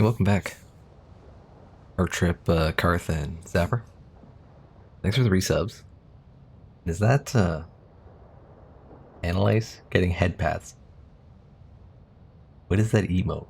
Hey, welcome back. Our trip, Karth and Zapper. Thanks for the resubs. Is that, Analyze getting head pats? What is that emote?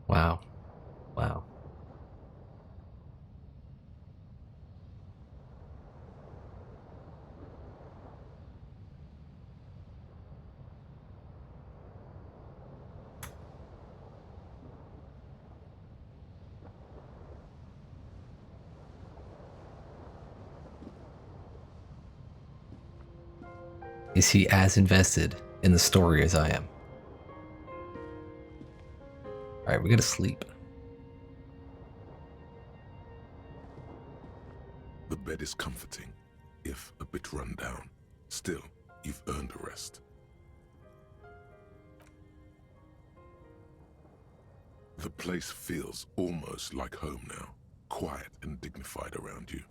Wow. Wow. Is he as invested in the story as I am? Alright, we gotta sleep. The bed is comforting, if a bit run down. Still, you've earned a rest. The place feels almost like home now, quiet and dignified around you.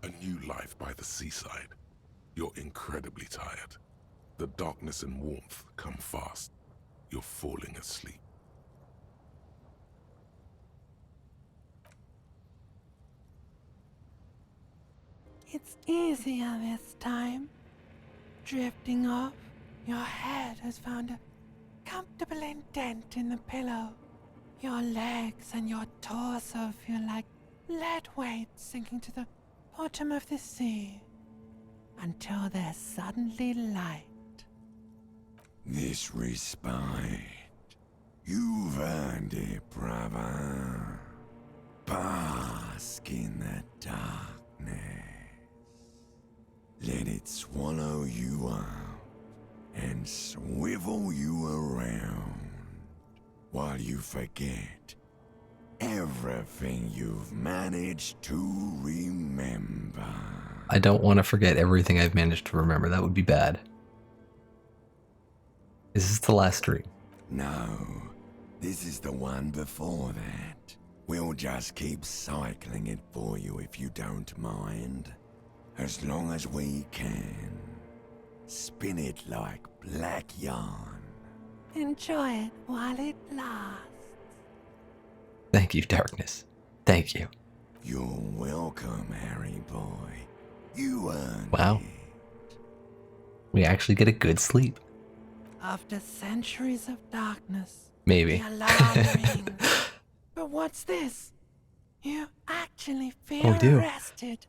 A new life by the seaside. You're incredibly tired. The darkness and warmth come fast. You're falling asleep. It's easier this time. Drifting off, your head has found a comfortable indent in the pillow. Your legs and your torso feel like lead weights sinking to the bottom of the sea until they're suddenly light. This respite, you've earned it, brother. Bask in the darkness. Let it swallow you up and swivel you around while you forget everything you've managed to remember. I don't want to forget everything I've managed to remember. That would be bad. Is this the last stream? No, this is the one before that. We'll just keep cycling it for you if you don't mind. As long as we can. Spin it like black yarn. Enjoy it while it lasts. Thank you, darkness. Thank you. You're welcome, Harry boy. You earned Wow. it. We actually get a good sleep. After centuries of darkness, Maybe. the alarm rings. But what's this? You actually feel Oh, we do. rested.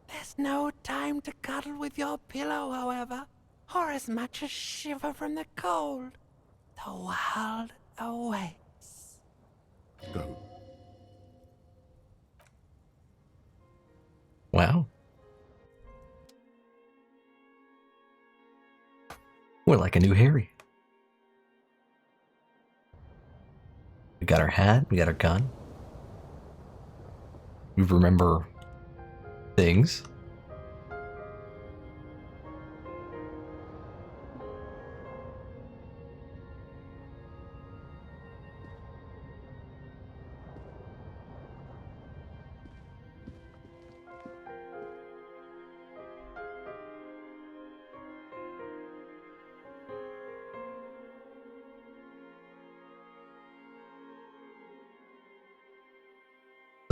There's no time to cuddle with your pillow, however, or as much as shiver from the cold. The world awaits. Go. Wow. We're like a new Harry. We got our hat, we got our gun. We remember things.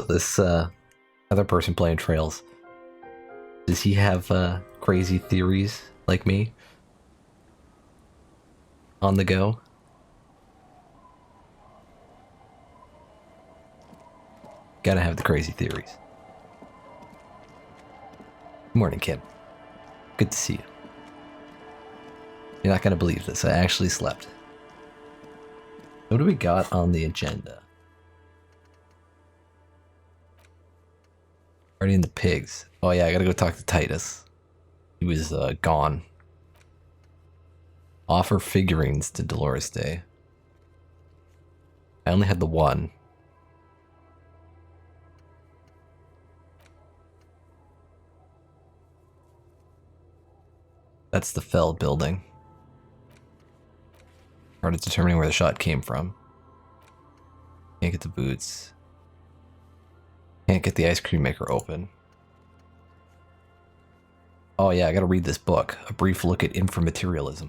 So this other person playing Trails, does he have crazy theories like me on the go? Gotta have the crazy theories. Good morning, Kim. Good to see you. You're not gonna believe this. I actually slept. What do we got on the agenda? Already in the pigs. Oh yeah, I gotta go talk to Titus. He was gone. Offer figurines to Dolores Day. I only had the one. That's the FELD building. Part of determining where the shot came from. Can't get the boots. Can't get the ice cream maker open. Oh yeah, I gotta read this book. A brief look at inframaterialism.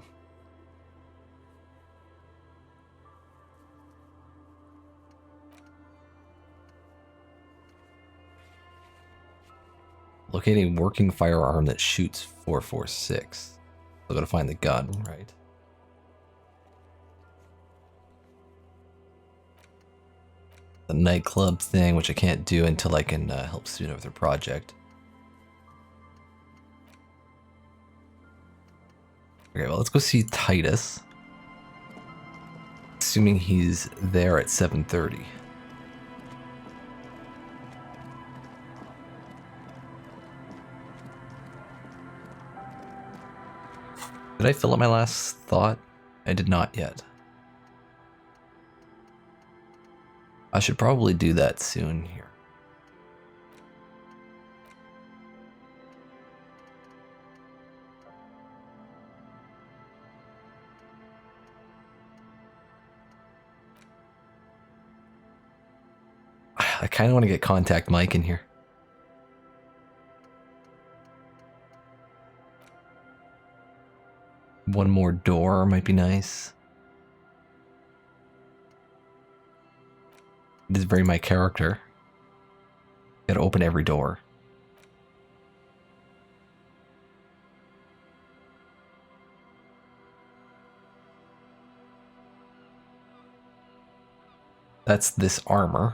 Locating working firearm that shoots 446. I gotta find the gun, right? The nightclub thing, which I can't do until I can help student with their project. Okay, well, let's go see Titus. Assuming he's there at 7:30. Did I fill up my last thought? I did not yet. I should probably do that soon here. I kind of want to get Contact Mike in here. One more door might be nice. It is very my character. Gotta open every door. That's this armor.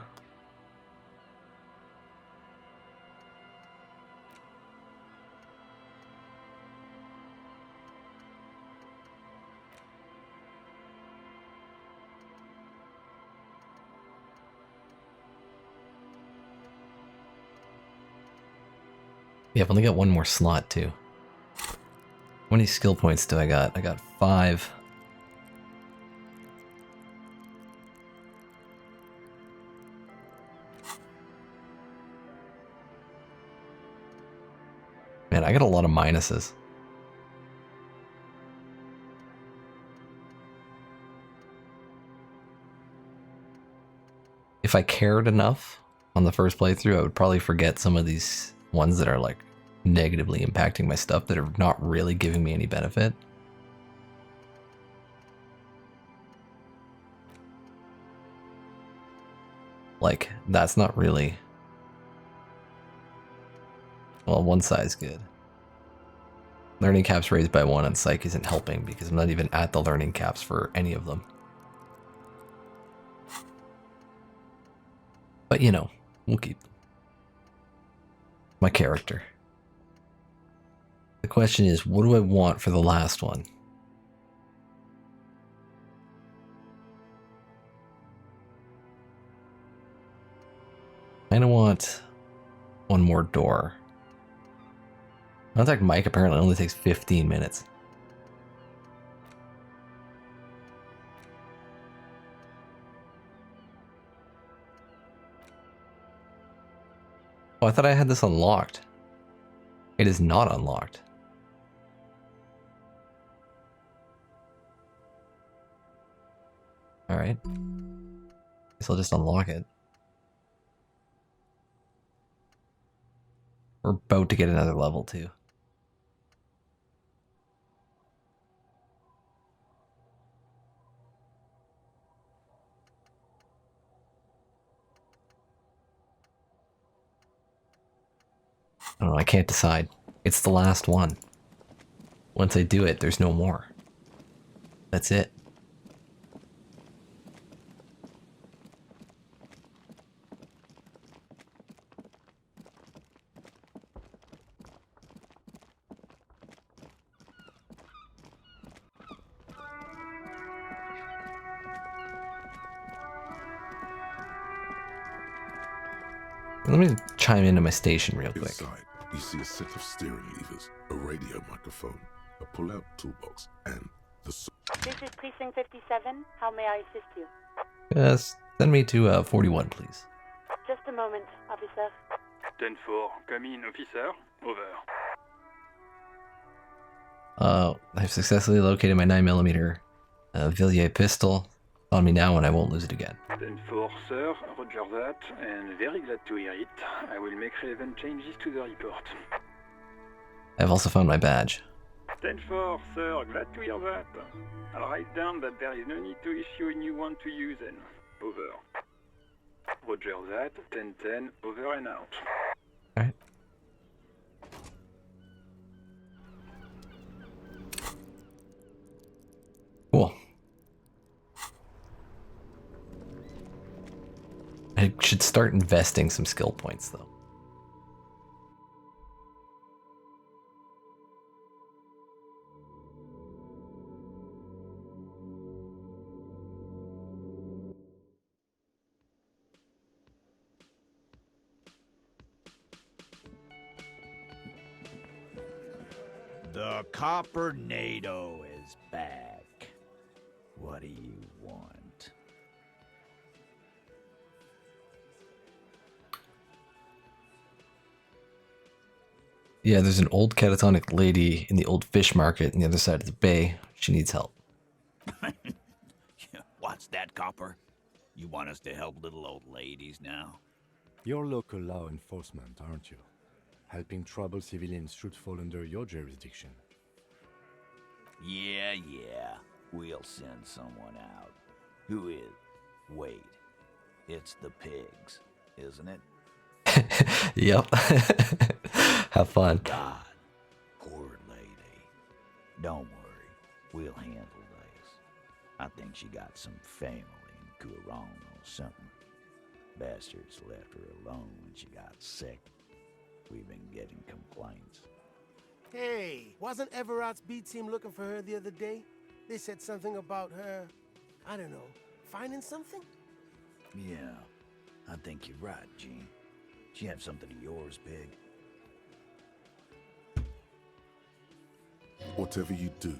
Yeah, I've only got one more slot too. How many skill points do I got? I got 5. Man, I got a lot of minuses. If I cared enough on the first playthrough, I would probably forget some of these ones that are like negatively impacting my stuff that are not really giving me any benefit. Like, that's not really... Well, one side's good. Learning caps raised by 1 on psych isn't helping because I'm not even at the learning caps for any of them. But you know, we'll keep them. My character. The question is, what do I want for the last one? I kinda want one more door. Contact Mike apparently only takes 15 minutes. Oh, I thought I had this unlocked. It is not unlocked. Alright. Guess I'll just unlock it. We're about to get another level too. I don't know, I can't decide. It's the last one. Once I do it, there's no more. That's it. Let me chime into my station real quick. Inside, you see a set of steering levers, a radio microphone, a pull-out toolbox, and the... This is Precinct 57. How may I assist you? Yes, send me to 41, please. Just a moment, officer. 10-4, come in, officer. Over. I've successfully located my 9mm Villiers pistol. On me now and I won't lose it again. 10-4, sir. Roger that. And very glad to hear it. I will make relevant changes to the report. I've also found my badge. 10-4, sir. Glad to hear that. I'll write down that there is no need to issue a new one to you then. Over. Roger that. 10-10. Over and out. Alright. Cool. I should start investing some skill points, though. The Coppernado is back. What do you want? Yeah, there's an old catatonic lady in the old fish market on the other side of the bay. She needs help. What's that, Copper? You want us to help little old ladies now? You're local law enforcement, aren't you? Helping troubled civilians should fall under your jurisdiction. Yeah. We'll send someone out. Who is? Wait. It's the pigs, isn't it? Yep. Have fun. God. Poor lady. Don't worry. We'll handle this. I think she got some family in Cuarón or something. Bastards left her alone when she got sick. We've been getting complaints. Hey, wasn't Everett's B team looking for her the other day? They said something about her, I don't know, finding something? Yeah, I think you're right, Gene. She have something of yours, Big. Whatever you do,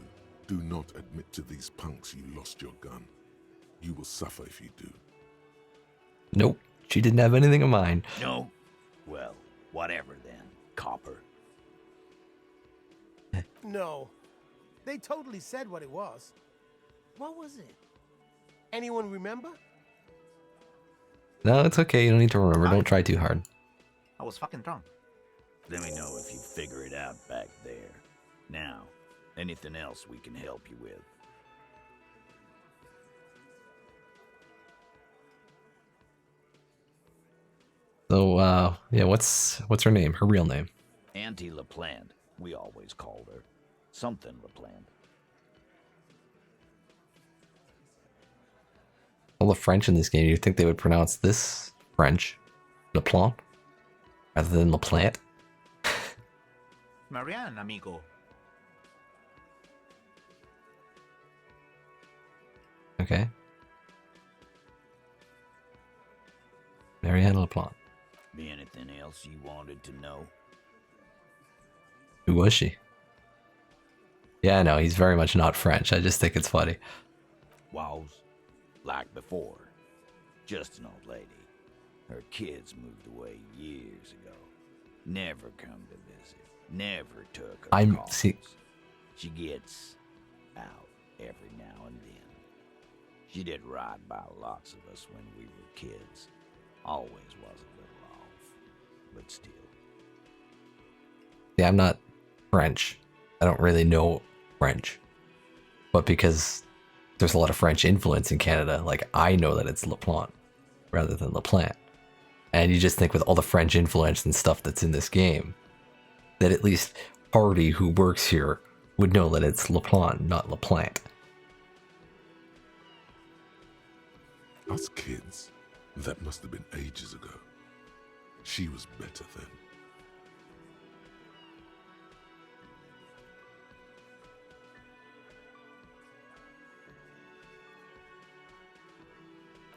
do not admit to these punks you lost your gun. You will suffer if you do. Nope. She didn't have anything of mine. No? Well, whatever then, Copper. No. They totally said what it was. What was it? Anyone remember? No, it's okay. You don't need to remember. Don't try too hard. I was fucking drunk. Let me know if you figure it out back there. Now, anything else we can help you with? So, yeah, what's her name? Her real name? Auntie LaPlante, we always called her. Something LaPlante. All the French in this game, you'd think they would pronounce this French, LaPlante, rather than LaPlante. Marianne, amigo. Okay. Marianne LaPlante. Be anything else you wanted to know? Who was she? Yeah, no, he's very much not French. I just think it's funny. Was, like before, just an old lady. Her kids moved away years ago. Never come to visit. Never took her calls. She gets out every now and then. She did right by lots of us when we were kids. Always was a little off, but still. Yeah, I'm not French. I don't really know French. But because there's a lot of French influence in Canada, like, I know that it's LaPlante rather than LaPlante. And you just think with all the French influence and stuff that's in this game, that at least Hardy, who works here, would know that it's LaPlante, not LaPlante. Us kids, that must have been ages ago. She was better then.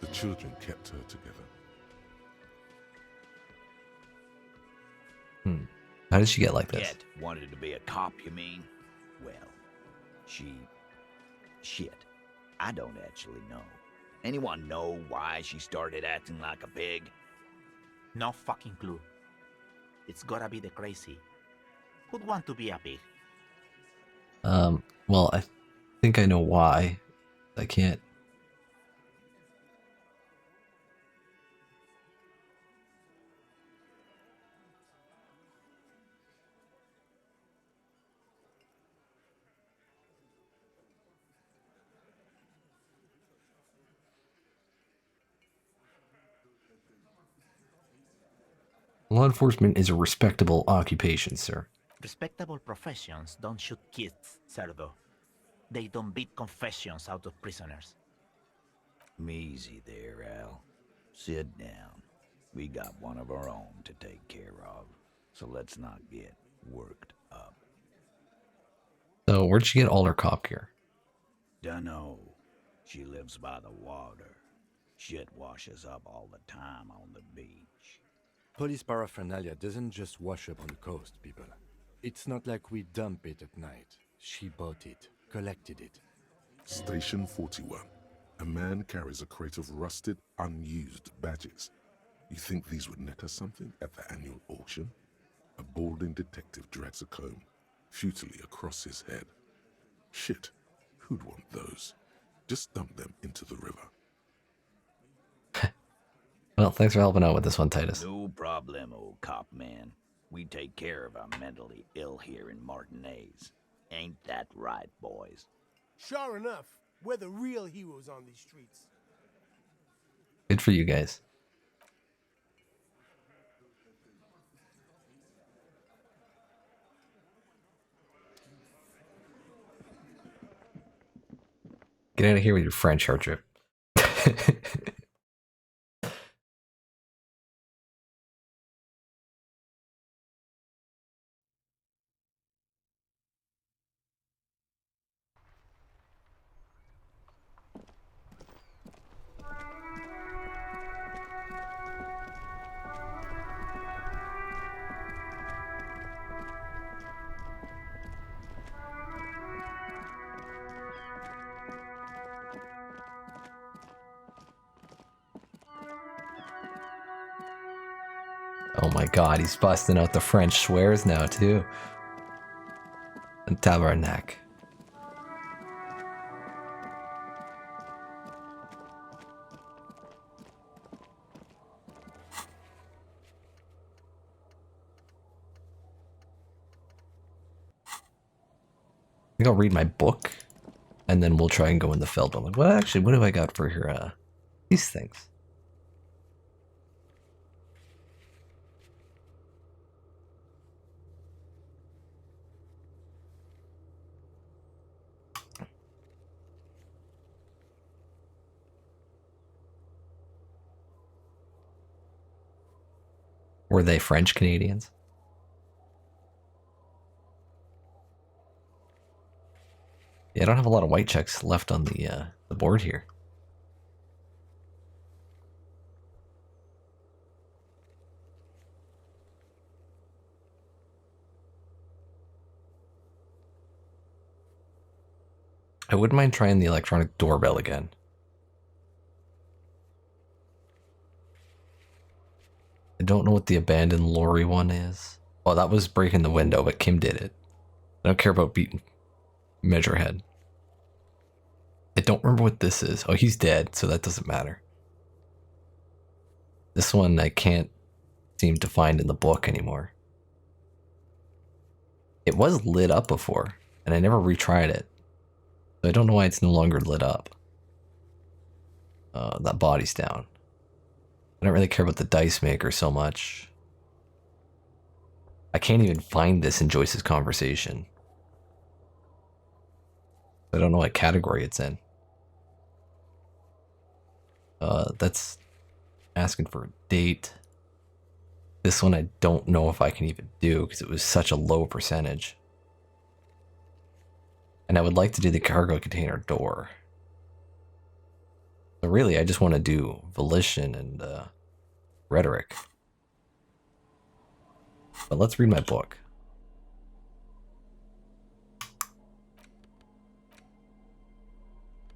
The children kept her together. How did she get like this? Yet wanted to be a cop, you mean? Well, shit. I don't actually know. Anyone know why she started acting like a pig? No fucking clue. It's gotta be the crazy. Who'd want to be a pig? Well, I think I know why. I can't. Law enforcement is a respectable occupation, sir. Respectable professions don't shoot kids, Cerdo. They don't beat confessions out of prisoners. Easy there, Al. Sit down. We got one of our own to take care of, so let's not get worked up. So, where'd she get all her cop gear? Dunno. She lives by the water. Shit washes up all the time on the beach. Police paraphernalia doesn't just wash up on the coast, people. It's not like we dump it at night. She bought it, collected it. Station 41. A man carries a crate of rusted, unused badges. You think these would net us something at the annual auction? A balding detective drags a comb futilely across his head. Shit, who'd want those? Just dump them into the river. Well, thanks for helping out with this one, Titus. No problemo, cop man. We take care of our mentally ill here in Martinez. Ain't that right, boys? Sure enough, we're the real heroes on these streets. Good for you guys. Get out of here with your French, Hardrip. Oh my god, he's busting out the French swears now, too. And tabarnak. I think I'll read my book, and then we'll try and go in the FELD one. What actually, what have I got for here? These things. Were they French Canadians? Yeah, I don't have a lot of white checks left on the board here. I wouldn't mind trying the electronic doorbell again. I don't know what the abandoned lorry one is. Well, that was breaking the window, but Kim did it. I don't care about beating Measurehead. I don't remember what this is. Oh, he's dead, so that doesn't matter. This one I can't seem to find in the book anymore. It was lit up before, and I never retried it. So I don't know why it's no longer lit up. That body's down. I don't really care about the dice maker so much. I can't even find this in Joyce's conversation. I don't know what category it's in. That's asking for a date. This one I don't know if I can even do because it was such a low percentage. And I would like to do the cargo container door. So really, I just want to do volition and rhetoric. But let's read my book.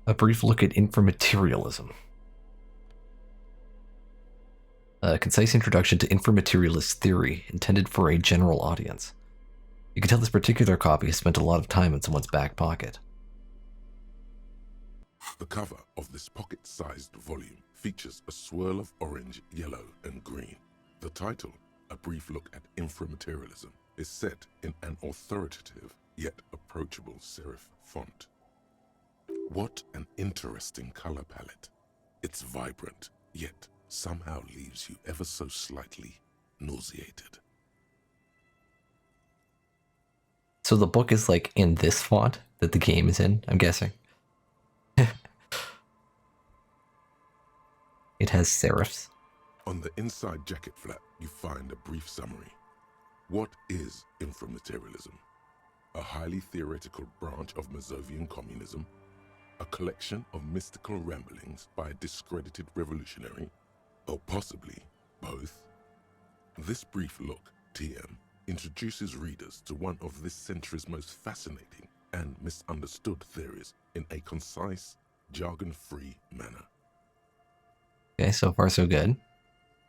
A brief look at informaterialism. A concise introduction to informaterialist theory intended for a general audience. You can tell this particular copy spent a lot of time in someone's back pocket. The cover of this pocket-sized volume features a swirl of orange, yellow, and green. The title, A Brief Look at Inframaterialism, is set in an authoritative yet approachable serif font. What an interesting color palette. It's vibrant, yet somehow leaves you ever so slightly nauseated. So the book is like in this font that the game is in, I'm guessing. It has serifs. On the inside jacket flap, you find a brief summary. What is inframaterialism? A highly theoretical branch of Mazovian communism? A collection of mystical ramblings by a discredited revolutionary? Or possibly both? This brief look, TM, introduces readers to one of this century's most fascinating and misunderstood theories in a concise, jargon-free manner. Okay, so far so good.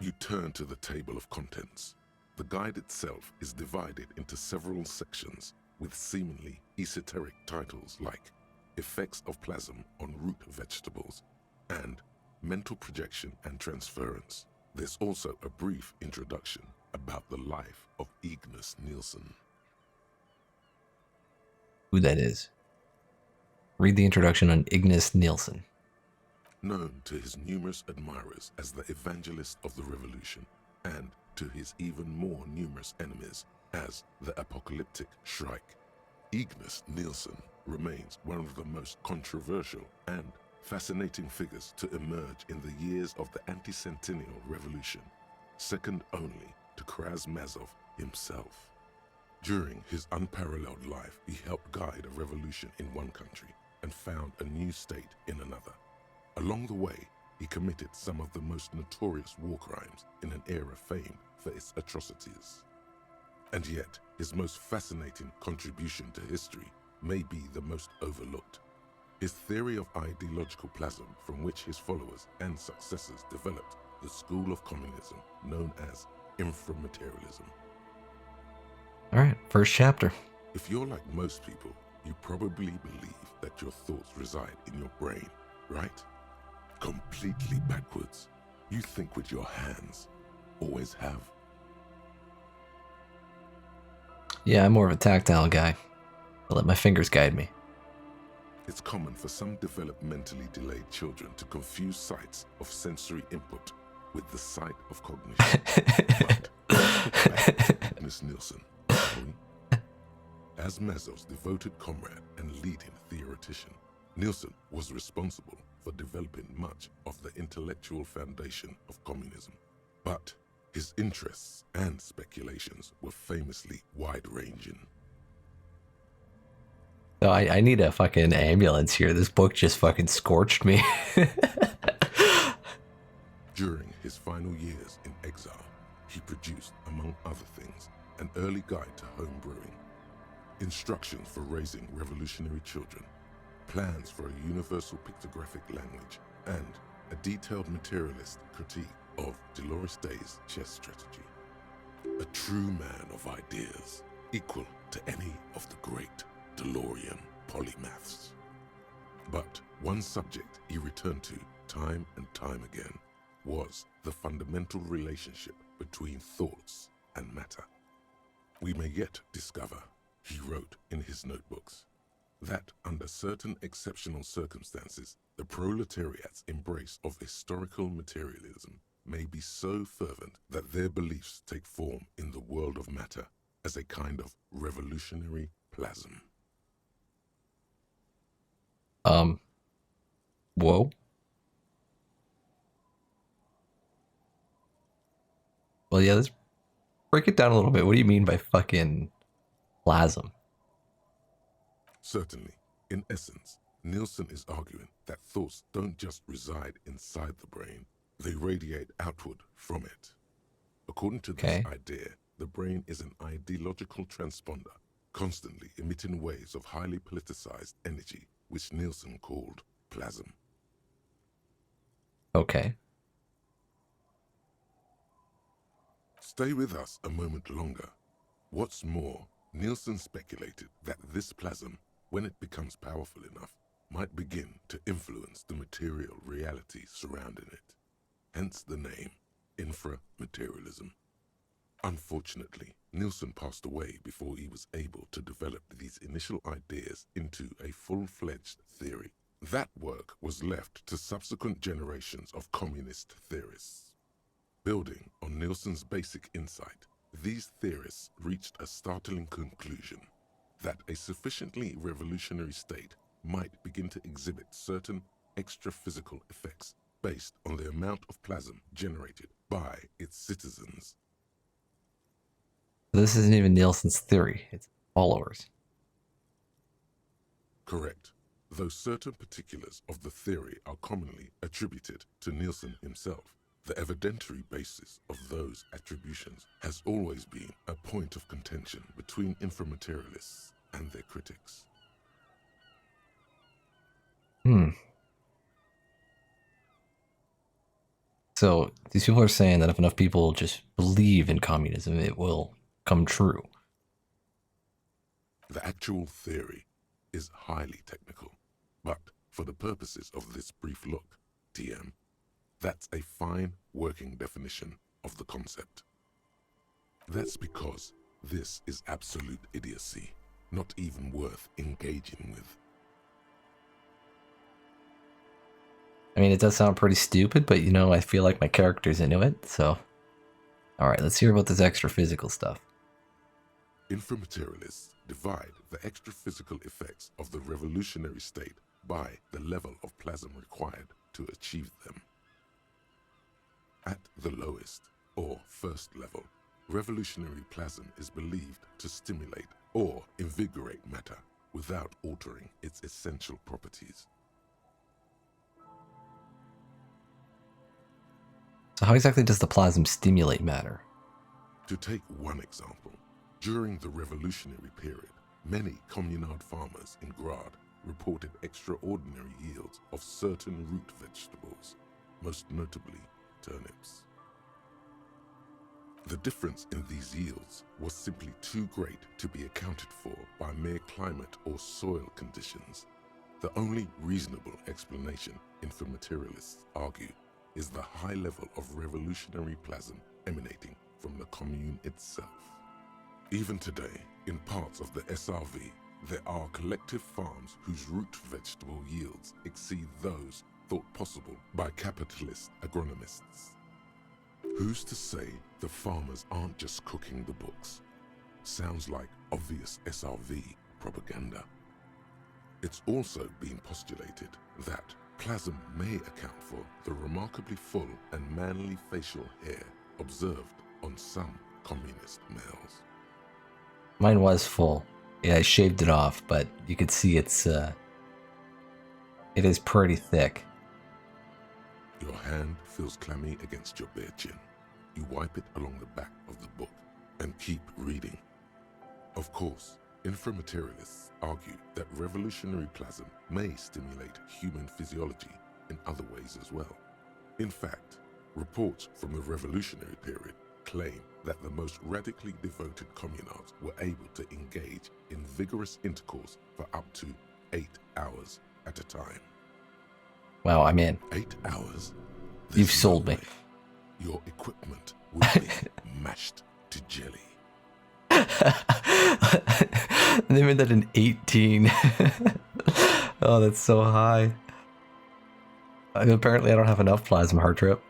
You turn to the table of contents. The guide itself is divided into several sections with seemingly esoteric titles like Effects of Plasm on Root Vegetables and Mental Projection and Transference. There's also a brief introduction about the life of Ignis Nielsen. Who that is. Read the introduction on Ignis Nielsen. Known to his numerous admirers as the evangelist of the revolution, and to his even more numerous enemies as the apocalyptic Shrike, Ignis Nielsen remains one of the most controversial and fascinating figures to emerge in the years of the anti-centennial revolution, second only to Krasmazov himself. During his unparalleled life, he helped guide a revolution in one country and found a new state in another. Along the way, he committed some of the most notorious war crimes in an era famed for its atrocities. And yet, his most fascinating contribution to history may be the most overlooked. His theory of ideological plasm, from which his followers and successors developed the school of communism known as inframaterialism. Alright, first chapter. If you're like most people, you probably believe that your thoughts reside in your brain, right? Completely backwards. You think with your hands. Always have. Yeah, I'm more of a tactile guy. I let my fingers guide me. It's common for some developmentally delayed children to confuse sights of sensory input with the sight of cognition. But Miss Nielsen, shall we? As Mazov's devoted comrade and leading theoretician, Nielsen was responsible for developing much of the intellectual foundation of communism. But his interests and speculations were famously wide-ranging. So I need a fucking ambulance here. This book just fucking scorched me. During his final years in exile, he produced, among other things, an early guide to home brewing, instructions for raising revolutionary children, plans for a universal pictographic language, and a detailed materialist critique of Dolores Day's chess strategy. A true man of ideas, equal to any of the great DeLorean polymaths. But one subject he returned to time and time again was the fundamental relationship between thoughts and matter. We may yet discover, he wrote in his notebooks, that under certain exceptional circumstances, the proletariat's embrace of historical materialism may be so fervent that their beliefs take form in the world of matter as a kind of revolutionary plasm. Whoa. Well, yeah, let's break it down a little bit. What do you mean by fucking plasm? Certainly, in essence, Nielsen is arguing that thoughts don't just reside inside the brain, they radiate outward from it. According to this idea, the brain is an ideological transponder, constantly emitting waves of highly politicized energy, which Nielsen called plasm. Okay. Stay with us a moment longer. What's more, Nielsen speculated that this plasm, when it becomes powerful enough, might begin to influence the material reality surrounding it. Hence the name, inframaterialism. Unfortunately, Nielsen passed away before he was able to develop these initial ideas into a full-fledged theory. That work was left to subsequent generations of communist theorists. Building on Nielsen's basic insight, these theorists reached a startling conclusion that a sufficiently revolutionary state might begin to exhibit certain extra-physical effects based on the amount of plasm generated by its citizens. This isn't even Nielsen's theory, it's followers. Correct, though certain particulars of the theory are commonly attributed to Nielsen himself. The evidentiary basis of those attributions has always been a point of contention between inframaterialists and their critics. So these people are saying that if enough people just believe in communism, it will come true. The actual theory is highly technical, but for the purposes of this brief look, TM, that's a fine working definition of the concept. That's because this is absolute idiocy, not even worth engaging with. I mean, it does sound pretty stupid, but you know, I feel like my character's into it, so... Alright, let's hear about this extra physical stuff. Inframaterialists divide the extra physical effects of the revolutionary state by the level of plasm required to achieve them. At the lowest, or first level, revolutionary plasm is believed to stimulate or invigorate matter without altering its essential properties. So how exactly does the plasm stimulate matter? To take one example, during the revolutionary period, many communard farmers in Grad reported extraordinary yields of certain root vegetables, most notably turnips. The difference in these yields was simply too great to be accounted for by mere climate or soil conditions. The only reasonable explanation, inframaterialists argue, is the high level of revolutionary plasm emanating from the commune itself. Even today, in parts of the SRV, there are collective farms whose root vegetable yields exceed those thought possible by capitalist agronomists. Who's to say the farmers aren't just cooking the books? Sounds like obvious SRV propaganda. It's also been postulated that plasm may account for the remarkably full and manly facial hair observed on some communist males. Mine was full. Yeah, I shaved it off, but you could see it is pretty thick. Your hand feels clammy against your bare chin. You wipe it along the back of the book and keep reading. Of course, inframaterialists argue that revolutionary plasm may stimulate human physiology in other ways as well. In fact, reports from the revolutionary period claim that the most radically devoted communards were able to engage in vigorous intercourse for up to 8 hours at a time. Wow, I'm in. 8 hours? You've sold me. Your equipment will be mashed to jelly. They made that in 18. Oh, that's so high. Apparently I don't have enough plasma heart trip.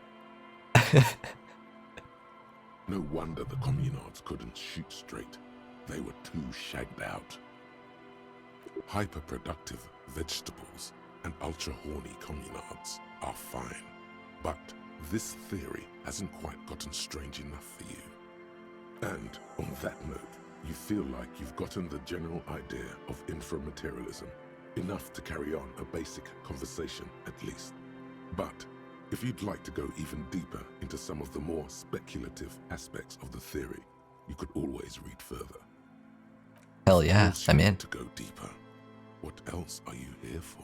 No wonder the communards couldn't shoot straight. They were too shagged out. Hyperproductive vegetables and ultra-horny communards are fine, but this theory hasn't quite gotten strange enough for you. And on that note, you feel like you've gotten the general idea of inframaterialism, enough to carry on a basic conversation at least. But if you'd like to go even deeper into some of the more speculative aspects of the theory, you could always read further. Hell yeah, I'm in. To go deeper, what else are you here for?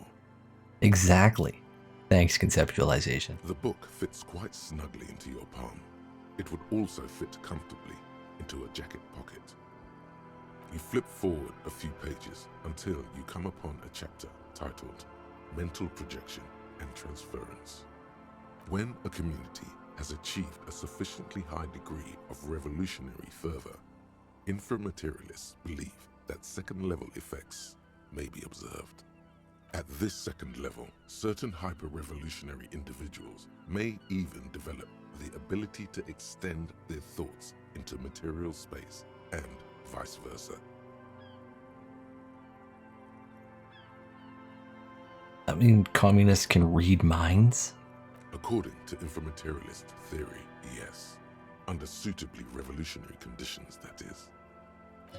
Exactly. Thanks, conceptualization. The book fits quite snugly into your palm. It would also fit comfortably into a jacket pocket. You flip forward a few pages until you come upon a chapter titled Mental Projection and Transference. When a community has achieved a sufficiently high degree of revolutionary fervor, inframaterialists believe that second-level effects may be observed. At this second level, certain hyper-revolutionary individuals may even develop the ability to extend their thoughts into material space and vice versa. I mean, communists can read minds? According to inframaterialist theory, yes. Under suitably revolutionary conditions, that is.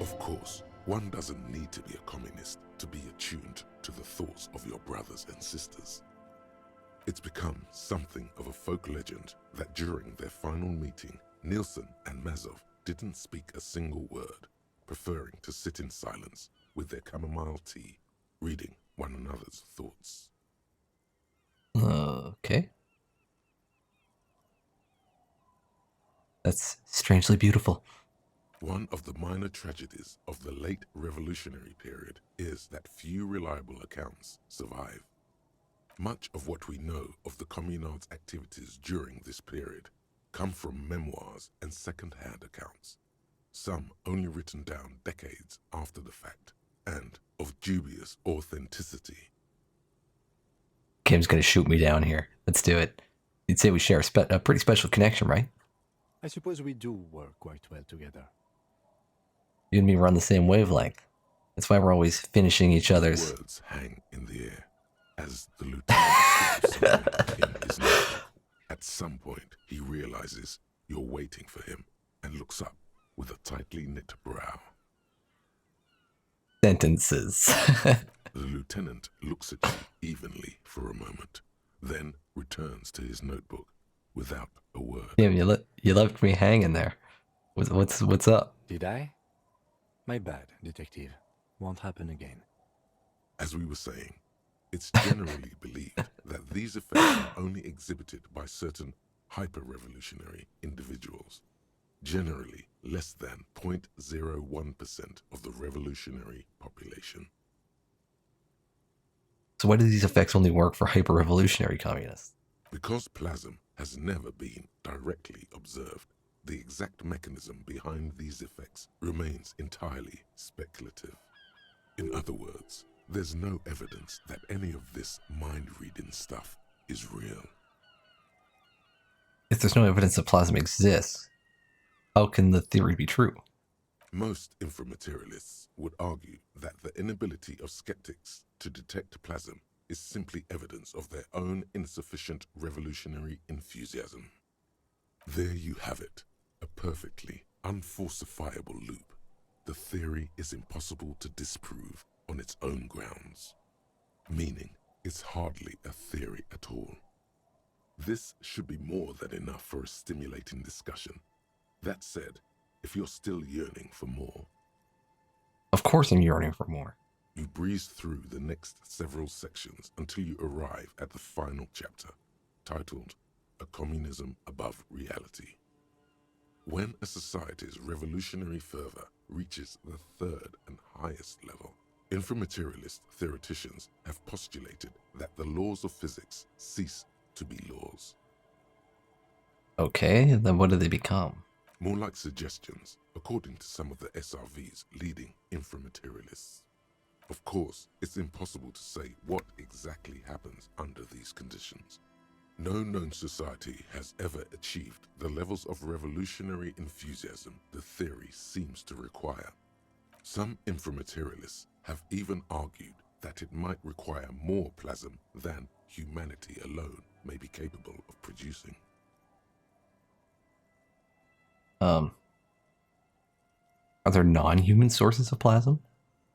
Of course, one doesn't need to be a communist to be attuned to the thoughts of your brothers and sisters. It's become something of a folk legend that during their final meeting, Nielsen and Mazov didn't speak a single word, preferring to sit in silence with their chamomile tea, reading one another's thoughts. Okay. That's strangely beautiful. One of the minor tragedies of the late revolutionary period is that few reliable accounts survive. Much of what we know of the communards' activities during this period come from memoirs and second-hand accounts, some only written down decades after the fact, and of dubious authenticity. Kim's gonna shoot me down here. Let's do it. You'd say we share a pretty special connection, right? I suppose we do work quite well together. You and me run the same wavelength. That's why we're always finishing each other's. Words hang in the air as the lieutenant in his notebook. At some point, he realizes you're waiting for him and looks up with a tightly knit brow. Sentences. The lieutenant looks at you evenly for a moment, then returns to his notebook without a word. Kim, you left me hanging there. What's up? Did I? My bad, detective. Won't happen again. As we were saying, it's generally believed that these effects are only exhibited by certain hyper-revolutionary individuals, generally less than 0.01% of the revolutionary population. So why do these effects only work for hyper-revolutionary communists? Because plasm has never been directly observed, the exact mechanism behind these effects remains entirely speculative. In other words, there's no evidence that any of this mind-reading stuff is real. If there's no evidence that plasma exists, how can the theory be true? Most inframaterialists would argue that the inability of skeptics to detect plasm is simply evidence of their own insufficient revolutionary enthusiasm. There you have it, a perfectly unfalsifiable loop. The theory is impossible to disprove on its own grounds, meaning it's hardly a theory at all. This should be more than enough for a stimulating discussion. That said, if you're still yearning for more, Of course I'm yearning for more. you breeze through the next several sections until you arrive at the final chapter, titled A Communism Above Reality. When a society's revolutionary fervor reaches the third and highest level, inframaterialist theoreticians have postulated that the laws of physics cease to be laws. Okay, then what do they become? More like suggestions, according to some of the SRV's leading inframaterialists. Of course, it's impossible to say what exactly happens under these conditions. No known society has ever achieved the levels of revolutionary enthusiasm the theory seems to require. Some inframaterialists have even argued that it might require more plasm than humanity alone may be capable of producing. Are there non-human sources of plasma?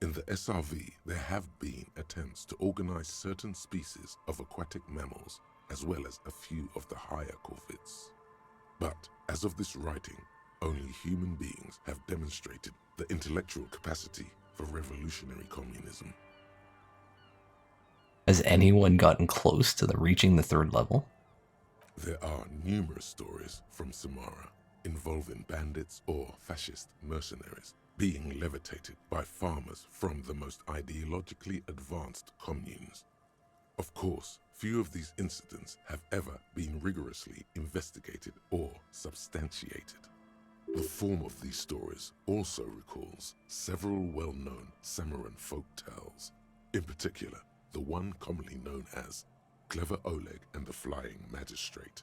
In the SRV, there have been attempts to organize certain species of aquatic mammals as well as a few of the higher corvids. But as of this writing, only human beings have demonstrated the intellectual capacity for revolutionary communism. Has anyone gotten close to reaching the third level? There are numerous stories from Samara involving bandits or fascist mercenaries being levitated by farmers from the most ideologically advanced communes. Of course, few of these incidents have ever been rigorously investigated or substantiated. The form of these stories also recalls several well-known Samoran folk tales, in particular the one commonly known as Clever Oleg and the Flying Magistrate.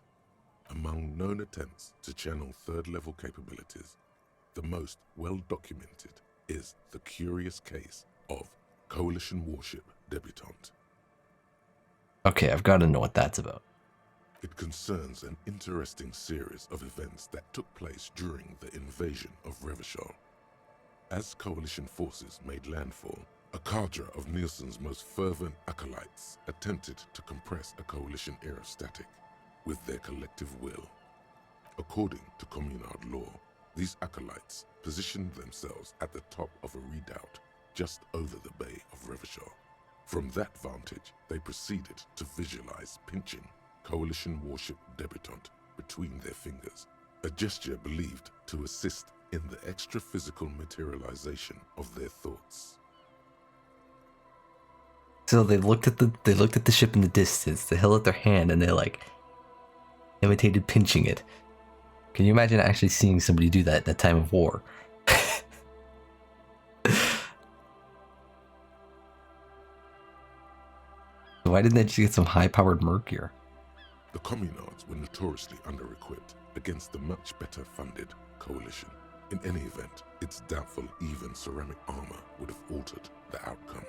Among known attempts to channel third-level capabilities, the most well-documented is the curious case of Coalition warship Debutante. Okay, I've got to know what that's about. It concerns an interesting series of events that took place during the invasion of Revachol. As Coalition forces made landfall, a cadre of Nielsen's most fervent acolytes attempted to compress a Coalition-era static with their collective will. According to Communard law, these acolytes positioned themselves at the top of a redoubt just over the bay of Revachol. From that vantage, they proceeded to visualize pinching Coalition warship Debutante between their fingers, a gesture believed to assist in the extra-physical materialization of their thoughts. So they looked at the ship in the distance, they held out their hand, and they like imitated pinching it. Can you imagine actually seeing somebody do that in a time of war? Why didn't they just get some high-powered Mercury? The Communards were notoriously under-equipped against the much better-funded Coalition. In any event, it's doubtful even ceramic armor would have altered the outcome.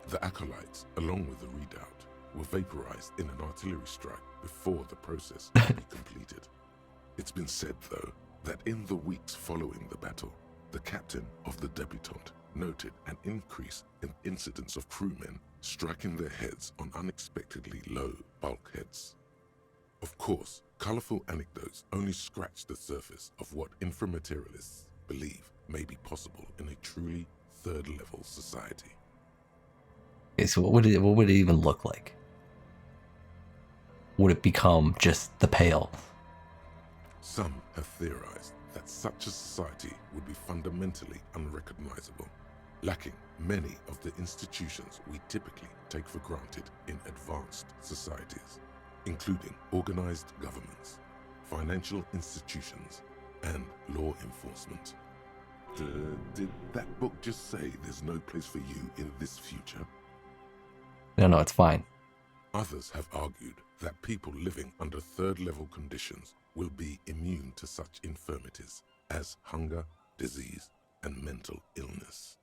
The Acolytes, along with the redoubt, were vaporized in an artillery strike before the process could be completed. It's been said, though, that in the weeks following the battle, the captain of the Debutante noted an increase in incidents of crewmen striking their heads on unexpectedly low bulkheads. Of course, colorful anecdotes only scratch the surface of what inframaterialists believe may be possible in a truly third-level society. Okay, so what would it even look like? Would it become just the Pale? Some have theorized that such a society would be fundamentally unrecognizable, lacking many of the institutions we typically take for granted in advanced societies, including organized governments, financial institutions, and law enforcement. Did that book just say there's no place for you in this future? No, it's fine. Others have argued that people living under third-level conditions will be immune to such infirmities as hunger, disease, and mental illness.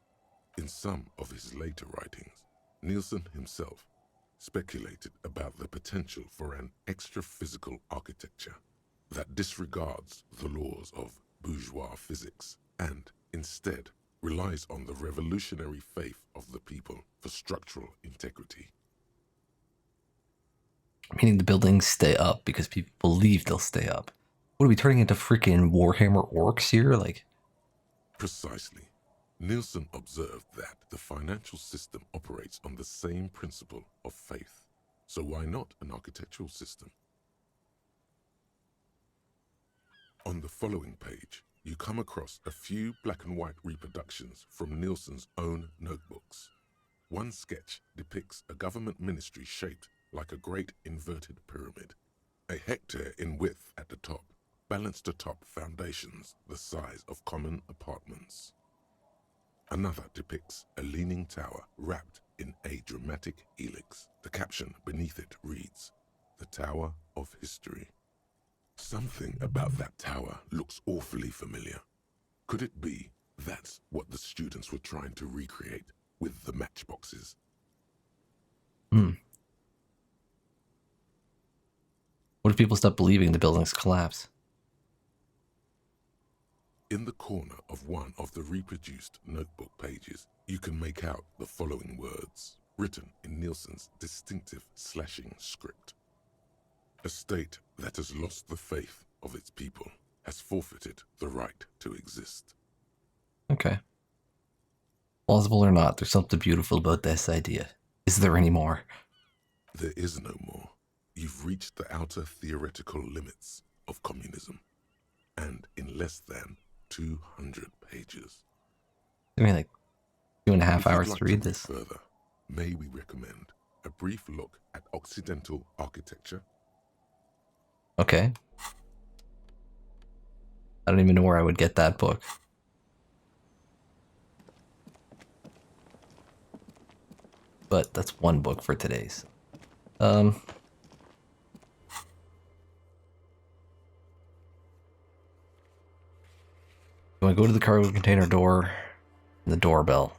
In some of his later writings, Nielsen himself speculated about the potential for an extra-physical architecture that disregards the laws of bourgeois physics and instead relies on the revolutionary faith of the people for structural integrity. Meaning the buildings stay up because people believe they'll stay up. What are we turning into freaking Warhammer orcs here? Like, precisely. Nielsen observed that the financial system operates on the same principle of faith. So why not an architectural system? On the following page, you come across a few black and white reproductions from Nielsen's own notebooks. One sketch depicts a government ministry shaped like a great inverted pyramid, a hectare in width at the top, balanced atop foundations the size of common apartments. Another depicts a leaning tower wrapped in a dramatic helix. The caption beneath it reads, "The Tower of History." Something about that tower looks awfully familiar. Could it be that's what the students were trying to recreate with the matchboxes? What if people stop believing the buildings collapse? In the corner of one of the reproduced notebook pages, you can make out the following words, written in Nielsen's distinctive slashing script. A state that has lost the faith of its people has forfeited the right to exist. Okay. Plausible or not, there's something beautiful about this idea. Is there any more? There is no more. You've reached the outer theoretical limits of communism. And in less than 200 pages. Give me like 2.5 If you'd hours like to read read this. further, may we recommend a brief look at Occidental architecture? Okay. I don't even know where I would get that book. But that's one book for today's. You want to go to the cargo container door and the doorbell.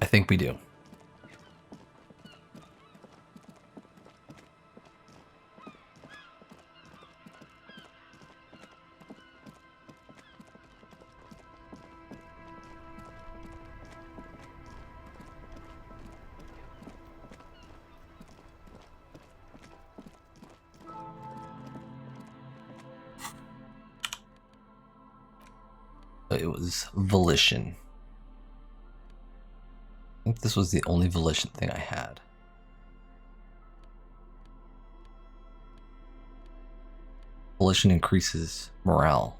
I think we do. It was volition. I think this was the only volition thing I had. Volition increases morale.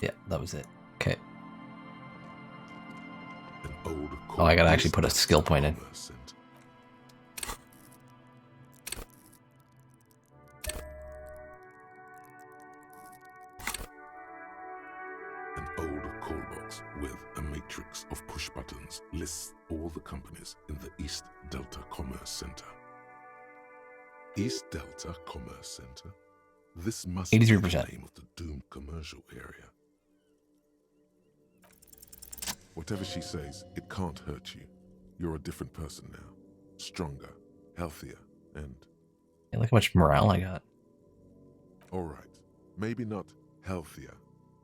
Yeah, that was it. Okay. Oh, I gotta actually put a skill point in. An old call box with a matrix of push buttons lists all the companies in the East Delta Commerce Center. East Delta Commerce Center? This must be the 83%. name of the doomed commercial area. Whatever she says, it can't hurt you. You're a different person now. Stronger, healthier, and... Yeah, look how much morale I got. Alright, maybe not healthier,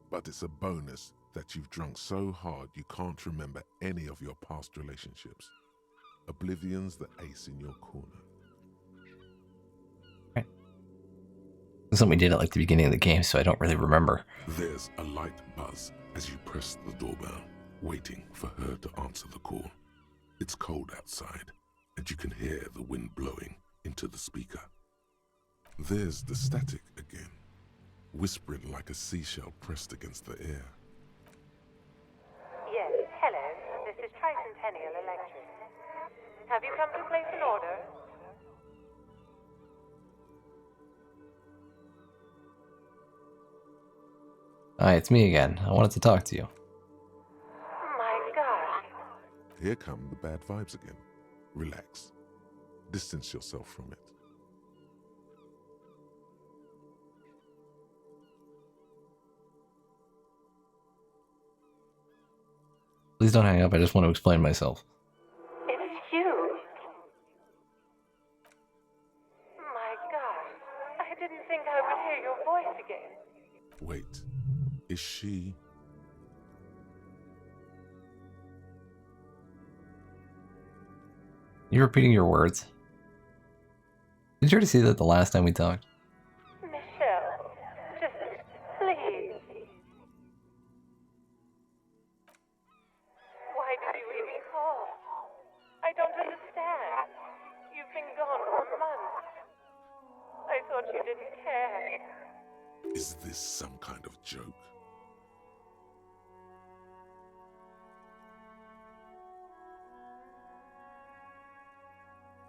but it's a bonus that you've drunk so hard you can't remember any of your past relationships. Oblivion's the ace in your corner. Right. This is something we did at like the beginning of the game, so I don't really remember. There's a light buzz as you press the doorbell, waiting for her to answer the call. It's cold outside, and you can hear the wind blowing into the speaker. There's the static again, whispering like a seashell pressed against the air. Yes, hello. This is Tricentennial Electric. Have you come to place an order? Hi, it's me again. I wanted to talk to you. My God. Here come the bad vibes again. Relax. Distance yourself from it. Please don't hang up. I just want to explain myself. It's you. My God. I didn't think I would hear your voice again. Wait, is she... You repeating your words? Did you already see that the last time we talked? Michelle, just please. Why did you even call? I don't understand. You've been gone for months. I thought you didn't care. Is this some kind of joke?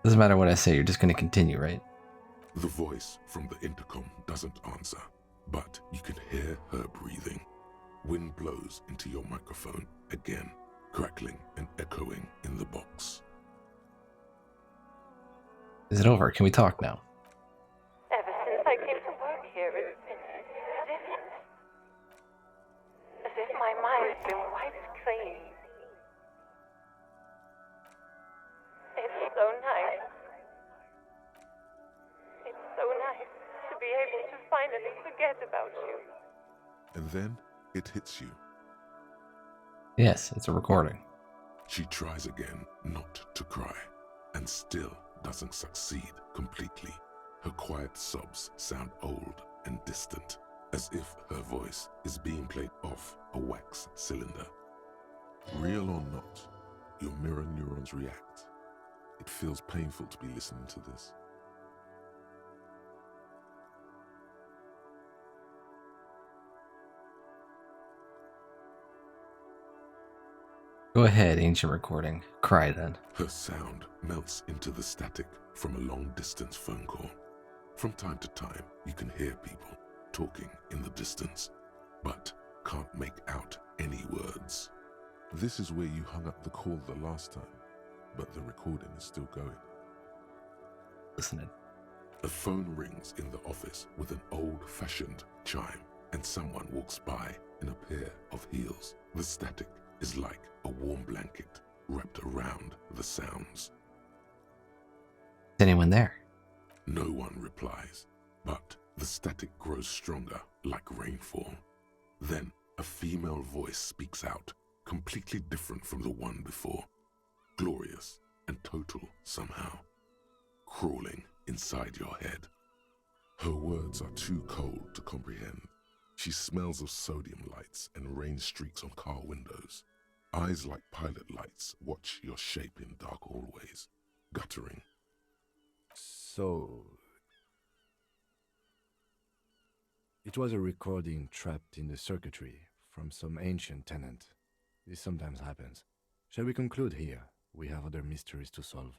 Doesn't matter what I say, you're just going to continue, right? The voice from the intercom doesn't answer, but you can hear her breathing. Wind blows into your microphone again, crackling and echoing in the box. Is it over? Can we talk now? Ever since I came to work here, it's been different. As if my mind's been wiped clean. It's so nice. It's so nice. forget about you. And then it hits you. Yes, it's a recording. She tries again not to cry, and still doesn't succeed completely. Her quiet sobs sound old and distant, as if her voice is being played off a wax cylinder. Real or not, your mirror neurons react. It feels painful to be listening to this. Go ahead, ancient recording. Cry then. Her sound melts into the static from a long-distance phone call. From time to time, you can hear people talking in the distance, but can't make out any words. This is where you hung up the call the last time, but the recording is still going. Listening. A phone rings in the office with an old-fashioned chime, and someone walks by in a pair of heels. The static is like a warm blanket wrapped around the sounds. Is anyone there? No one replies, but the static grows stronger like rainfall. Then a female voice speaks out, completely different from the one before. Glorious and total somehow, crawling inside your head. Her words are too cold to comprehend. She smells of sodium lights and rain streaks on car windows. Eyes like pilot lights watch your shape in dark hallways, guttering. So... it was a recording trapped in the circuitry from some ancient tenant. This sometimes happens. Shall we conclude here? We have other mysteries to solve.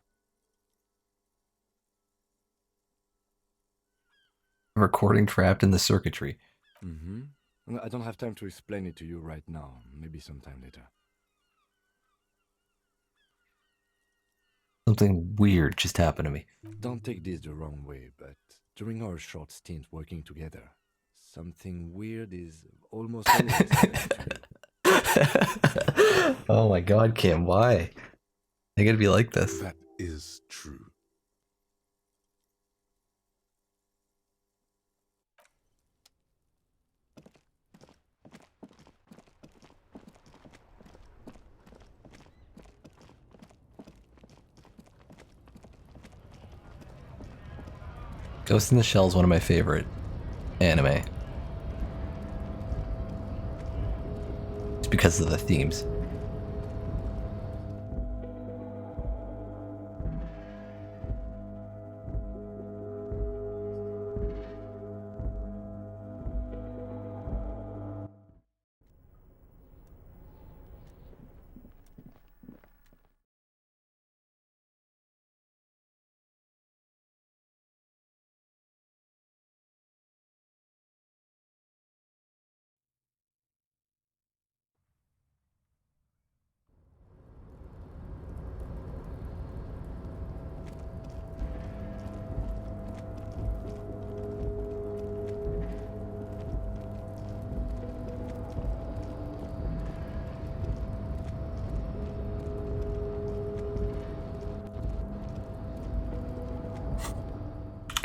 A recording trapped in the circuitry. Mm-hmm. I don't have time to explain it to you right now. Maybe sometime later. Something weird just happened to me. Don't take this the wrong way, but during our short stint working together, something weird is almost always happening to me. Oh my god, Kim, why? I gotta be like this. That is true. Ghost in the Shell is one of my favorite anime. It's because of the themes.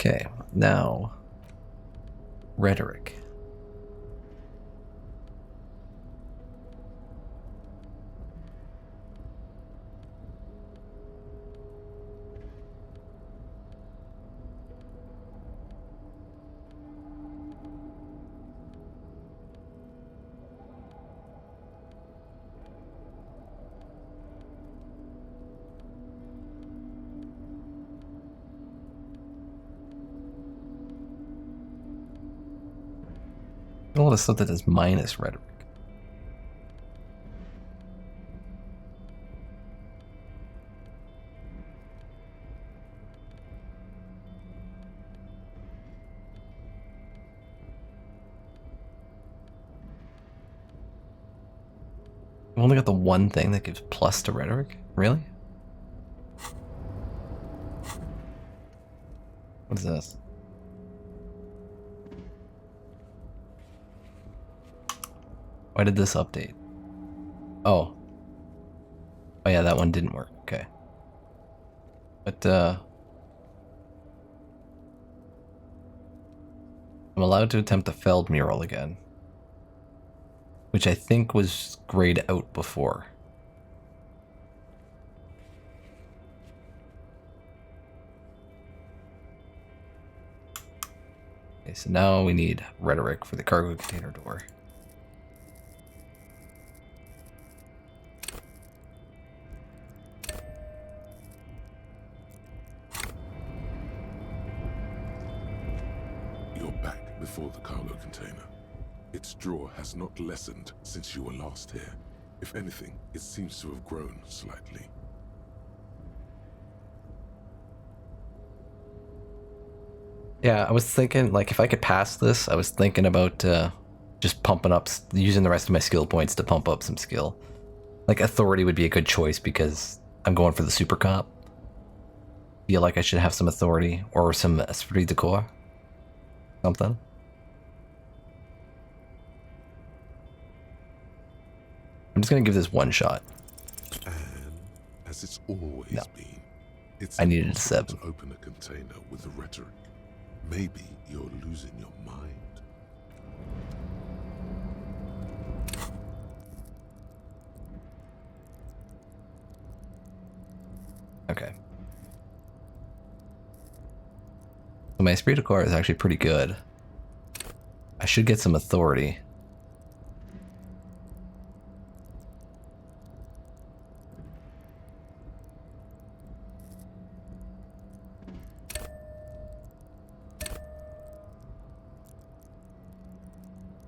Okay, now rhetoric. A lot of stuff that is minus rhetoric. I've only got the one thing that gives plus to rhetoric? Really? What is this? Why did this update? Oh. Oh yeah, that one didn't work. Okay. But, I'm allowed to attempt the FELD mural again, which I think was grayed out before. Okay, so now we need rhetoric for the cargo container door. You're back before the cargo container. Its draw has not lessened since you were last here. If anything, it seems to have grown slightly. Yeah, I was thinking, like, if I could pass this, I was thinking about just pumping up, using the rest of my skill points to pump up some skill. Like, authority would be a good choice because I'm going for the super cop. Feel like I should have some authority or some esprit de corps. Something. I'm just gonna give this one shot. And as it's always been, it's I needed a impossible 7. to open a container with the rhetoric. Maybe you're losing your mind. Okay. So my esprit de corps is actually pretty good. I should get some authority.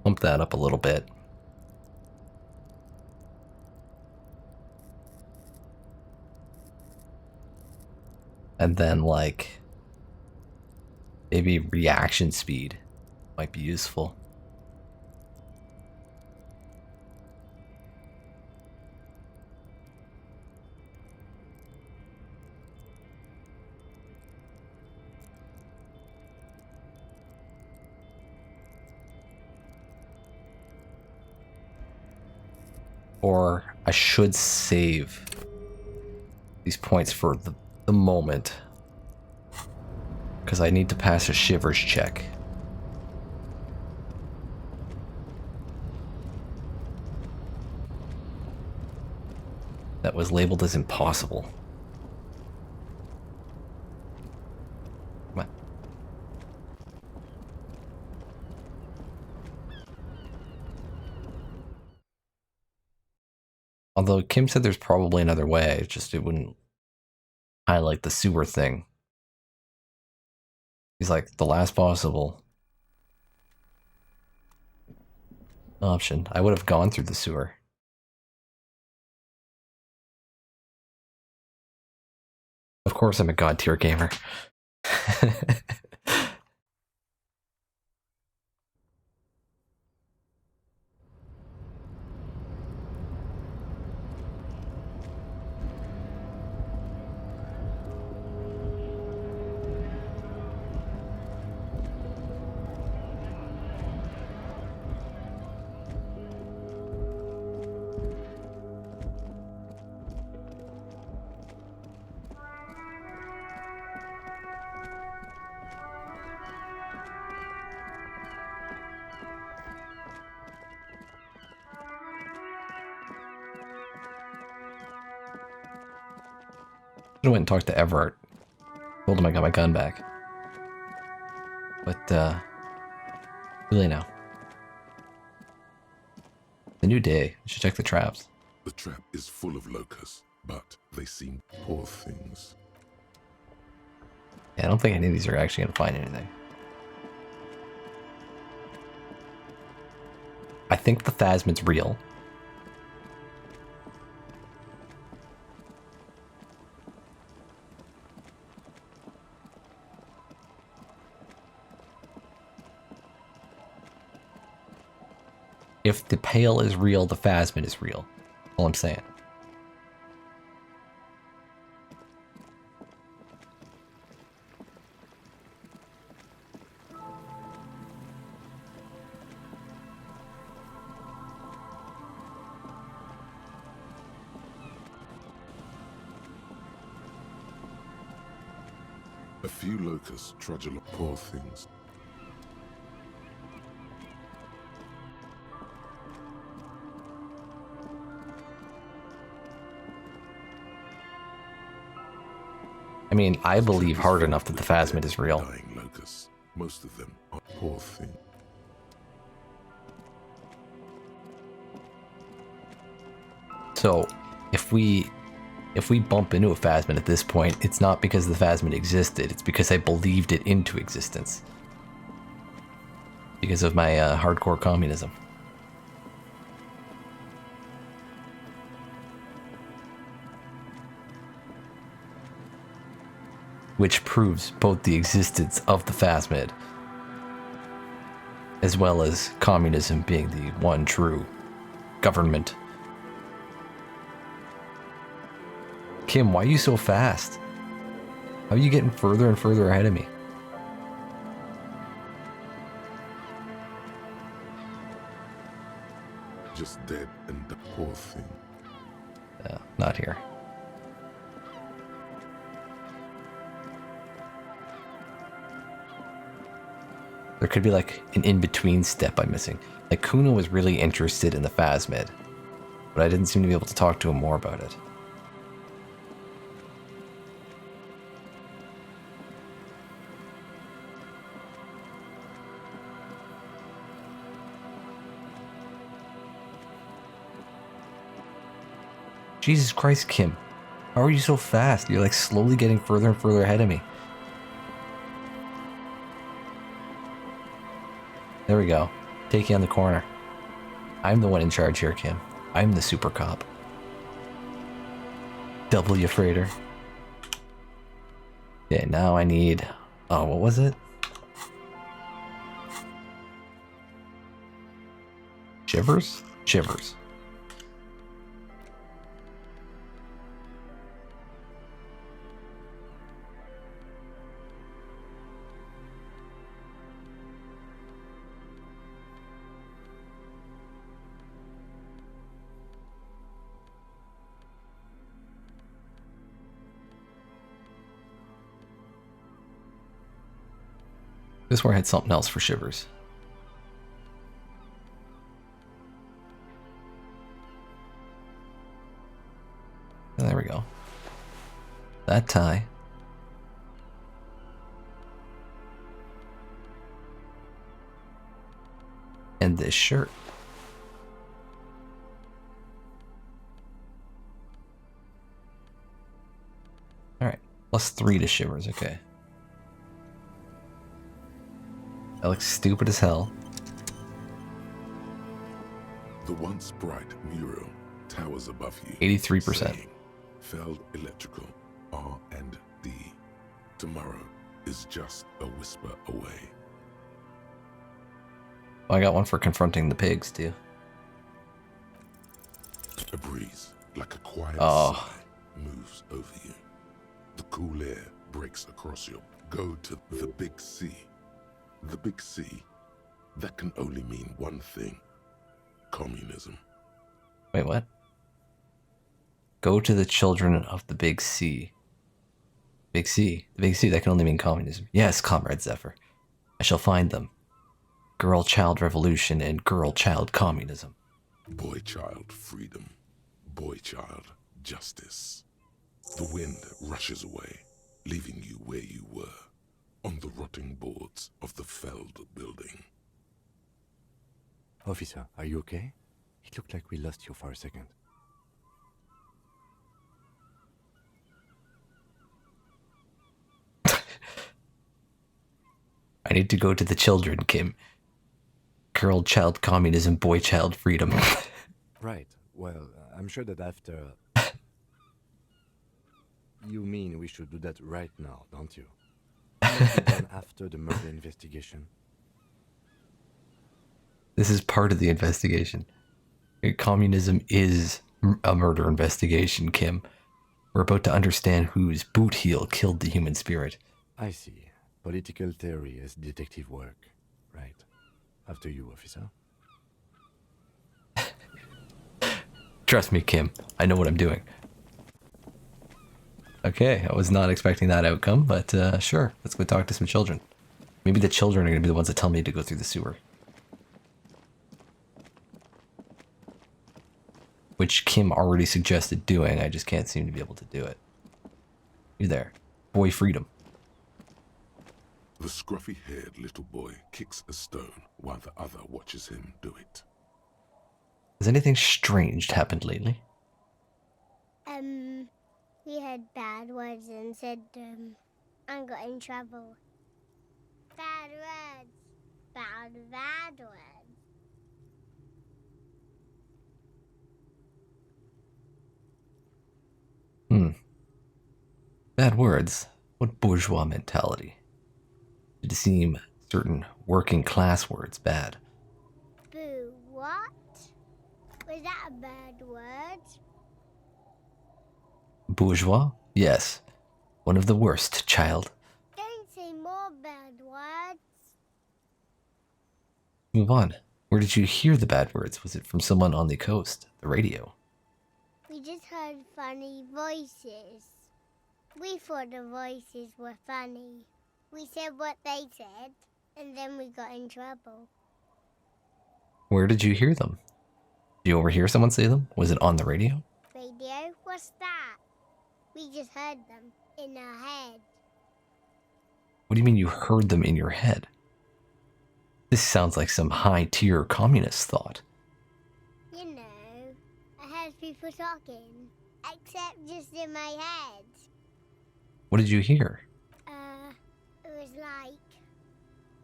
Pump that up a little bit. And then, like, maybe reaction speed might be useful. Or I should save these points for the moment. Because I need to pass a shivers check. That was labeled as impossible. Come on. Although Kim said there's probably another way, it's just it wouldn't highlight the sewer thing. He's like, the last possible option. I would have gone through the sewer. Of course I'm a god tier gamer. I went and talked to Everett. Told him I got my gun back. But, really now. It's a new day. I should check the traps. The trap is full of locusts, but they seem poor things. Yeah, I don't think any of these are actually going to find anything. I think the Phasmid's real. If the Pale is real, the Phasmid is real. All I'm saying. A few locusts trudge along, poor things. mean, I believe hard enough that the phasmid is real. Dying locusts. Most of them are poor thing. So, if we bump into a phasmid at this point, it's not because the phasmid existed, it's because I believed it into existence. Because of my hardcore communism. Which proves both the existence of the phasmid, as well as communism being the one true government. Kim, why are you so fast? How are you getting further and further ahead of me? Just dead and the poor thing. Not here. There could be like an in-between step I'm missing. Like Kuna was really interested in the phasmid, but I didn't seem to be able to talk to him more about it. Jesus Christ, Kim. How are you so fast? You're like slowly getting further and further ahead of me. There we go. Take you on the corner. I'm the one in charge here, Kim. I'm the super cop. W freighter. Okay, now I need... Oh, what was it? Shivers? Shivers. This one had something else for shivers. Oh, there we go. That tie. And this shirt. Alright. +3 to shivers, okay. That looks stupid as hell. The once bright mural towers above you. 83%. saying, FELD Electrical R&D. Tomorrow is just a whisper away. I got one for confronting the pigs, too. A breeze, like a quiet Oh. sigh, moves over you. The cool air breaks across you. Go to the big C. The big C. That can only mean one thing. Communism. Wait, what? Go to the children of the Big C. Big C. The Big C, that can only mean communism. Yes, Comrade Zephyr. I shall find them. Girl-child revolution and girl-child communism. Boy-child freedom. Boy-child justice. The wind rushes away, leaving you where you were, on the rotting boards of the FELD building. Officer, are you okay? It looked like we lost you for a second. I need to go to the children, Kim. Girl-child communism, boy-child freedom. Right. Well, I'm sure that after... You mean we should do that right now, don't you? Done after the murder investigation. This is part of the investigation. Communism is a murder investigation, Kim. We're about to understand whose boot heel killed the human spirit. I see. Political theory is detective work. Right. After you, officer. Trust me, Kim. I know what I'm doing. Okay, I was not expecting that outcome, but sure. Let's go talk to some children. Maybe the children are going to be the ones that tell me to go through the sewer. Which Kim already suggested doing, I just can't seem to be able to do it. You there. boy freedom. The scruffy-haired little boy kicks a stone while the other watches him do it. Has anything strange happened lately? He had bad words and said, I got in trouble. Bad words. Bad words. Bad words. What bourgeois mentality? Did it seem certain working class words bad? Boo, what? Was that a bad word? Bourgeois? Yes. One of the worst, child. Don't say more bad words. Move on. Where did you hear the bad words? Was it from someone on the coast? The radio? We just heard funny voices. We thought the voices were funny. We said what they said, and then we got in trouble. Where did you hear them? Did you overhear someone say them? Was it on the radio? Radio? What's that? We just heard them in our head. What do you mean you heard them in your head? This sounds like some high-tier communist thought. You know, I heard people talking, except just in my head. What did you hear? It was like,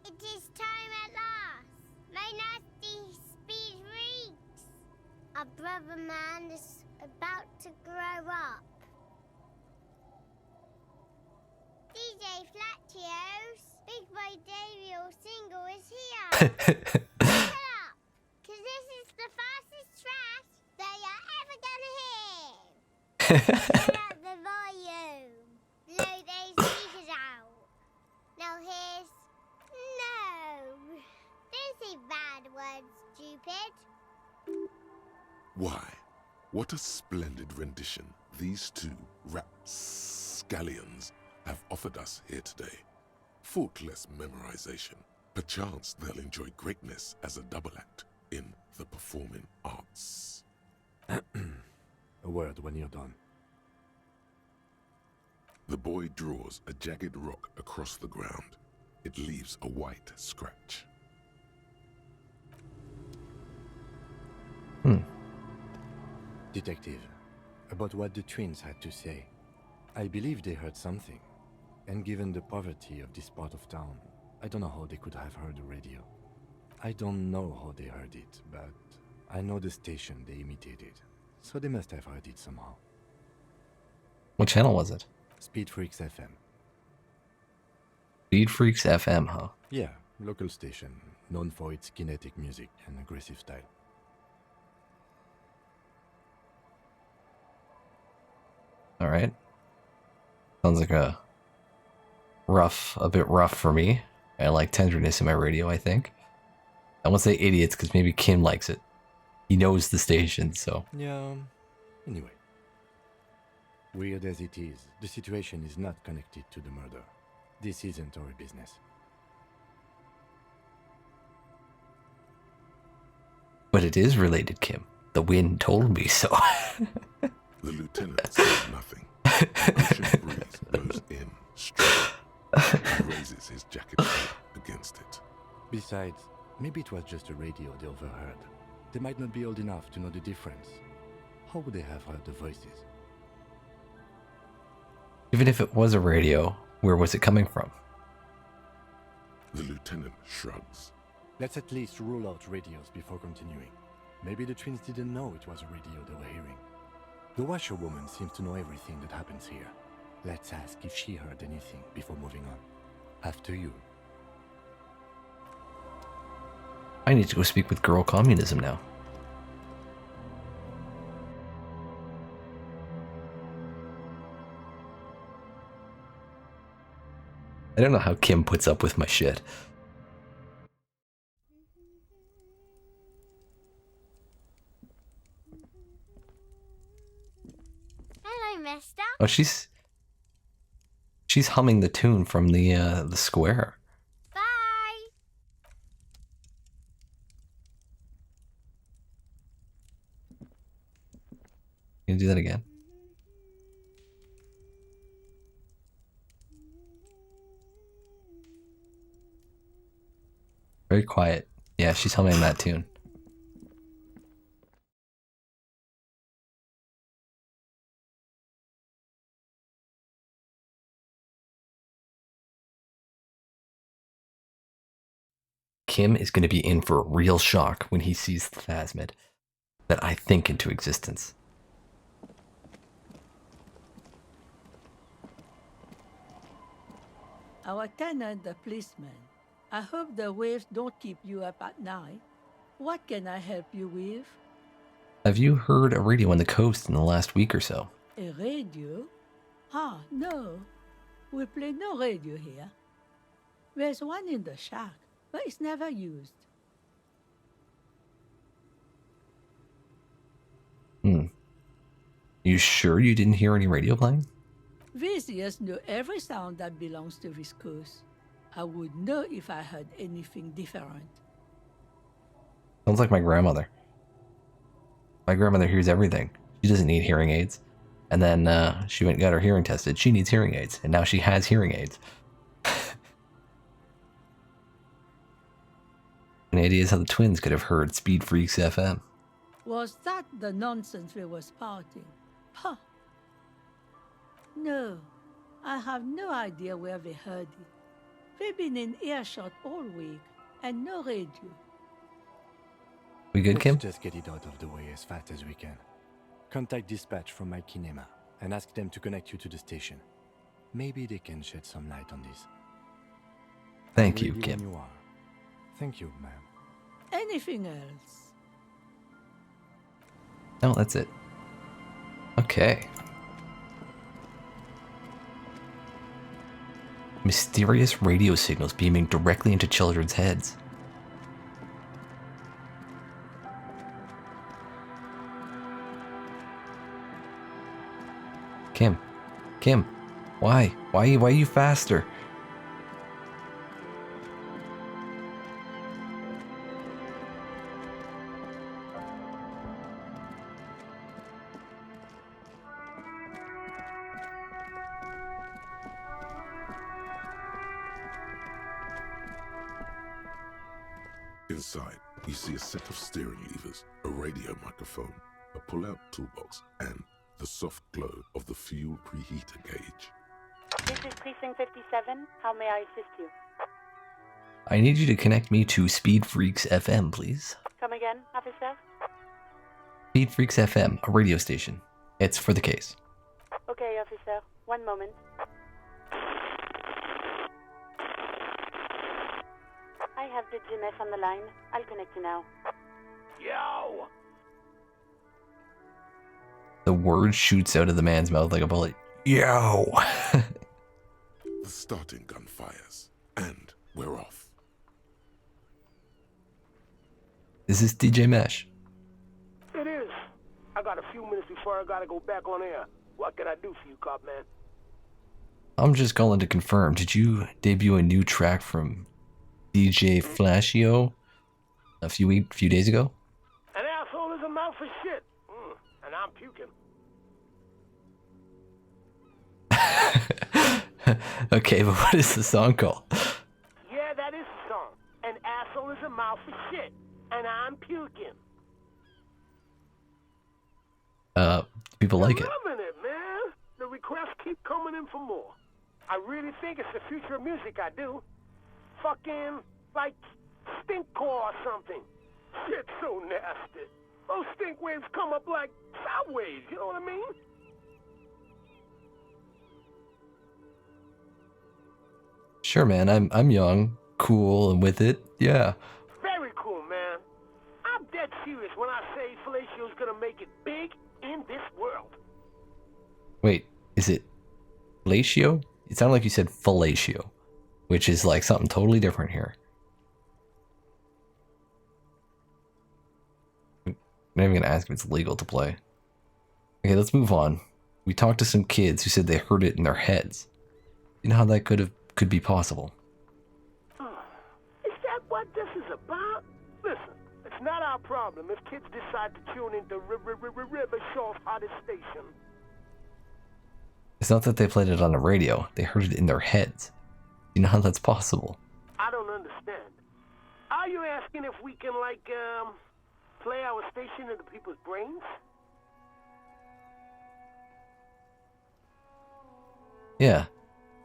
it is time at last. My nasty speed freaks. Our brother man is about to grow up. DJ Flatios, Big Boy Daniel single is here. Shut up, cause this is the fastest trash that you're ever gonna hear. Turn up the volume. Blow those speakers out. Now here's... No. Don't say bad words, stupid. Why? What a splendid rendition these two rapscallions have offered us here today. Faultless memorization. Perchance they'll enjoy greatness as a double act in the performing arts. A word when you're done. The boy draws a jagged rock across the ground. It leaves a white scratch. Detective, about what the twins had to say. I believe they heard something. And given the poverty of this part of town, I don't know how they could have heard the radio. I don't know how they heard it, but I know the station they imitated. So they must have heard it somehow. What channel was it? Speed Freaks FM. Speed Freaks FM, huh? Yeah, local station, known for its kinetic music and aggressive style. Alright. Sounds like a bit rough for me. I like tenderness in my radio, I think. I won't say idiots, because maybe Kim likes it. He knows the station, so... Yeah, anyway. Weird as it is, the situation is not connected to the murder. This isn't our business. But it is related, Kim. The wind told me so. The lieutenant says nothing. Ocean breeze blows in straight. He raises his jacket coat against it. Besides, maybe it was just a radio they overheard. They might not be old enough to know the difference. How would they have heard the voices? Even if it was a radio, where was it coming from? The lieutenant shrugs. Let's at least rule out radios before continuing. Maybe the twins didn't know it was a radio they were hearing. The washerwoman seems to know everything that happens here. Let's ask if she heard anything before moving on. After you. I need to go speak with Girl Communism now. I don't know how Kim puts up with my shit. Hello, mister. Oh, she's humming the tune from the square. Bye. Can you do that again? Very quiet. Yeah, she's humming that tune. Kim is going to be in for a real shock when he sees the phasmid that I think into existence. Our tenant, the policeman. I hope the waves don't keep you up at night. What can I help you with? Have you heard a radio on the coast in the last week or so? A radio? Ah, no. We play no radio here. There's one in the shack, but it's never used. You sure you didn't hear any radio playing? These ears know every sound that belongs to this coast. I would know if I heard anything different. Sounds like my grandmother. My grandmother hears everything. She doesn't need hearing aids. And then she went and got her hearing tested. She needs hearing aids. And now she has hearing aids. Any ideas how the twins could have heard Speed Freaks FM? Was that the nonsense we were spouting? Huh. No, I have no idea where they heard it. They've been in earshot all week, and no radio. We good, Kim? Let's just get it out of the way as fast as we can. Contact dispatch from my kinema and ask them to connect you to the station. Maybe they can shed some light on this. Thank you, Ready Kim. when you are. Thank you, ma'am. Anything else? No, that's it. Okay. Mysterious radio signals beaming directly into children's heads. Kim, why? Why are you faster? Inside, you see a set of steering levers, a radio microphone, a pull-out toolbox, and the soft glow of the fuel preheater gauge. This is Precinct 57. How may I assist you? I need you to connect me to Speed Freaks FM, please. Come again, officer? Speed Freaks FM, a radio station. It's for the case. Okay, officer. One moment. I have the GMF on the line. I'll connect you now. Yo! The word shoots out of the man's mouth like a bullet. Yo! The starting gun fires, and we're off. Is this DJ Mesh? It is. I got a few minutes before I gotta go back on air. What can I do for you, cop man? I'm just calling to confirm. Did you debut a new track from DJ Flashio a few days ago? An asshole is a mouth for shit. And I'm puking. Okay, but what is the song called? Yeah, that is the song. An asshole is a mouth for shit. And I'm puking. People like it. I'm loving it, man. The requests keep coming in for more. I really think it's the future of music, I do. Fucking, like, stinkcore or something. Shit's so nasty. Those stink waves come up like sound waves, you know what I mean? Sure, man. I'm young, cool, and with it. Yeah. Very cool, man. I'm dead serious when I say Fellatio's gonna make it big in this world. Wait, is it fellatio? It sounded like you said fellatio, which is like something totally different here. I'm not even gonna ask if it's legal to play. Okay, let's move on. We talked to some kids who said they heard it in their heads. You know how that could be possible? Is that what this is about? Listen, it's not our problem if kids decide to tune into River Shaw's hottest station. It's not that they played it on the radio. They heard it in their heads. You know how that's possible? I don't understand. I Are you asking if we can, like, play our station into people's brains? Yeah,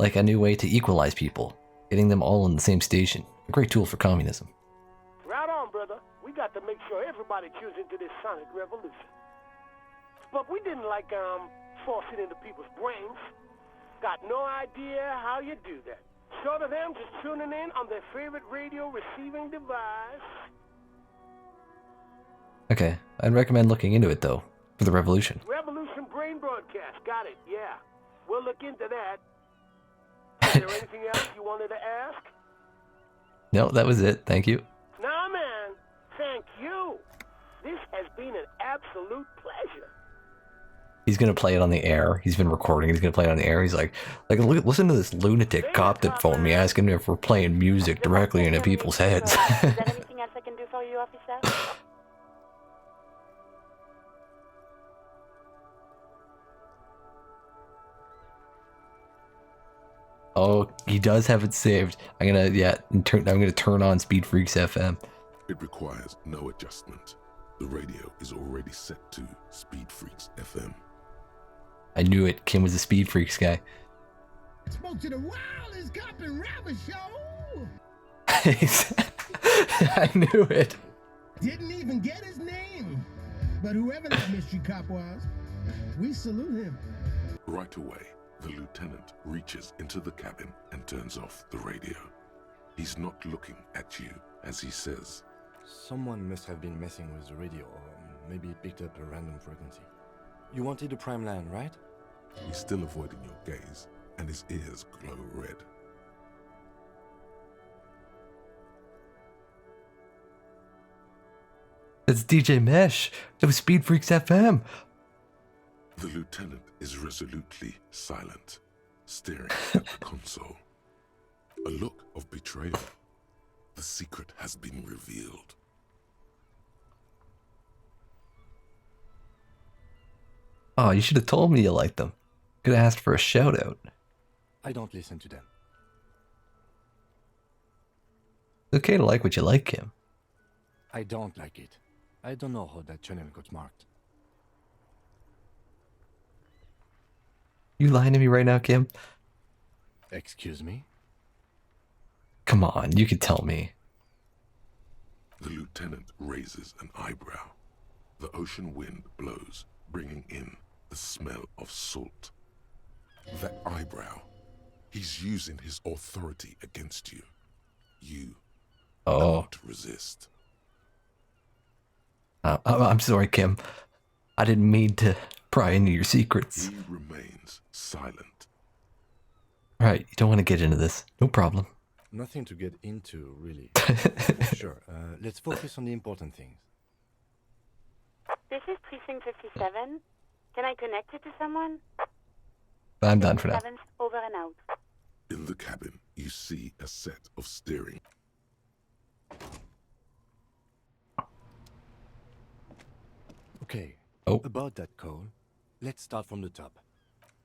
like a new way to equalize people, getting them all in the same station. A great tool for communism. Right on, brother. We got to make sure everybody tunes into this sonic revolution. But we didn't, like, force it into people's brains. Got no idea how you do that. Short of them just tuning in on their favorite radio receiving device. Okay, I'd recommend looking into it though, for the revolution. Revolution Brain Broadcast. Got it, yeah. We'll look into that. Is there anything else you wanted to ask? No, that was it. Thank you. Nah, man. Thank you. This has been an absolute pleasure. He's gonna play it on the air. He's been recording. He's gonna play it on the air. He's like, listen to this lunatic cop that phoned me asking if we're playing music directly into people's heads. Is there anything else I can do for you, officer? Oh, he does have it saved. I'm gonna turn on Speed Freaks FM. It requires no adjustment. The radio is already set to Speed Freaks FM. I knew it. Kim was a Speed Freaks guy. Spoke to the wildest cop and rapper show. I knew it. Didn't even get his name. But whoever that mystery cop was, we salute him. Right away, the lieutenant reaches into the cabin and turns off the radio. He's not looking at you as he says, Someone must have been messing with the radio, or maybe picked up a random frequency. You wanted a prime line, right? He's still avoiding your gaze, and his ears glow red. It's DJ Mesh. It was Speed Freaks FM. The lieutenant is resolutely silent, staring at the console. A look of betrayal. The secret has been revealed. Oh, you should have told me you liked them. Could have asked for a shout out. I don't listen to them. It's okay to like what you like, Kim. I don't like it. I don't know how that channel got marked. You lying to me right now, Kim? Excuse me? Come on, you could tell me. The lieutenant raises an eyebrow. The ocean wind blows, bringing in the smell of salt. That eyebrow. He's using his authority against you. You cannot resist. I'm sorry, Kim. I didn't mean to pry into your secrets. He remains silent. Right, you don't want to get into this. No problem. Nothing to get into, really. Sure, let's focus on the important things. This is Precinct 57. Can I connect you to someone? I'm done for now. 57's over and out. In the cabin, you see a set of steering. Okay, about that call, let's start from the top.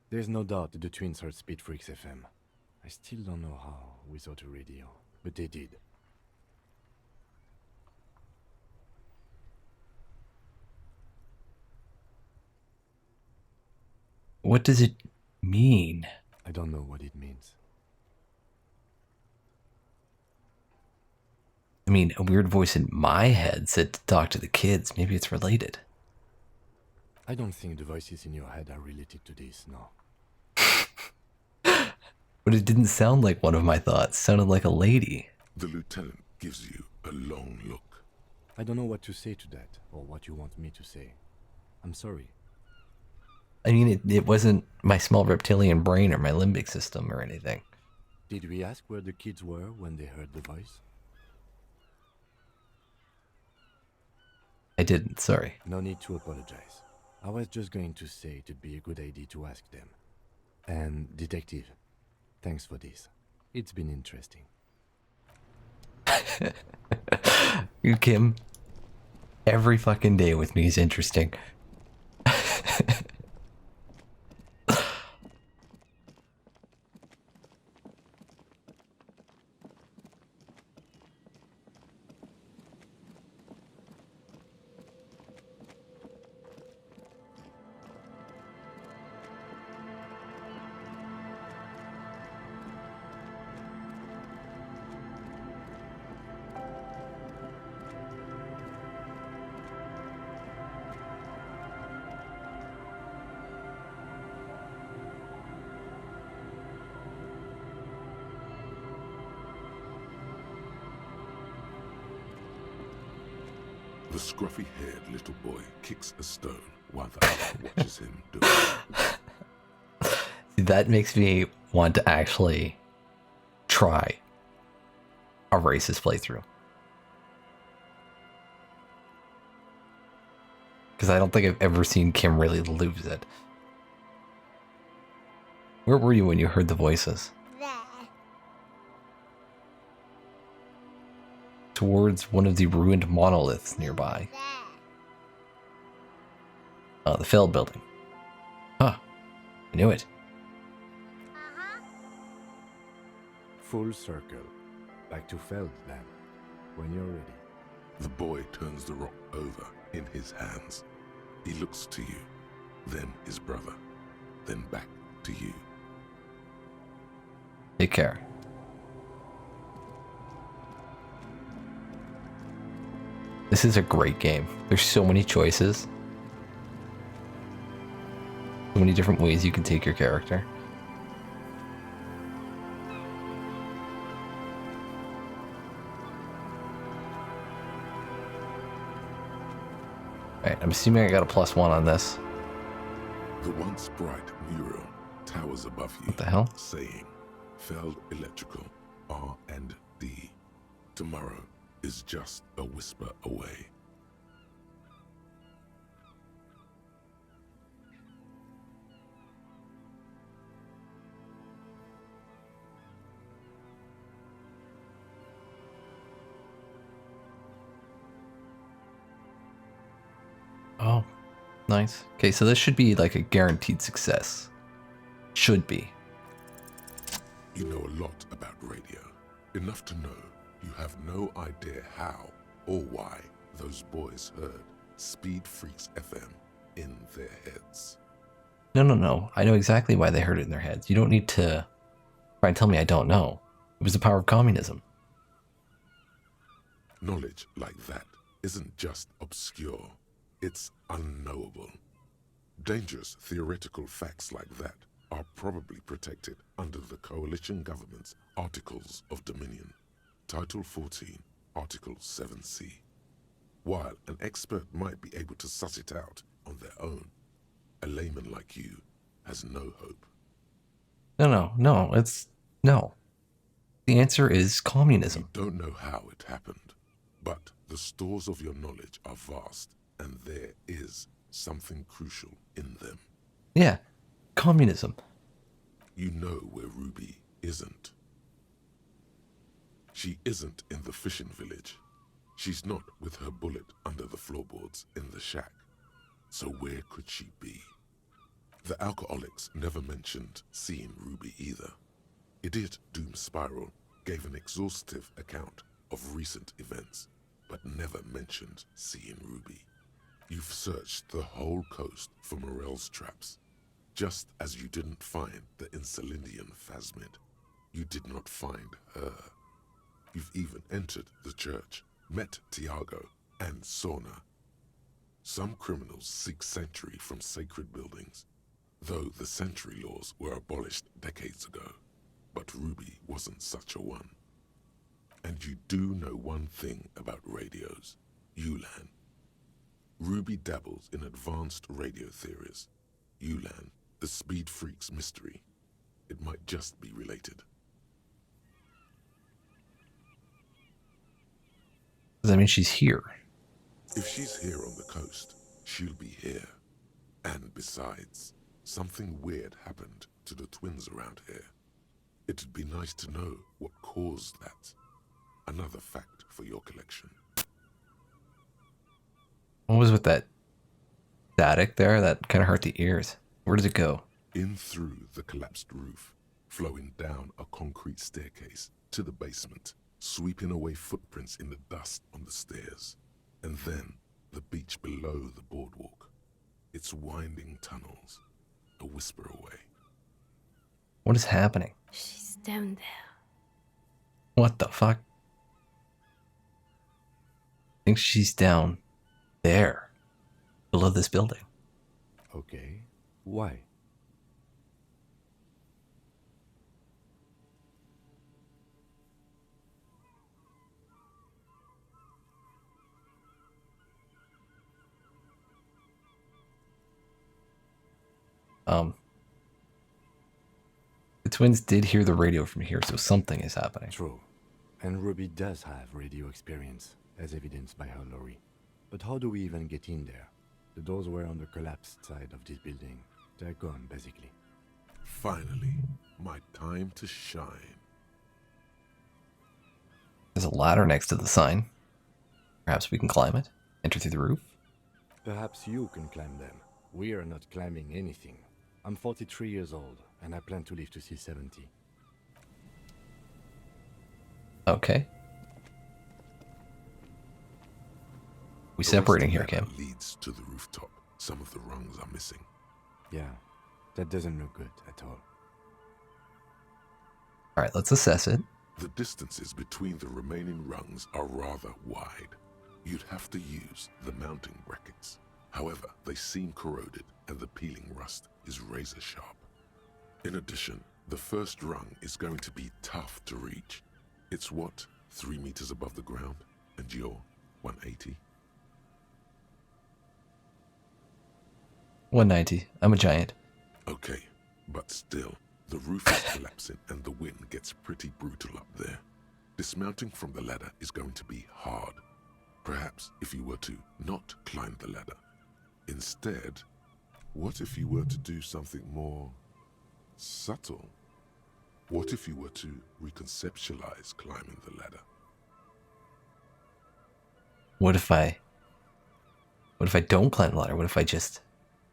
There's no doubt that the twins heard Speed Freaks FM. I still don't know how without a radio, but they did. What does it mean? I don't know what it means. I mean, a weird voice in my head said to talk to the kids. Maybe it's related. I don't think the voices in your head are related to this, no. But it didn't sound like one of my thoughts. It sounded like a lady. The lieutenant gives you a long look. I don't know what to say to that, or what you want me to say. I'm sorry. I mean, it wasn't my small reptilian brain or my limbic system or anything. Did we ask where the kids were when they heard the voice? I didn't, sorry. No need to apologize. I was just going to say it'd be a good idea to ask them. And, Detective, thanks for this. It's been interesting. You, Kim, every fucking day with me is interesting. scruffy-haired little boy kicks a stone while the other watches him do it. See, that makes me want to actually try a racist playthrough. Because I don't think I've ever seen Kim really lose it. Where were you when you heard the voices? There. Towards one of the ruined monoliths nearby. There. Oh, the FELD building. Huh. I knew it. Full circle. Back to FELD, then. When you're ready. The boy turns the rock over in his hands. He looks to you, then his brother, then back to you. Take care. This is a great game. There's so many choices. So many different ways you can take your character. Alright, I'm assuming I got a +1 on this. The once bright mural towers above you. What the hell? Saying, FELD Electrical R&D. Tomorrow is just a whisper away. Oh, nice. Okay, so this should be like a guaranteed success. Should be. You know a lot about radio. Enough to know you have no idea how or why those boys heard Speed Freaks FM in their heads. No. I know exactly why they heard it in their heads. You don't need to try and tell me I don't know. It was the power of communism. Knowledge like that isn't just obscure, it's unknowable. Dangerous theoretical facts like that are probably protected under the coalition government's Articles of Dominion, Title 14, Article 7C. While an expert might be able to suss it out on their own, a layman like you has no hope. No, it's no. The answer is communism. You don't know how it happened, but the stores of your knowledge are vast, and there is something crucial in them. Yeah, communism. You know where Ruby isn't. She isn't in the fishing village. She's not with her bullet under the floorboards in the shack. So where could she be? The alcoholics never mentioned seeing Ruby either. Idiot Doom Spiral gave an exhaustive account of recent events, but never mentioned seeing Ruby. You've searched the whole coast for Morel's traps, just as you didn't find the Insulindian Phasmid. You did not find her. You've even entered the church, met Tiago and Sorna. Some criminals seek sanctuary from sacred buildings, though the sanctuary laws were abolished decades ago. But Ruby wasn't such a one. And you do know one thing about radios, Ulan. Ruby dabbles in advanced radio theories. Ulan, the Speed Freaks mystery. It might just be related. Does that mean she's here? If she's here on the coast, she'll be here. And besides, something weird happened to the twins around here. It'd be nice to know what caused that. Another fact for your collection. What was with that static there? That kind of hurt the ears. Where did it go? In through the collapsed roof, flowing down a concrete staircase to the basement, sweeping away footprints in the dust on the stairs. And then the beach below the boardwalk. Its winding tunnels, a whisper away. What is happening? She's down there. What the fuck? I think she's down there, below this building. Okay. Why? The twins did hear the radio from here, so something is happening. True. And Ruby does have radio experience, as evidenced by her lorry. But how do we even get in there? The doors were on the collapsed side of this building. They're gone, basically. Finally, my time to shine. There's a ladder next to the sign. Perhaps we can climb it? Enter through the roof? Perhaps you can climb them. We are not climbing anything. I'm 43 years old, and I plan to live to see 70. Okay. We separating here, Kim. Leads to the rooftop. Some of the rungs are missing. Yeah, that doesn't look good at all. Alright, let's assess it. The distances between the remaining rungs are rather wide. You'd have to use the mounting brackets. However, they seem corroded and the peeling rust is razor sharp. In addition, the first rung is going to be tough to reach. It's what, 3 meters above the ground, and you're 180? 190. I'm a giant. Okay, but still, the roof is collapsing and the wind gets pretty brutal up there. Dismounting from the ladder is going to be hard. Perhaps if you were to not climb the ladder. Instead, what if you were to do something more subtle? What if you were to reconceptualize climbing the ladder? What if I don't climb the ladder? What if I just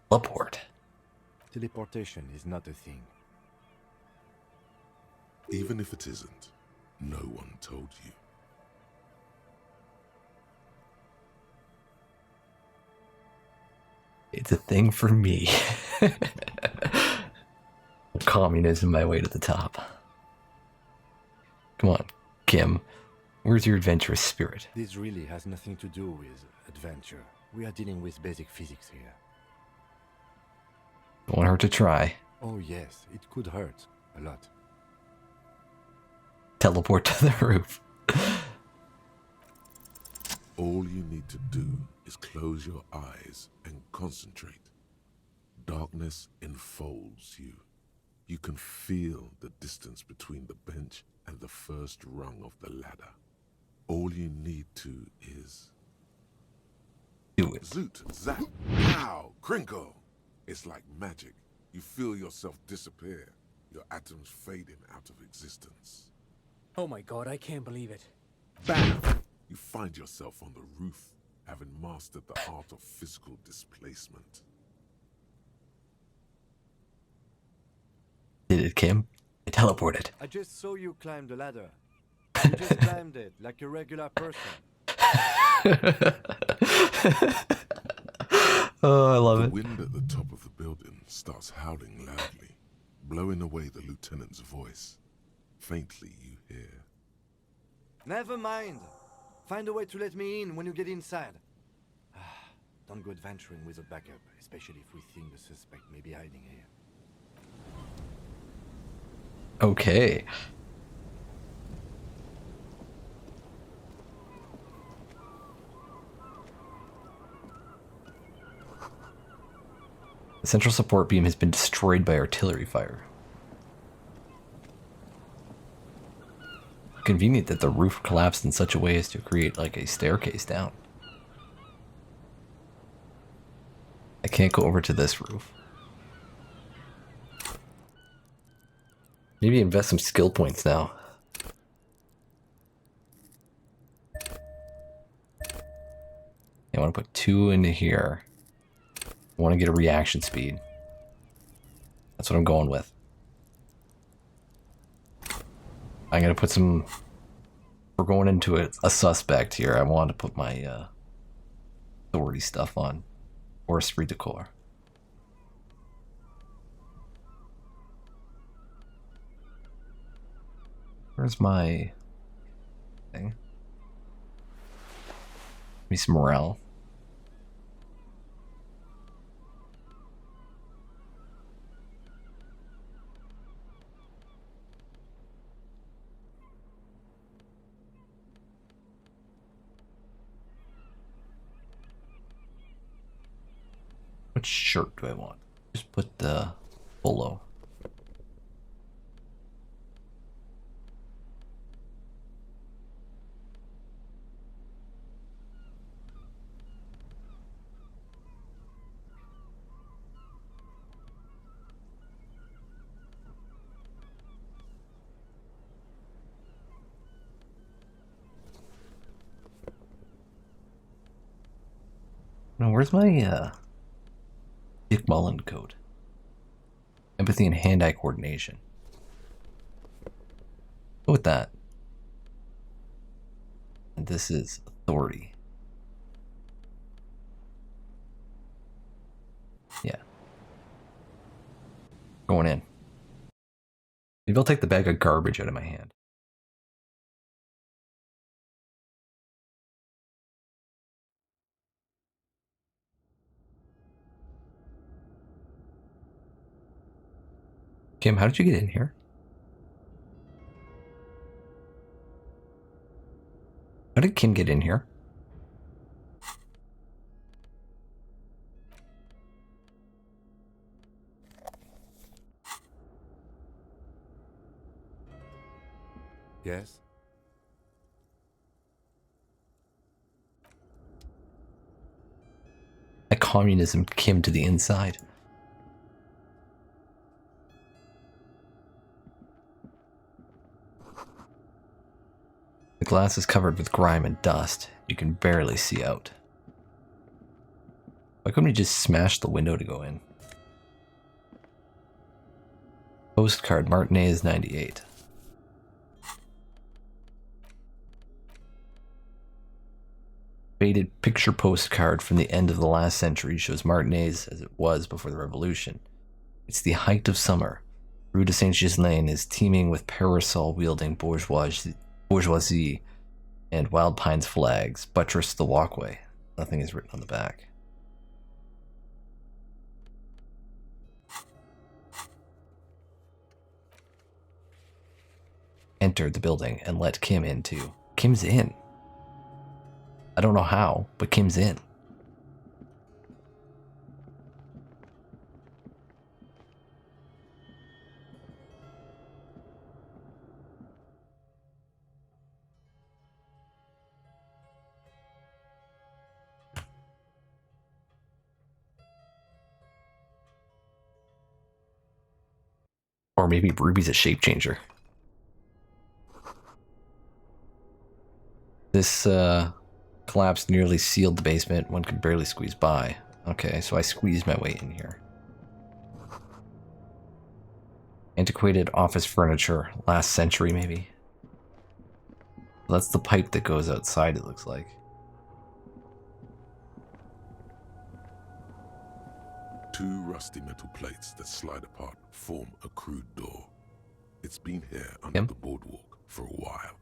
teleport? Teleportation is not a thing. Even if it isn't, no one told you. It's a thing for me. Communism, my way to the top. Come on, Kim. Where's your adventurous spirit? This really has nothing to do with adventure. We are dealing with basic physics here. Don't want her to try. Oh yes, it could hurt. A lot. Teleport to the roof. All you need to do is close your eyes and concentrate. Darkness enfolds you. You can feel the distance between the bench and the first rung of the ladder. All you need to is... do it. Zoot, zap, pow, crinkle. It's like magic. You feel yourself disappear, your atoms fading out of existence. Oh my god, I can't believe it. Bam! You find yourself on the roof, having mastered the art of physical displacement. Did it, Kim? I teleported. I just saw you climb the ladder. You just climbed it like a regular person. Oh, I love it. The wind at the top of the building starts howling loudly, blowing away the lieutenant's voice. Faintly you hear. Never mind. Find a way to let me in when you get inside. Don't go adventuring with a backup, especially if we think the suspect may be hiding here. Okay. The central support beam has been destroyed by artillery fire. Convenient that the roof collapsed in such a way as to create like a staircase down. I can't go over to this roof. Maybe invest some skill points now. I want to put 2 into here. I want to get a reaction speed. That's what I'm going with. I'm going to put some... We're going into a suspect here. I want to put my authority stuff on. Or esprit de corps. Where's my thing? Give me some morale. What shirt do I want? Just put the Bolo. Now, where's my Dick Mullen code? Empathy and hand-eye coordination. Go with that. And this is authority. Yeah. Going in. Maybe I'll take the bag of garbage out of my hand. Kim, how did you get in here? How did Kim get in here? Yes? A communism Kim to the inside. The glass is covered with grime and dust. You can barely see out. Why couldn't we just smash the window to go in? Postcard, Martinez 98. Faded picture postcard from the end of the last century shows Martinez as it was before the revolution. It's the height of summer. Rue de Saint-Ghislain is teeming with parasol-wielding bourgeoisie and Wild Pines flags buttress the walkway. Nothing is written on the back. Enter the building and let Kim in too. Kim's in. I don't know how, but Kim's in. Or maybe Ruby's a shape changer. This collapse nearly sealed the basement. One could barely squeeze by. Okay, so I squeezed my way in here. Antiquated office furniture, last century maybe. That's the pipe that goes outside, it looks like. Two rusty metal plates that slide apart form a crude door. It's been here under the boardwalk for a while.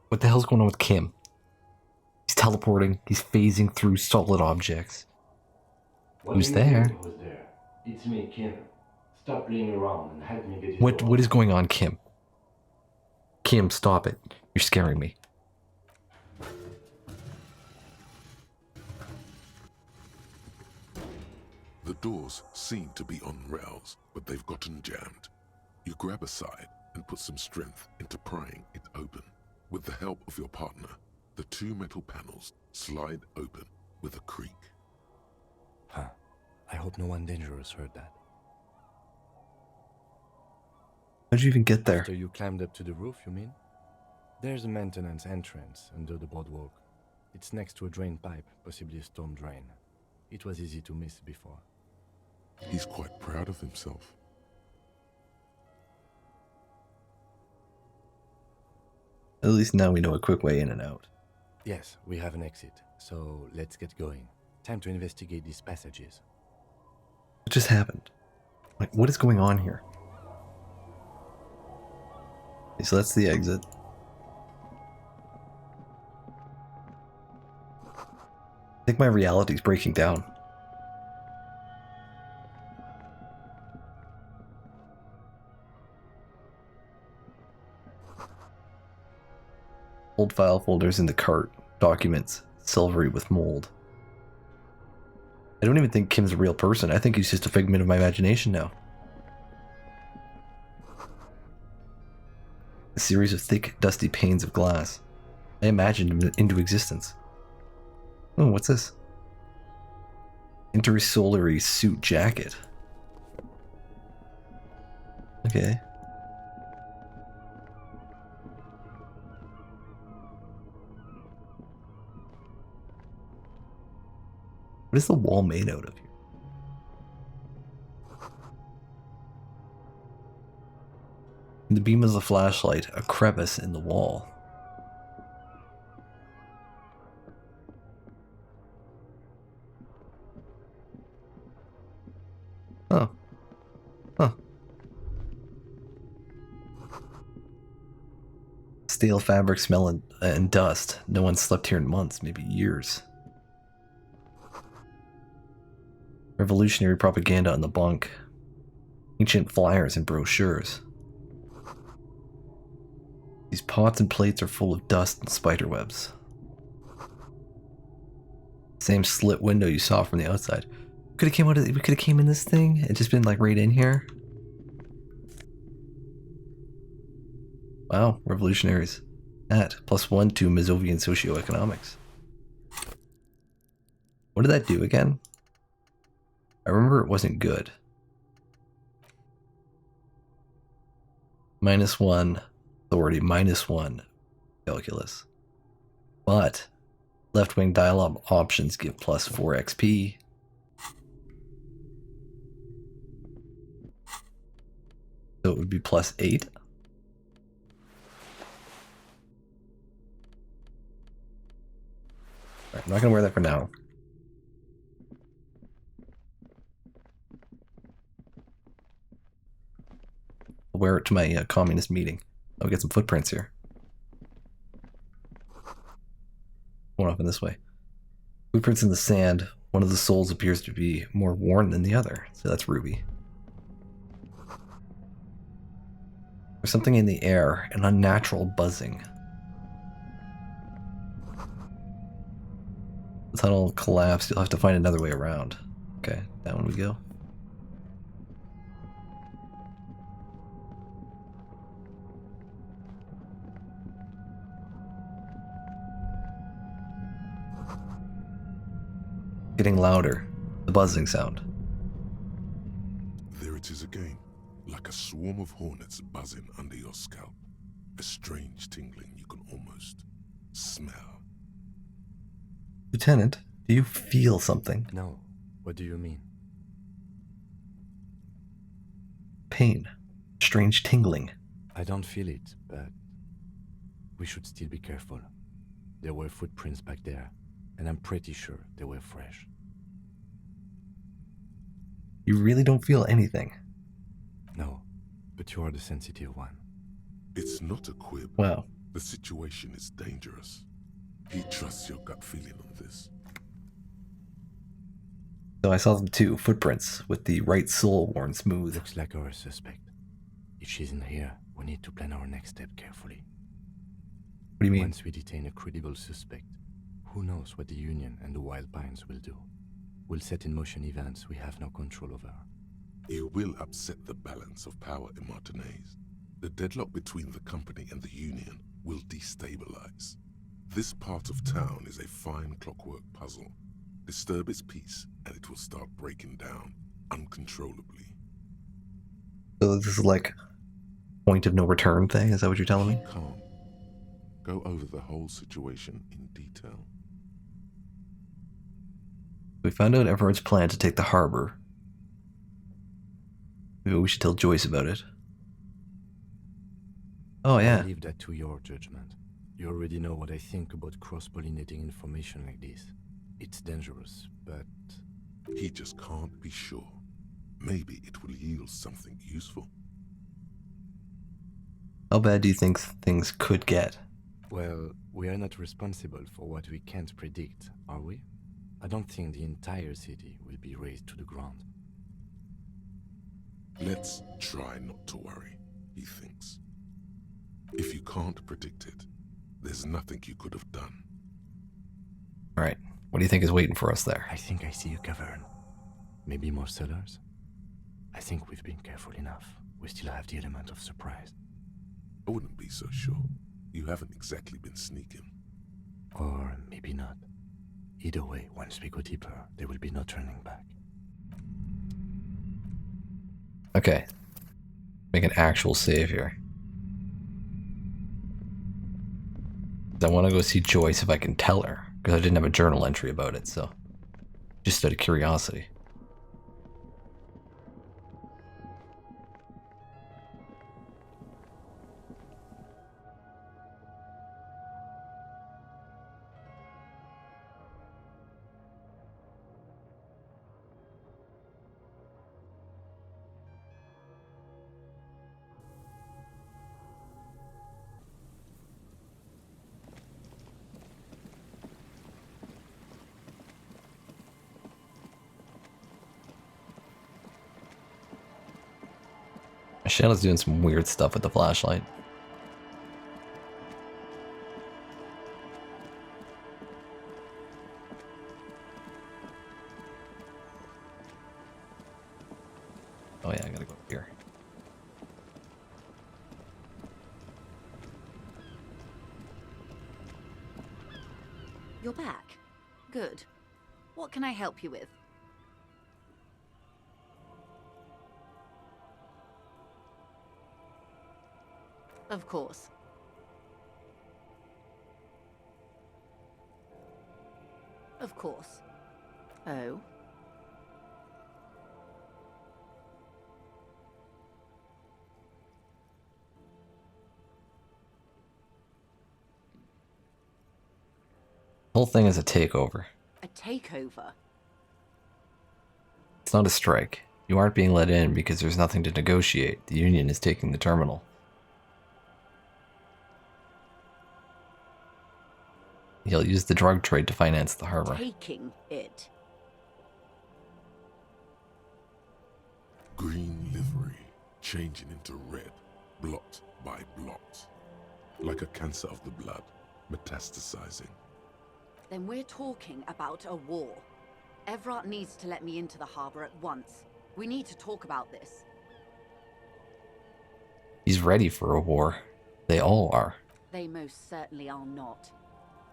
What the hell's going on with Kim? He's teleporting, he's phasing through solid objects. Who's there? Who's there? It's me, Kim. Stop playing around and help me get it What is going on, Kim? Kim, stop it. You're scaring me. The doors seem to be on rails, but they've gotten jammed. You grab a side and put some strength into prying it open. With the help of your partner, the two metal panels slide open with a creak. Huh. I hope no one dangerous heard that. How'd you even get there? After you climbed up to the roof, you mean? There's a maintenance entrance under the boardwalk. It's next to a drain pipe, possibly a storm drain. It was easy to miss before. He's quite proud of himself. At least now we know a quick way in and out. Yes, we have an exit, so let's get going. Time to investigate these passages. What just happened? Like, what is going on here? Okay, so that's the exit. I think my reality's breaking down. Old file folders in the cart. Documents, silvery with mold. I don't even think Kim's a real person. I think he's just a figment of my imagination now. A series of thick, dusty panes of glass. I imagined him into existence. Oh, what's this? Intersolary suit jacket. Okay. What is the wall made out of here? In the beam of the flashlight, a crevice in the wall. Oh. Huh. Stale fabric smell and dust. No one slept here in months, maybe years. Revolutionary propaganda on the bunk. Ancient flyers and brochures. These pots and plates are full of dust and spiderwebs. Same slit window you saw from the outside. We could have came in this thing and just been like right in here. Wow, revolutionaries. That +1 to Mazovian socioeconomics. What did that do again? I remember it wasn't good. -1 authority, -1 calculus. But left-wing dialogue options give +4 XP. So it would be +8. Right, I'm not gonna wear that for now. I'll wear it to my communist meeting. I'll get some footprints here. One off in this way. Footprints in the sand. One of the souls appears to be more worn than the other. So that's Ruby. There's something in the air, an unnatural buzzing. The tunnel collapsed. You'll have to find another way around. Okay, down we go. Getting louder. The buzzing sound. There it is again, like a swarm of hornets buzzing under your scalp. A strange tingling you can almost smell. Lieutenant, do you feel something? No. What do you mean? Pain. Strange tingling. I don't feel it, but we should still be careful. There were footprints back there, and I'm pretty sure they were fresh. You really don't feel anything? No, but you are the sensitive one. It's not a quib. Wow. The situation is dangerous. He trusts your gut feeling on this. So I saw them too, footprints, with the right sole worn smooth. Looks like our suspect. If she's in here, we need to plan our next step carefully. What do you mean? Once we detain a credible suspect, who knows what the Union and the Wild Pines will do? We'll set in motion events we have no control over. You will upset the balance of power in Martinez. The deadlock between the company and the Union will destabilize. This part of town is a fine clockwork puzzle. Disturb its peace, and it will start breaking down uncontrollably. So this is like point of no return thing? Is that what you're telling me? Keep calm. Go over the whole situation in detail. We found out everyone's plan to take the harbor. Maybe we should tell Joyce about it. Oh yeah. I'll leave that to your judgment. You already know what I think about cross-pollinating information like this. It's dangerous, but... He just can't be sure. Maybe it will yield something useful. How bad do you think things could get? Well, we are not responsible for what we can't predict, are we? I don't think the entire city will be razed to the ground. Let's try not to worry, he thinks. If you can't predict it, there's nothing you could have done. Alright, what do you think is waiting for us there? I think I see a cavern. Maybe more sellers? I think we've been careful enough. We still have the element of surprise. I wouldn't be so sure. You haven't exactly been sneaking. Or maybe not. Either way, once we go deeper, there will be no turning back. Okay. Make an actual save here. I want to go see Joyce if I can tell her, because I didn't have a journal entry about it, so just out of curiosity. Shannon's doing some weird stuff with the flashlight. Oh yeah, I gotta go here. You're back. Good. What can I help you with? Of course. Of course. Oh? The whole thing is a takeover. A takeover? It's not a strike. You aren't being let in because there's nothing to negotiate. The Union is taking the terminal. He'll use the drug trade to finance the harbor. Taking it. Green livery, changing into red, blot by blot. Like a cancer of the blood, metastasizing. Then we're talking about a war. Everett needs to let me into the harbor at once. We need to talk about this. He's ready for a war. They all are. They most certainly are not.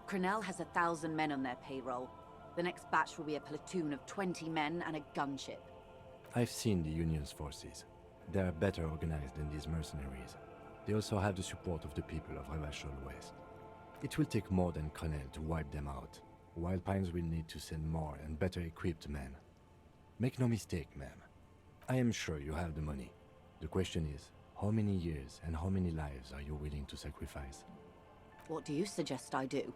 Crenell has 1,000 men on their payroll. The next batch will be a platoon of 20 men and a gunship. I've seen the Union's forces. They are better organized than these mercenaries. They also have the support of the people of Revachol West. It will take more than Crenell to wipe them out. Wild Pines will need to send more and better equipped men. Make no mistake, ma'am. I am sure you have the money. The question is, how many years and how many lives are you willing to sacrifice? What do you suggest I do?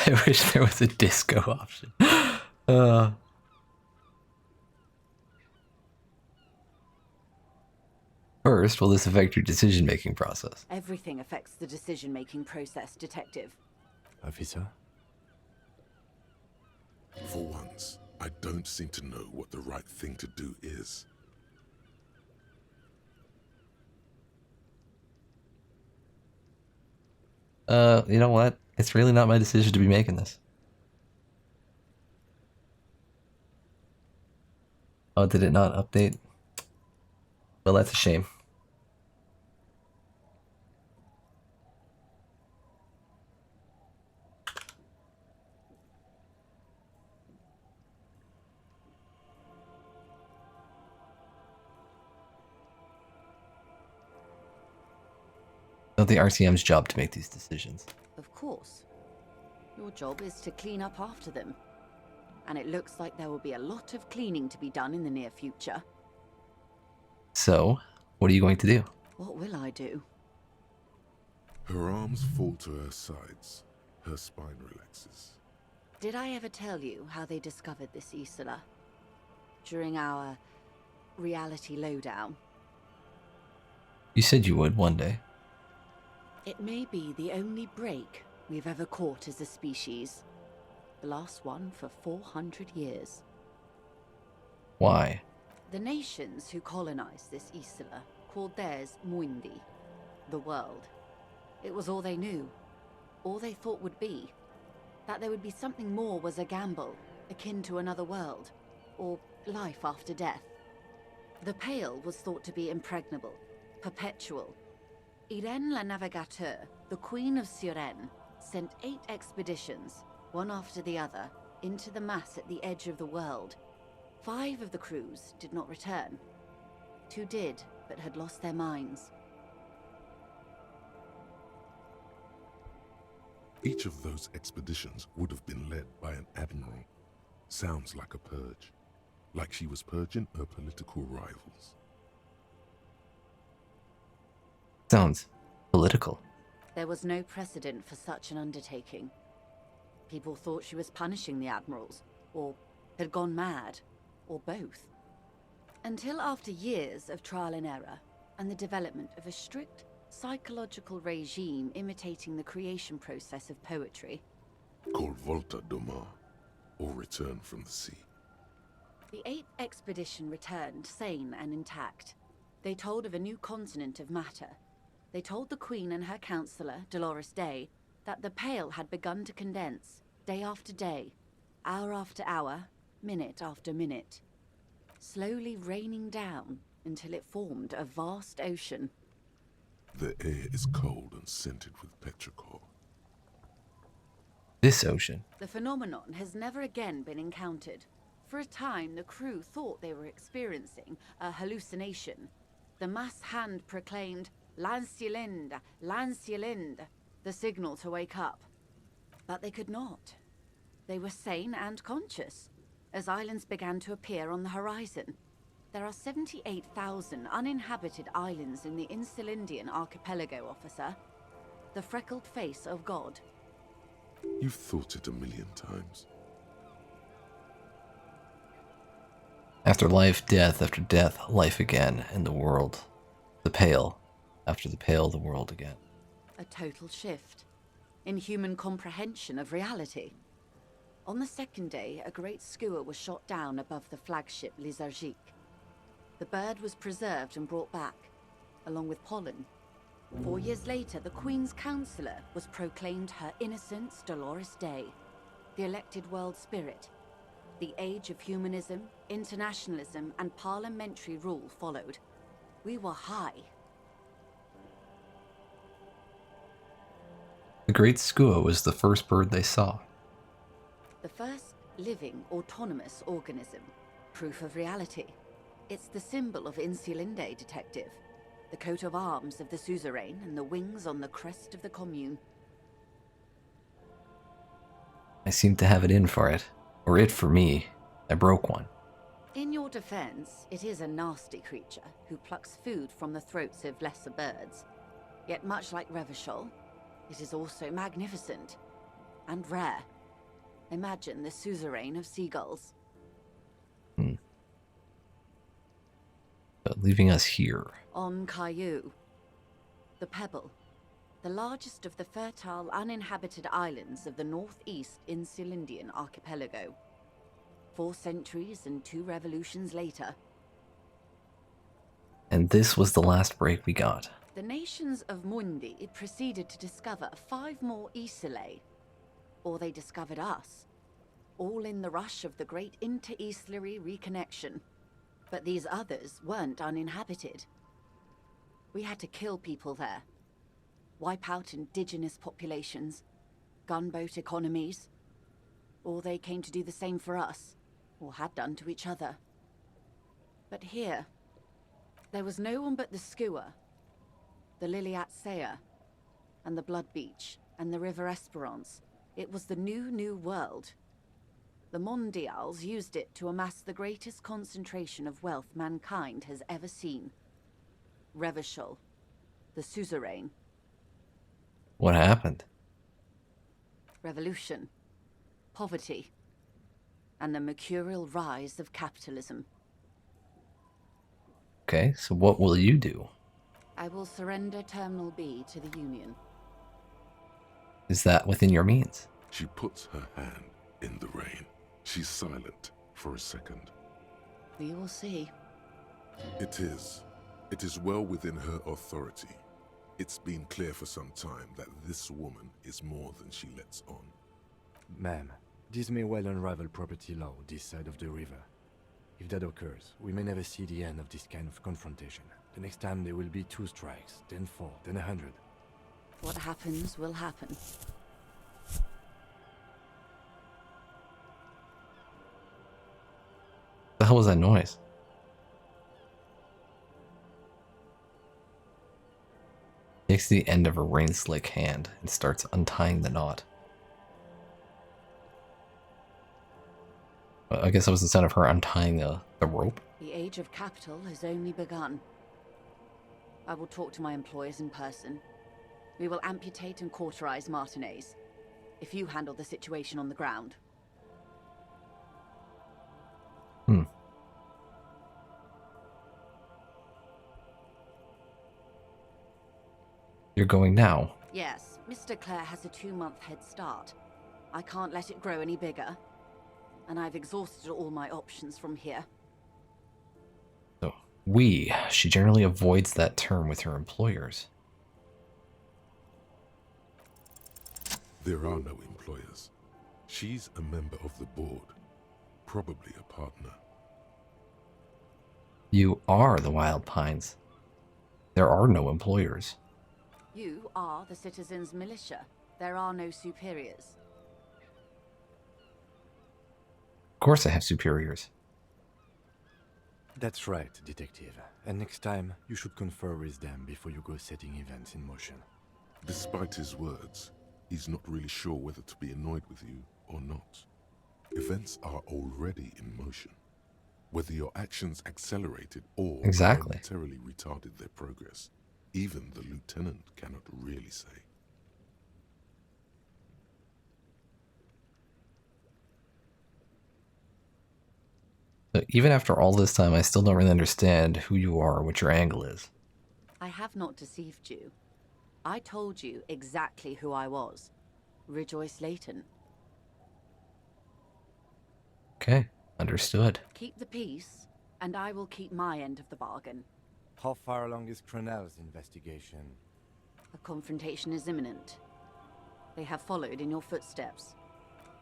I wish there was a disco option. First, will this affect your decision-making process? Everything affects the decision-making process, Detective. Officer? For once, I don't seem to know what the right thing to do is. You know what? It's really not my decision to be making this. Oh, did it not update? Well, that's a shame. It's not the RCM's job to make these decisions. Of course. Your job is to clean up after them. And it looks like there will be a lot of cleaning to be done in the near future. So, what are you going to do? What will I do? Her arms fall to her sides. Her spine relaxes. Did I ever tell you how they discovered this Isola? During our reality lowdown? You said you would one day. It may be the only break we've ever caught as a species. the last one for 400 years. Why? The nations who colonized this Isla called theirs Muindi, the world. It was all they knew, all they thought would be. That there would be something more was a gamble, akin to another world, or life after death. The Pale was thought to be impregnable, perpetual. Irene la Navigateur, the Queen of Suren, sent 8 expeditions, one after the other, into the mass at the edge of the world. 5 of the crews did not return. 2 did, but had lost their minds. Each of those expeditions would have been led by an admiral. Sounds like a purge. Like she was purging her political rivals. Sounds political. There was no precedent for such an undertaking. People thought she was punishing the admirals, or had gone mad, or both. Until after years of trial and error, and the development of a strict psychological regime imitating the creation process of poetry. Called Volta do Mar, or Return from the Sea. The 8th expedition returned sane and intact. They told of a new continent of matter. They told the Queen and her counselor, Dolores Day, that the Pale had begun to condense, day after day, hour after hour, minute after minute, slowly raining down until it formed a vast ocean. The air is cold and scented with petrichor. This ocean. The phenomenon has never again been encountered. For a time, the crew thought they were experiencing a hallucination. The mass hand proclaimed, "Lancielinde, Lancielinde," the signal to wake up. But they could not. They were sane and conscious, as islands began to appear on the horizon. There are 78,000 uninhabited islands in the Insulindian archipelago, officer. The freckled face of God. You've thought it 1,000,000 times. After life, death, after death, life again, and the world. The Pale. After the Pale, the world again. A total shift in human comprehension of reality. On the 2nd day, a great skua was shot down above the flagship Elysium. The bird was preserved and brought back, along with pollen. 4 years later, the Queen's counselor was proclaimed Her Innocence Dolores Day, the elected world spirit. The age of humanism, internationalism, and parliamentary rule followed. We were high. The great skua was the first bird they saw. The first living, autonomous organism. Proof of reality. It's the symbol of Insulinde, detective. The coat of arms of the suzerain and the wings on the crest of the commune. I seem to have it in for it. Or it for me. I broke one. In your defense, it is a nasty creature who plucks food from the throats of lesser birds. Yet much like Revachol, it is also magnificent and rare. Imagine the suzerain of seagulls. But leaving us here. On Caillou, the Pebble, the largest of the fertile, uninhabited islands of the northeast Insulindian archipelago. 4 centuries and 2 revolutions later. And this was the last break we got. The nations of Mundi proceeded to discover 5 more Isolae. Or they discovered us. All in the rush of the great inter-Islary reconnection. But these others weren't uninhabited. We had to kill people there. Wipe out indigenous populations. Gunboat economies. Or they came to do the same for us. Or had done to each other. But here, there was no one but the skua, the Liliat Sea, and the Blood Beach, and the River Esperance. It was the new world. The Mondials used it to amass the greatest concentration of wealth mankind has ever seen. Revachol, the suzerain. What happened? Revolution, poverty, and the mercurial rise of capitalism. Okay, so what will you do? I will surrender Terminal B to the Union. Is that within your means? She puts her hand in the rain. She's silent for a second. We will see. It is. It is well within her authority. It's been clear for some time that this woman is more than she lets on. Ma'am, this may well unravel property law this side of the river. If that occurs, we may never see the end of this kind of confrontation. The next time there will be 2 strikes, then 4, then 100. What happens will happen. The hell was that noise? Takes the end of a rain slick hand and starts untying the knot. Well, I guess it was the sound of her untying the rope. The age of capital has only begun. I will talk to my employers in person. We will amputate and cauterize Martinez. If you handle the situation on the ground. You're going now. Yes, Mr. Clare has a 2-month head start. I can't let it grow any bigger. And I've exhausted all my options from here. So, she generally avoids that term with her employers. There are no employers. She's a member of the board. Probably a partner. You are the Wild Pines. There are no employers. You are the citizens' militia. There are no superiors. Of course I have superiors. That's right, Detective. And next time, you should confer with them before you go setting events in motion. Despite his words, he's not really sure whether to be annoyed with you or not. Events are already in motion. Whether your actions accelerated or momentarily retarded their progress, even the lieutenant cannot really say. So even after all this time, I still don't really understand who you are or what your angle is. I have not deceived you. I told you exactly who I was. Rejoice Layton. Okay, understood. Keep the peace, and I will keep my end of the bargain. How far along is Cronell's investigation? A confrontation is imminent. They have followed in your footsteps.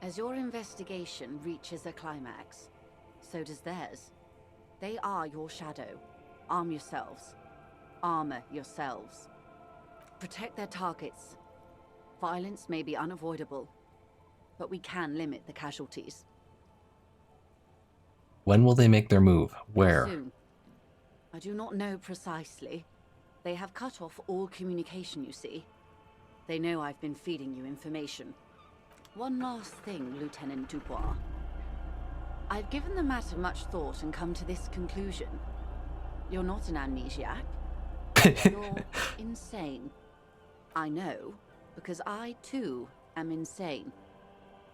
As your investigation reaches a climax, so does theirs. They are your shadow. Arm yourselves. Armor yourselves. Protect their targets. Violence may be unavoidable, but we can limit the casualties. When will they make their move? Where? Soon. I do not know precisely. They have cut off all communication, you see. They know I've been feeding you information. One last thing, Lieutenant Dubois. I've given the matter much thought and come to this conclusion. You're not an amnesiac. You're insane. I know, because I too am insane.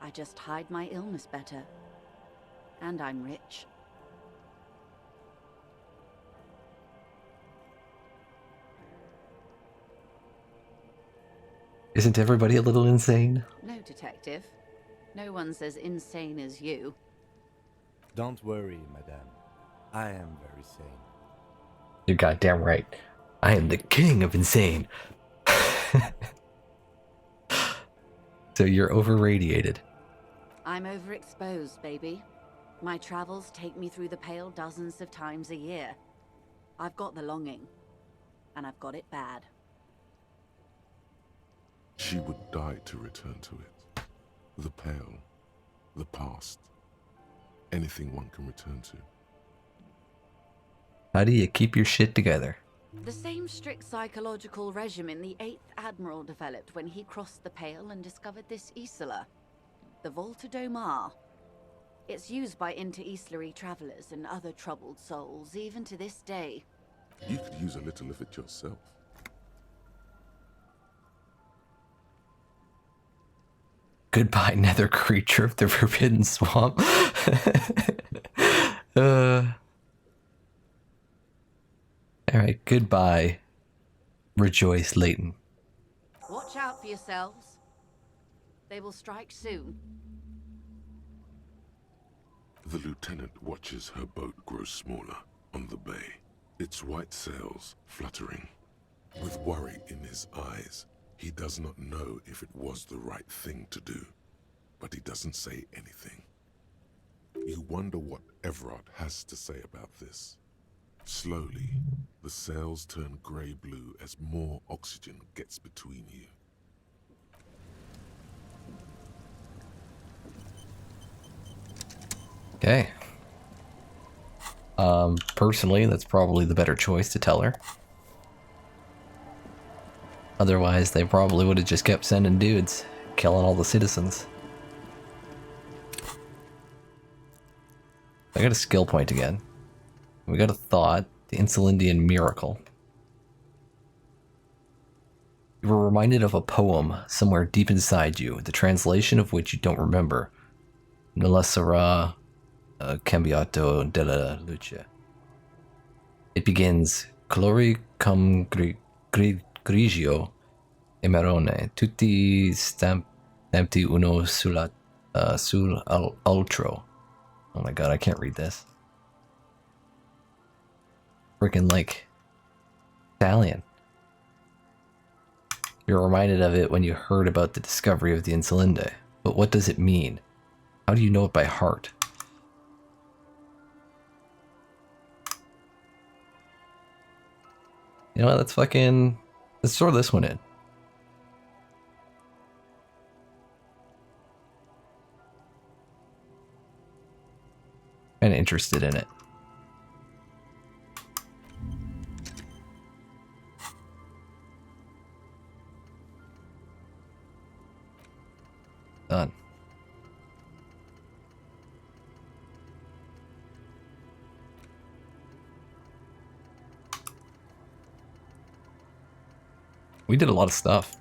I just hide my illness better. And I'm rich. Isn't everybody a little insane? No, Detective. No one's as insane as you. Don't worry, madame. I am very sane. You're goddamn right. I am the king of insane. So you're over-radiated. I'm overexposed, baby. My travels take me through the Pale dozens of times a year. I've got the longing. And I've got it bad. She would die to return to it. The Pale. The past. Anything one can return to. How do you keep your shit together? The same strict psychological regimen the 8th Admiral developed when he crossed the Pale and discovered this Isola. The Volta do Mar. It's used by inter-Easlary travelers and other troubled souls, even to this day. You could use a little of it yourself. Goodbye, nether creature of the Forbidden Swamp. Alright, goodbye. Rejoice, Layton. Watch out for yourselves. They will strike soon. The lieutenant watches her boat grow smaller on the bay, its white sails fluttering. With worry in his eyes, he does not know if it was the right thing to do, but he doesn't say anything. You wonder what Everard has to say about this. Slowly, the sails turn gray-blue as more oxygen gets between you. Okay. Personally, that's probably the better choice to tell her. Otherwise, they probably would have just kept sending dudes, killing all the citizens. I got a skill point again. We got a thought, the Insulindian miracle. You were reminded of a poem somewhere deep inside you, the translation of which you don't remember. Nulla sarà cambiato della luce. It begins, colori cum grigio e marrone, tutti stampati uno sul altro. Oh my god, I can't read this. Freaking like Italian. You're reminded of it when you heard about the discovery of the Insulinde. But what does it mean? How do you know it by heart? You know what, let's throw this one in. Kinda interested in it. Done. We did a lot of stuff.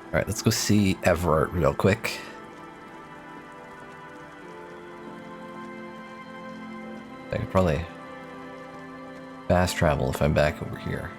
Alright, let's go see Everard real quick. I could probably fast travel if I'm back over here.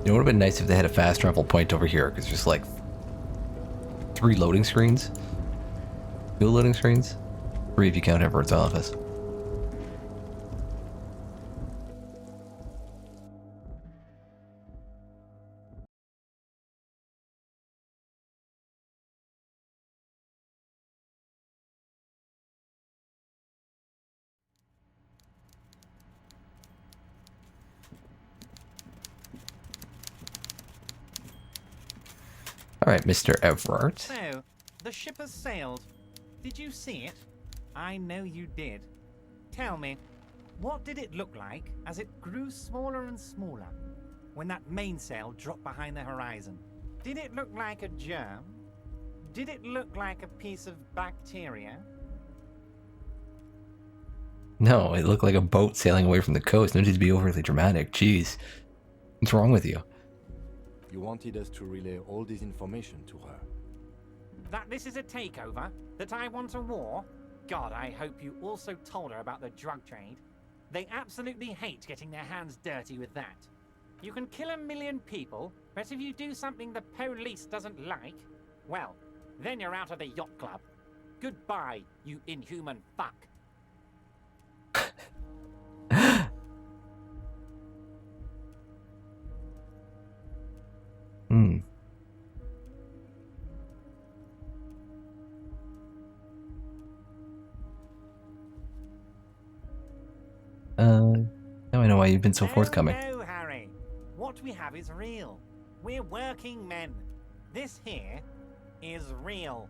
It would have been nice if they had a fast travel point over here, because there's like 3 loading screens. 2 loading screens? 3 if you count Everard's office. Alright, Mr. Everard. So, the ship has sailed. Did you see it? I know you did. Tell me, what did it look like as it grew smaller and smaller when that mainsail dropped behind the horizon? Did it look like a germ? Did it look like a piece of bacteria? No, it looked like a boat sailing away from the coast. No need to be overly dramatic. Jeez. What's wrong with you? You wanted us to relay all this information to her. That this is a takeover? That I want a war? God, I hope you also told her about the drug trade. They absolutely hate getting their hands dirty with that. You can kill 1,000,000 people, but if you do something the police doesn't like, well, then you're out of the yacht club. Goodbye, you inhuman fuck. Hmm. Now I know why you've been so forthcoming. No, Harry. What we have is real. We're working men. This here is real.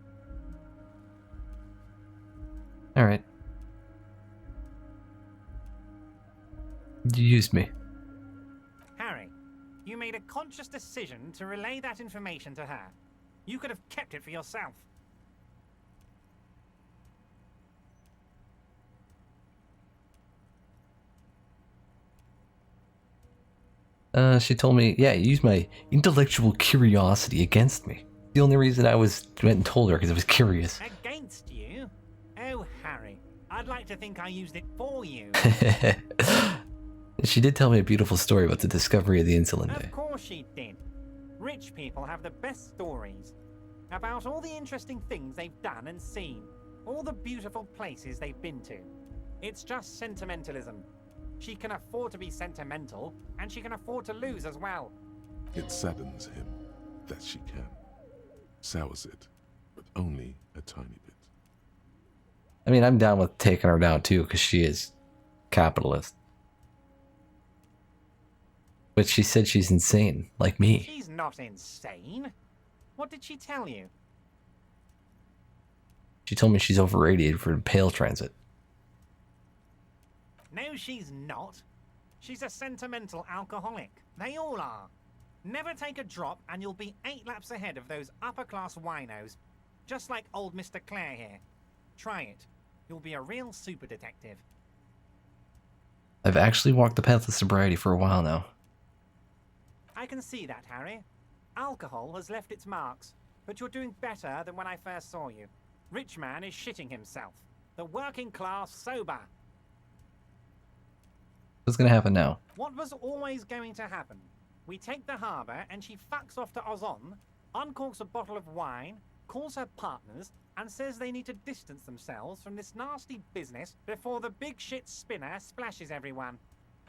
All right. You used me. Harry, you made a conscious decision to relay that information to her. You could have kept it for yourself. She told me, yeah, use my intellectual curiosity against me. The only reason I went and told her because I was curious. Against you? Oh, Harry, I'd like to think I used it for you. She did tell me a beautiful story about the discovery of the insulin day. Of course she did. Rich people have the best stories about all the interesting things they've done and seen, all the beautiful places they've been to. It's just sentimentalism. She can afford to be sentimental, and she can afford to lose as well. It saddens him that she can. Sours it, but only a tiny bit. I mean, I'm down with taking her down too, because she is capitalist. But she said she's insane, like me. She's not insane. What did she tell you? She told me she's overrated for pale transit. No, she's not. She's a sentimental alcoholic. They all are. Never take a drop and you'll be 8 laps ahead of those upper-class winos. Just like old Mr. Clare here. Try it. You'll be a real super detective. I've actually walked the path of sobriety for a while now. I can see that, Harry. Alcohol has left its marks, but you're doing better than when I first saw you. Rich man is shitting himself. The working class sober. What's gonna happen now? What was always going to happen? We take the harbour and she fucks off to Ozon, uncorks a bottle of wine, calls her partners, and says they need to distance themselves from this nasty business before the big shit spinner splashes everyone.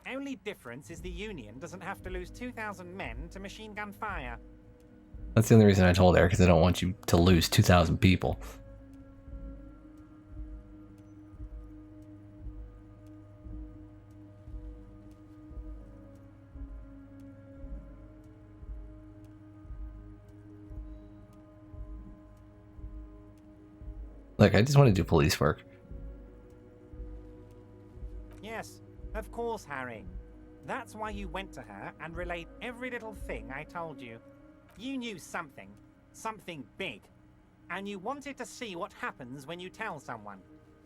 Only difference is the Union doesn't have to lose 2,000 men to machine gun fire. That's the only reason I told her, because I don't want you to lose 2,000 people. Look, I just want to do police work. Yes, of course, Harry. That's why you went to her and relayed every little thing I told you. You knew something. Something big. And you wanted to see what happens when you tell someone.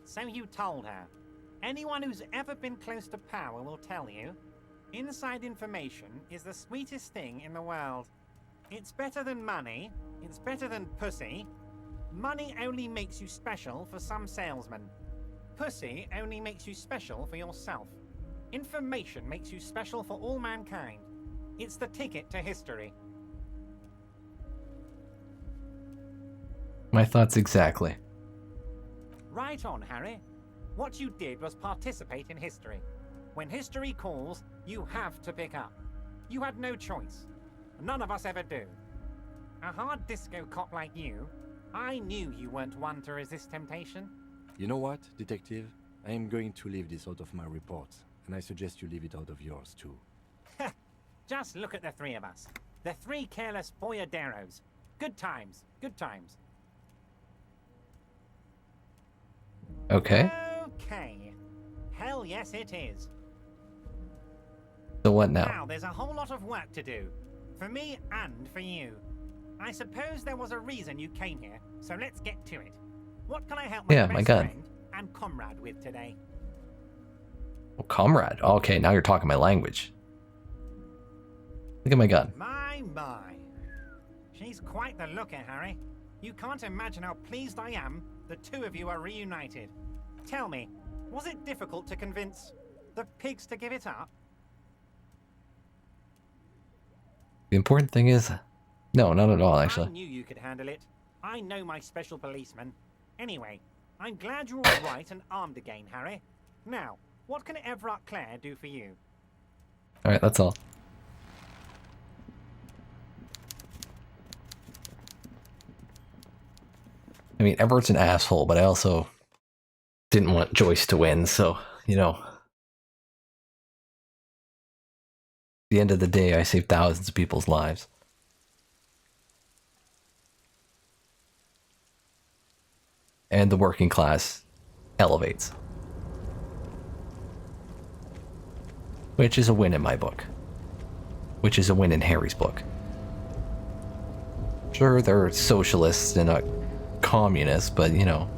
So you told her. Anyone who's ever been close to power will tell you. Inside information is the sweetest thing in the world. It's better than money. It's better than pussy. Money only makes you special for some salesmen. Pussy only makes you special for yourself. Information makes you special for all mankind. It's the ticket to history. My thoughts exactly. Right on, Harry. What you did was participate in history. When history calls, you have to pick up. You had no choice. None of us ever do. A hard disco cop like you, I knew you weren't one to resist temptation. You know what, detective? I am going to leave this out of my report, and I suggest you leave it out of yours too. Just look at the three of us. The 3 careless boyaderos. Good times, good times. Okay. Okay. Hell yes it is. So what now? Now there's a whole lot of work to do. For me and for you. I suppose there was a reason you came here, so let's get to it. What can I help my best friend and comrade with today? Well, comrade. Okay, now you're talking my language. Look at my gun. My. She's quite the looker, Harry. You can't imagine how pleased I am the 2 of you are reunited. Tell me, was it difficult to convince the pigs to give it up? The important thing is... No, not at all, I actually. knew you could handle it. I know my special policeman. Anyway, I'm glad you're all right and armed again, Harry. Now, what can Everett Clare do for you? Alright, that's all. I mean, Everett's an asshole, but I also didn't want Joyce to win, so, you know. At the end of the day, I saved thousands of people's lives. And the working class elevates. Which is a win in my book. Which is a win in Harry's book. Sure, they're socialists and not communists, but you know.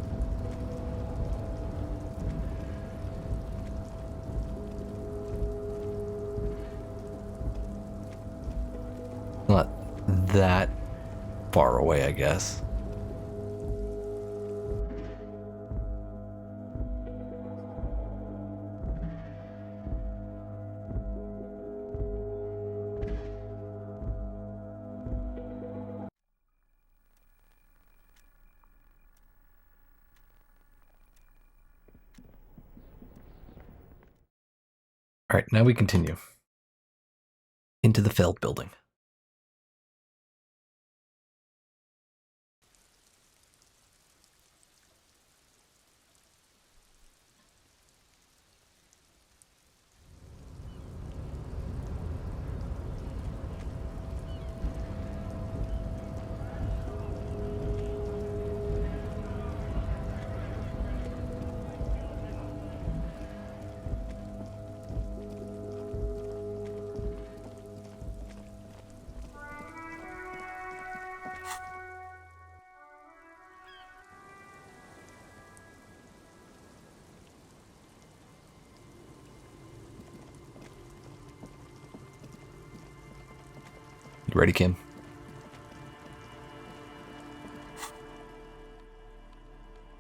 Not that far away, I guess. Alright, now we continue. Into the FELD building. You ready, Kim?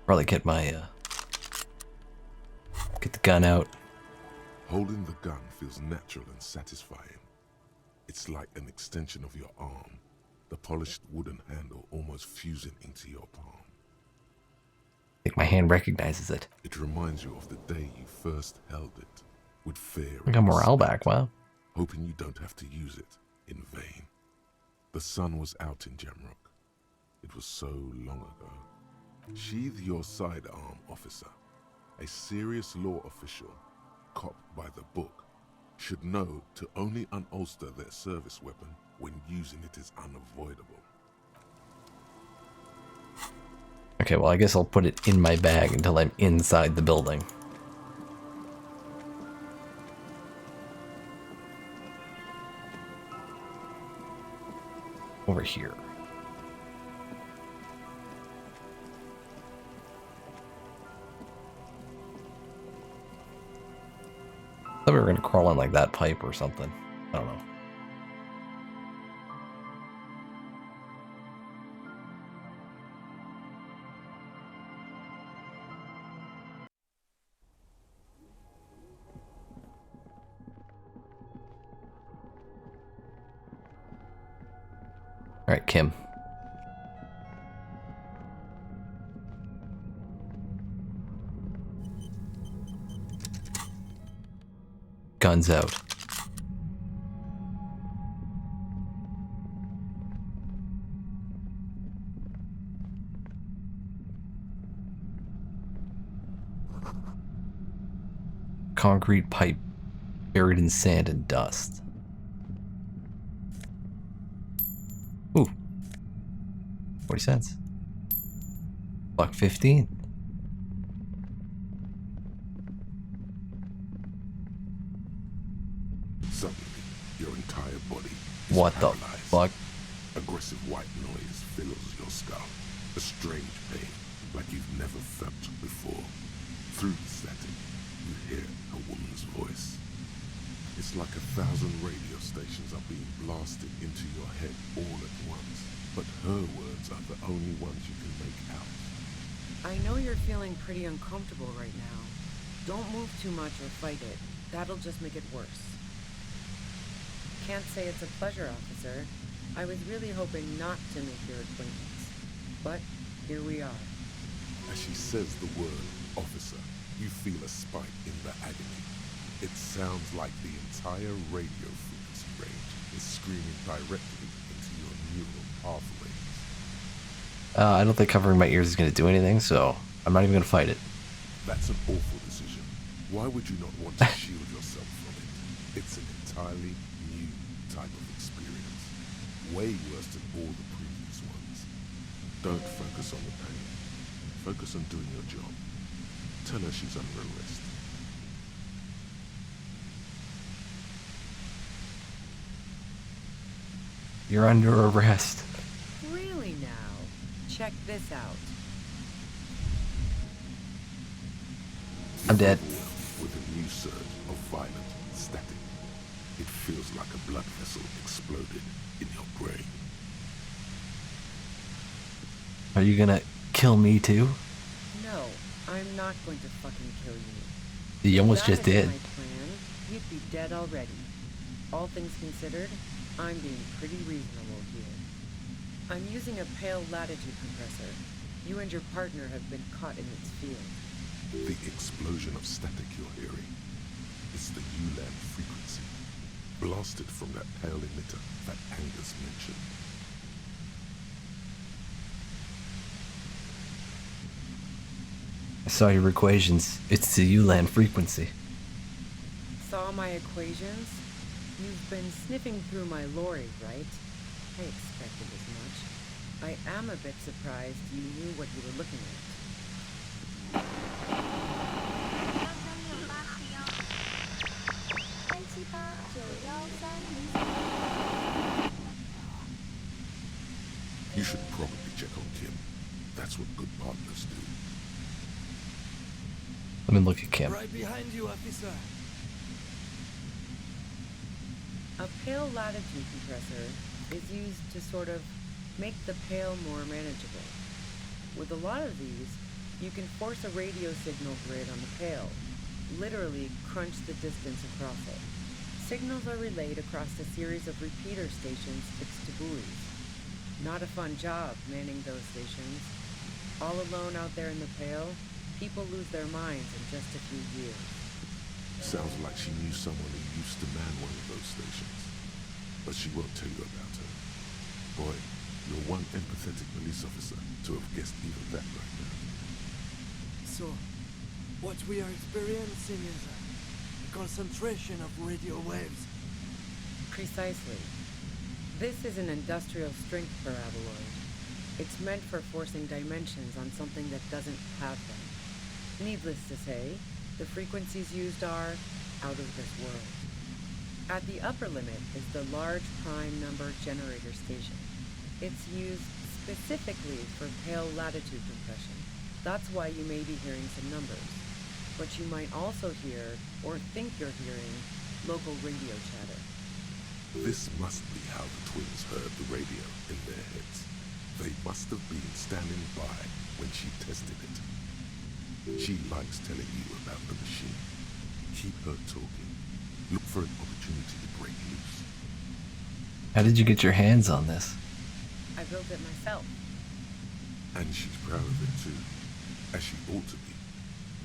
Probably get my, get the gun out. Holding the gun feels natural and satisfying. It's like an extension of your arm, the polished wooden handle almost fusing into your palm. I think my hand recognizes it. It reminds you of the day you first held it, with fear. I got morale back, wow. Hoping you don't have to use it in vain. The sun was out in Jamrock. It was so long ago. Sheathe your sidearm, officer. A serious law official, cop by the book, should know to only unholster their service weapon when using it is unavoidable. Okay, well I guess I'll put it in my bag until I'm inside the building. Over here. I thought we were gonna crawl in like that pipe or something. I don't know. All right, Kim. Guns out. Concrete pipe buried in sand and dust. Ooh. 40 cents. $1.15. Suddenly, your entire body is What the paralyzed. fuck? Aggressive white noise fills your skull. A strange pain, like you've never felt before. Through the static, you hear a woman's voice. It's like 1,000 radio stations are being blasted into your head all at once. But her words are the only ones you can make out. I know you're feeling pretty uncomfortable right now. Don't move too much or fight it. That'll just make it worse. Can't say it's a pleasure, officer. I was really hoping not to make your acquaintance. But here we are. As she says the word officer, you feel a spike in the agony. It sounds like the entire radio frequency range is screaming directly into your neural pathways. I don't think covering my ears is going to do anything, so I'm not even going to fight it. That's an awful decision. Why would you not want to shield yourself from it? It's an entirely new type of experience. Way worse than all the previous ones. Don't focus on the pain. Focus on doing your job. Tell her she's under arrest. You're under arrest. Really now? Check this out. I'm dead. With a new surge of violent static. It feels like a blood vessel exploded in your brain. Are you gonna kill me too? No, I'm not going to fucking kill you. You almost If just that did. was my plan, you'd be dead already. All things considered, I'm being pretty reasonable here. I'm using a pale latitude compressor. You and your partner have been caught in its field. The explosion of static you're hearing is the ULAN frequency, blasted from that pale emitter that Angus mentioned. I saw your equations. It's the ULAN frequency. Saw my equations? You've been sniffing through my lorry, right? I expected as much. I am a bit surprised you knew what you were looking at. You should probably check on Kim. That's what good partners do. Let me look at Kim. Right behind you, officer. A pale latitude compressor is used to sort of make the pale more manageable. With a lot of these, you can force a radio signal grid on the pale, literally crunch the distance across it. Signals are relayed across a series of repeater stations fixed to buoys. Not a fun job manning those stations. All alone out there in the pale, people lose their minds in just a few years. Sounds like she knew someone who used to man one of those stations. But she won't tell you about her. Boy, you're one empathetic police officer to have guessed even that right now. So, what we are experiencing is a concentration of radio waves. Precisely. This is an industrial strength paraboloid. It's meant for forcing dimensions on something that doesn't have them. Needless to say, the frequencies used are out of this world. At the upper limit is the large prime number generator station. It's used specifically for pale latitude compression. That's why you may be hearing some numbers. But you might also hear, or think you're hearing, local radio chatter. This must be how the twins heard the radio in their heads. They must have been standing by when she tested it. She likes telling you about the machine. Keep her talking. Look for an opportunity to break loose. How did you get your hands on this? I built it myself. And she's proud of it too. As she ought to be.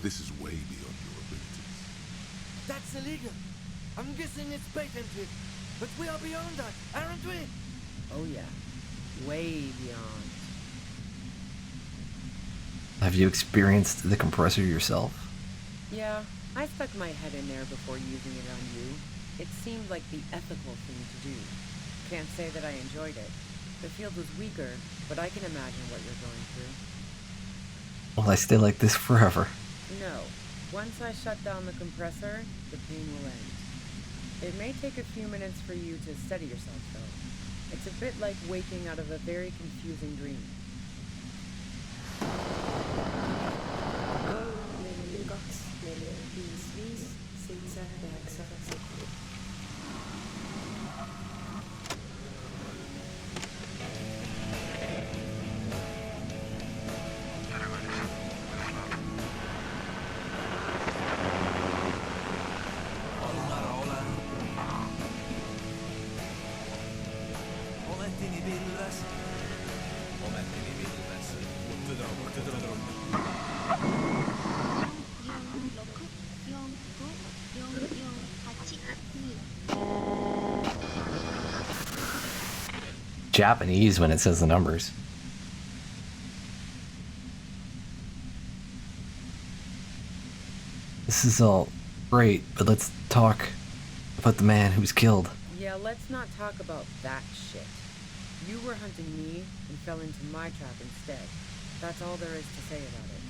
This is way beyond your abilities. That's illegal. I'm guessing it's patented. But we are beyond that, aren't we? Oh yeah. Way beyond. Have you experienced the compressor yourself? Yeah, I stuck my head in there before using it on you. It seemed like the ethical thing to do. Can't say that I enjoyed it. The field was weaker, but I can imagine what you're going through. Will I stay like this forever? No. Once I shut down the compressor, the pain will end. It may take a few minutes for you to steady yourself, though. It's a bit like waking out of a very confusing dream. Japanese when it says the numbers. This is all great, but let's talk about the man who was killed. Yeah, let's not talk about that shit. You were hunting me and fell into my trap instead. That's all there is to say about it.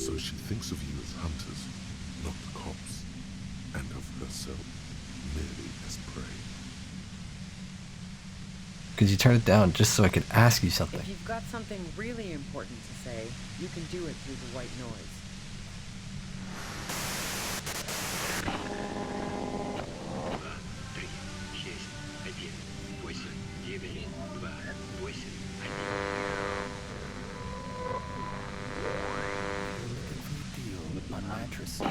So she thinks of you as hunters, not cops, and of herself merely as prey. Could you turn it down just so I could ask you something? If you've got something really important to say, you can do it through the white noise. On mattress.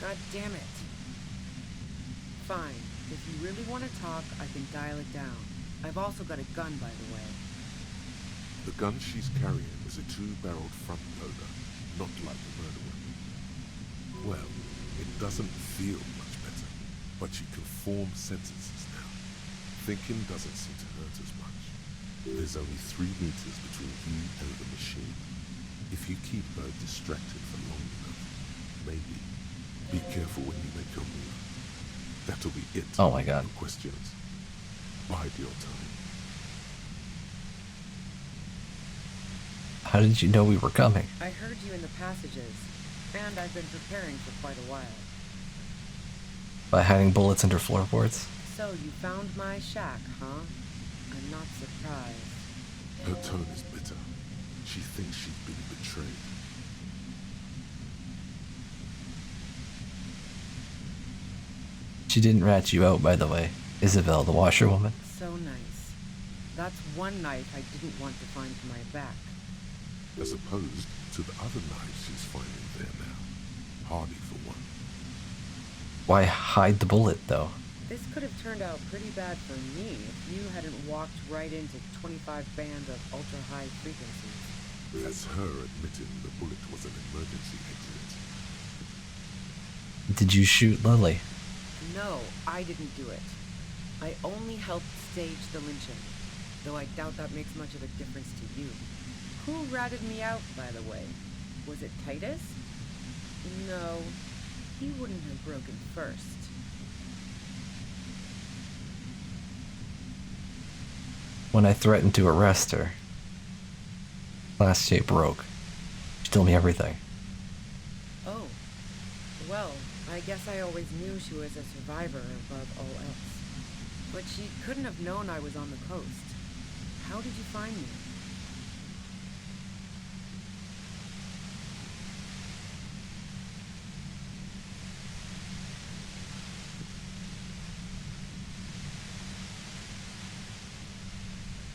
God damn it. Fine. If you really want to talk, I can dial it down. I've also got a gun, by the way. The gun she's carrying is a two-barreled front loader, not like a murder weapon. Well, it doesn't feel much better, but she can form sentences now. Thinking doesn't seem to hurt as much. There's only 3 meters between you and the machine. If you keep her distracted for long enough, maybe. Be careful when you make your move. That'll be it. Oh my god. No questions. Bide your time. How did you know we were coming? I heard you in the passages, and I've been preparing for quite a while. By hiding bullets under floorboards? So you found my shack, huh? I'm not surprised. Her tone is bitter. She thinks she's been betrayed. She didn't rat you out, by the way. Isabel, the washerwoman. So nice. That's one knife I didn't want to find for my back. As opposed to the other knives she's finding there now. Hardy for one. Why hide the bullet, though? This could have turned out pretty bad for me if you hadn't walked right into 25 bands of ultra-high frequencies. That's her admitting the bullet was an emergency exit. Did you shoot Lily? No, I didn't do it. I only helped stage the lynching, though I doubt that makes much of a difference to you. Who ratted me out, by the way? Was it Titus? No, he wouldn't have broken first. When I threatened to arrest her. Last shape broke. She told me everything. Oh. Well, I guess I always knew she was a survivor above all else. But she couldn't have known I was on the coast. How did you find me?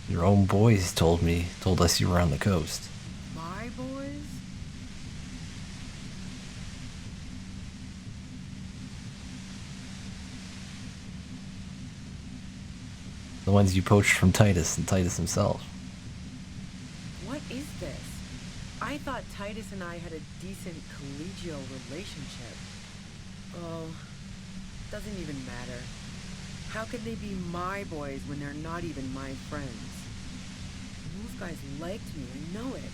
Your own boys told us you were on the coast. My boys? The ones you poached from Titus and Titus himself. What is this? I thought Titus and I had a decent collegial relationship. Oh, doesn't even matter. How could they be my boys when they're not even my friends? Those guys liked me, I know it.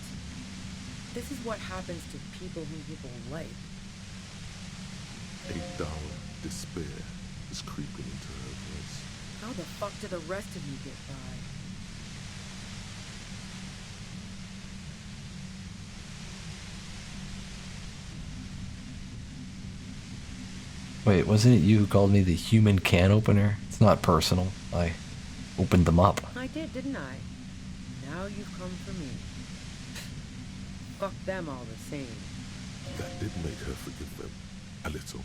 This is what happens to people whom people like. A dull despair is creeping into her voice. How the fuck do the rest of you get by? Wait, wasn't it you who called me the human can opener? It's not personal. I opened them up. I did, didn't I? Now you've come for me. Fuck them all the same. That did make her forgive them. A little.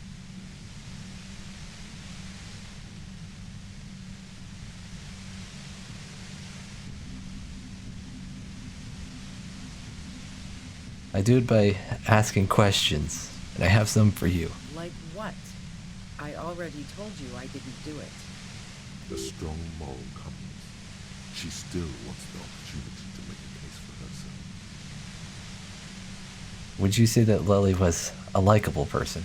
I do it by asking questions, and I have some for you. Like what? I already told you I didn't do it. The strong moral compass. She still wants the opportunity to make a case for herself. Would you say that Lily was a likable person?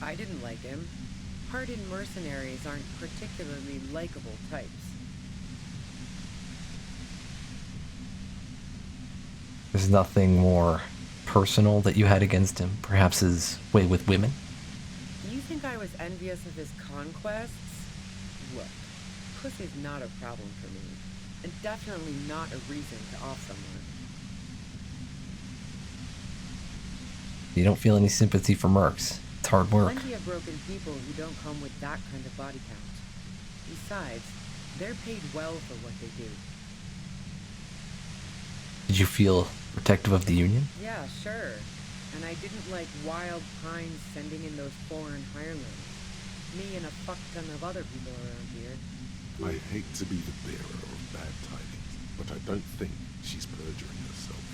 I didn't like him. Hardened mercenaries aren't particularly likable types. There's nothing more personal that you had against him? Perhaps his way with women? You think I was envious of his conquests? Look, pussy's not a problem for me, and definitely not a reason to off someone. You don't feel any sympathy for mercs. It's hard work. Plenty of broken people who don't come with that kind of body count. Besides, they're paid well for what they do. Did you feel protective of the Union? Yeah, sure. And I didn't like wild pines sending in those foreign hirelings. Me and a fuck ton of other people around here. I hate to be the bearer of bad tidings, but I don't think she's perjuring herself.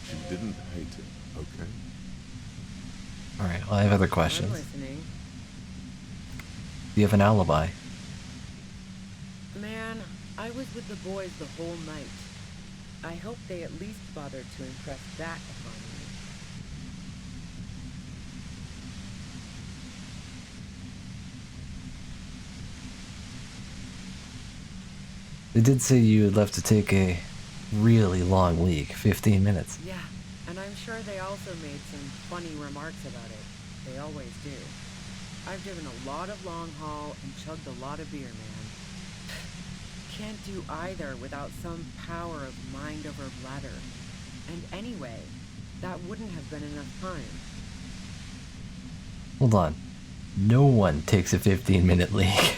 She didn't hate him, okay? Alright, well, I have other questions. I'm listening. Do you have an alibi? Man, I was with the boys the whole night. I hope they at least bothered to impress that upon me. They did say you had left to take a really long leak, 15 minutes. Yeah, and I'm sure they also made some funny remarks about it. They always do. I've driven a lot of long haul and chugged a lot of beer, man. Can't do either without some power of mind over bladder. And anyway, that wouldn't have been enough time. Hold on. No one takes a 15-minute leak.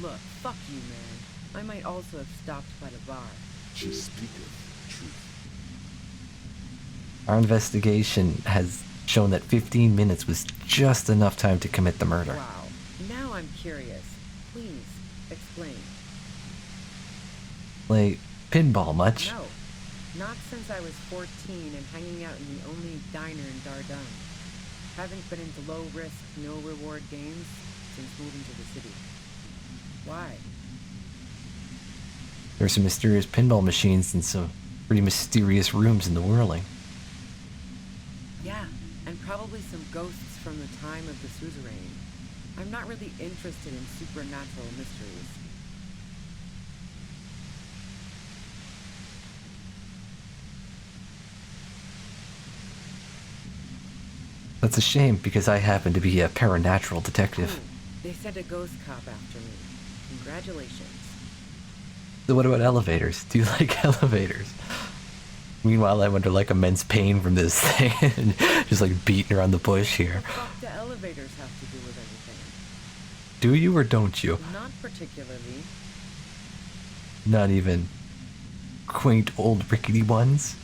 Look, fuck you, man. I might also have stopped by the bar. She speaketh truth. Our investigation has shown that 15 minutes was just enough time to commit the murder. Wow. Now I'm curious. Please, explain. Play pinball much? No. Not since I was 14 and hanging out in the only diner in Dardun. Haven't been into low-risk, no-reward games since moving to the city. Why? There's some mysterious pinball machines in some pretty mysterious rooms in the whirling. Yeah, and probably some ghosts from the time of the suzerain. I'm not really interested in supernatural mysteries. That's a shame, because I happen to be a paranatural detective. Ooh, they sent a ghost cop after me. Congratulations. So what about elevators? Do you like elevators? Meanwhile, I'm under like immense pain from this thing, just like beating around the bush here. What the fuck do elevators have to do with anything? Do you or don't you? Not particularly. Not even quaint old rickety ones?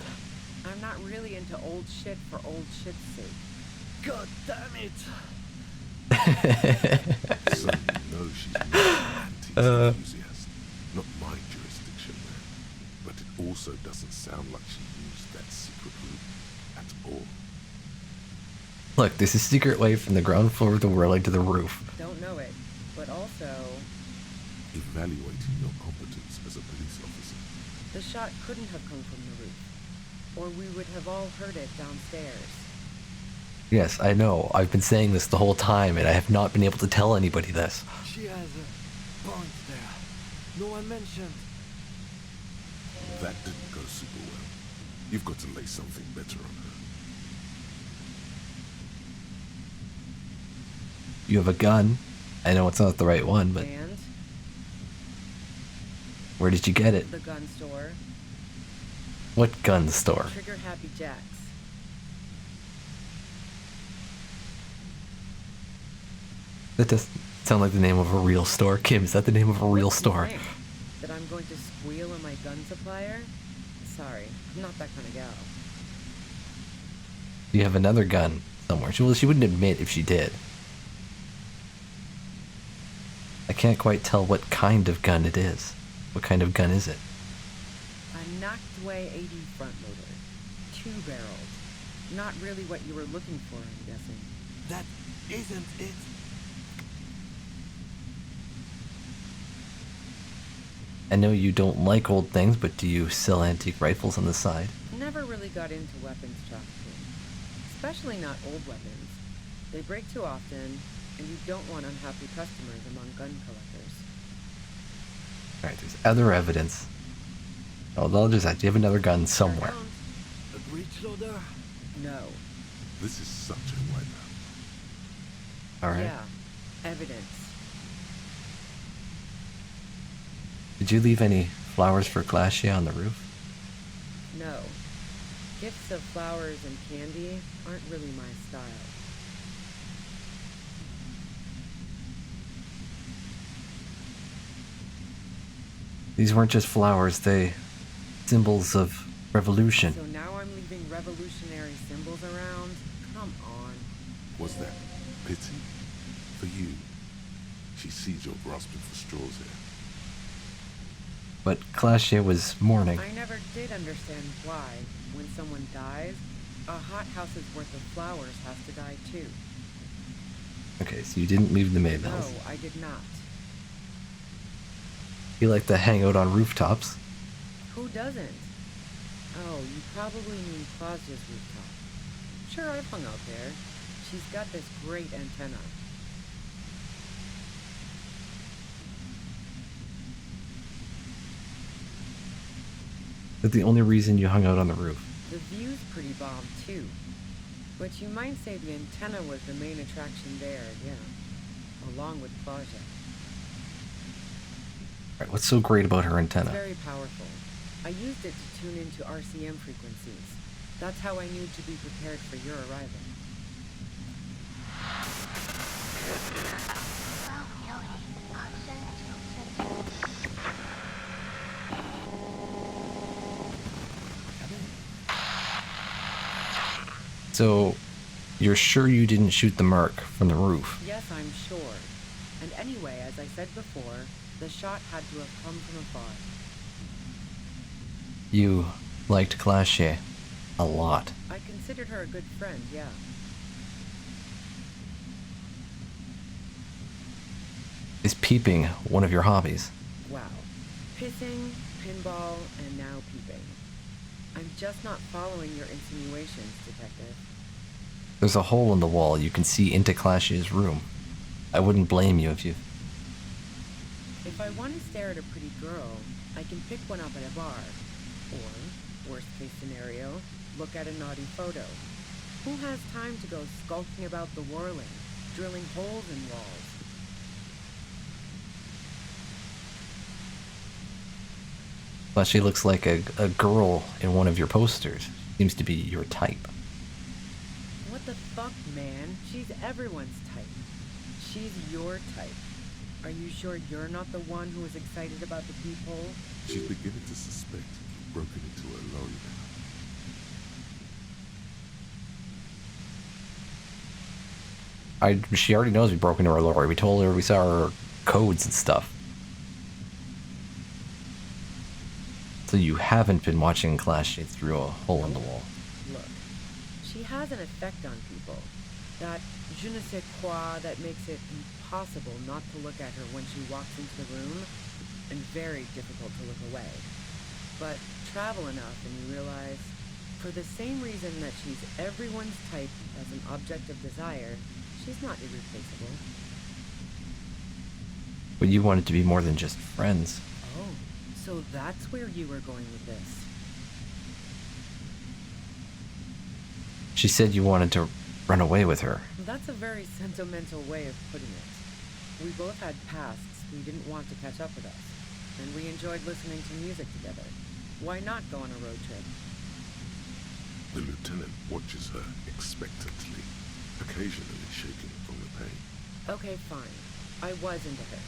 I'm not really into old shit for old shit's sake. God damn it! So you know she's not an antiques enthusiast. Not my jurisdiction, man. But it also doesn't sound like she used that secret route at all. Look, there's a secret way from the ground floor of the whirling to the roof. Don't know it, but also... Evaluating your competence as a police officer. The shot couldn't have come from the roof. Or we would have all heard it downstairs. Yes, I know. I've been saying this the whole time, and I have not been able to tell anybody this. She has a point there. No one mentioned. That didn't go super well. You've got to lay something better on her. You have a gun. I know it's not the right one, but... And? Where did you get it? The gun store. What gun store? Trigger Happy Jacks. That does sound like the name of a real store. Kim, is that the name of a real What's store? the thing? That I'm going to squeal on my gun supplier? Sorry, I'm not that kind of gal. You have another gun somewhere. Well, she wouldn't admit if she did. I can't quite tell what kind of gun it is. What kind of gun is it? A knocked-away 80 front loader. 2-barreled. Not really what you were looking for, I'm guessing. That isn't it. I know you don't like old things, but do you sell antique rifles on the side? Never really got into weapons trafficking. Especially not old weapons. They break too often, and you don't want unhappy customers among gun collectors. Alright, there's other evidence. Oh, they'll just ask, do you have another gun somewhere? A breech loader? No. This is such a wipeout. Alright. Yeah, evidence. Did you leave any flowers for Glacier on the roof? No. Gifts of flowers and candy aren't really my style. These weren't just flowers, they symbols of revolution. So now I'm leaving revolutionary symbols around? Come on. Was that pity? For you? She sees you're grasping for straws here. But Glacier was mourning. I never did understand why, when someone dies, a house's worth of flowers has to die too. Okay, so you didn't leave the Maybells. No, I did not. You like to hang out on rooftops. Who doesn't? Oh, you probably mean Claudia's rooftop. Sure, I've hung out there. She's got this great antenna. That's the only reason you hung out on the roof. The view's pretty bomb too. But you might say the antenna was the main attraction there, yeah. Along with Claudia. Right, what's so great about her antenna? It's very powerful. I used it to tune into RCM frequencies. That's how I knew to be prepared for your arrival. So, you're sure you didn't shoot the merc from the roof? Yes, I'm sure. And anyway, as I said before, the shot had to have come from afar. You liked Glacier a lot. I considered her a good friend, yeah. Is peeping one of your hobbies? Wow. Pissing, pinball, and now peeping. I'm just not following your insinuations, Detective. There's a hole in the wall you can see into Glacier's room. I wouldn't blame you if you... If I want to stare at a pretty girl, I can pick one up at a bar. Or, worst case scenario, look at a naughty photo. Who has time to go skulking about the whirling, drilling holes in walls? Glacier looks like a girl in one of your posters. Seems to be your type. What the fuck, man? She's everyone's type. She's your type. Are you sure you're not the one who is excited about the peephole? She's beginning to suspect you've broken into her lorry now. She already knows we broke into her lorry. We told her we saw her codes and stuff. So you haven't been watching Glacier through a hole in the wall. Look, she has an effect on people. That je ne sais quoi that makes it impossible not to look at her when she walks into the room, and very difficult to look away. But travel enough and you realize, for the same reason that she's everyone's type as an object of desire, she's not irreplaceable. But you wanted to be more than just friends. Oh, so that's where you were going with this. She said you wanted to run away with her. That's a very sentimental way of putting it. We both had pasts we didn't want to catch up with us, and we enjoyed listening to music together. Why not go on a road trip? The lieutenant watches her expectantly, occasionally shaking from the pain. Okay, fine. I was into her.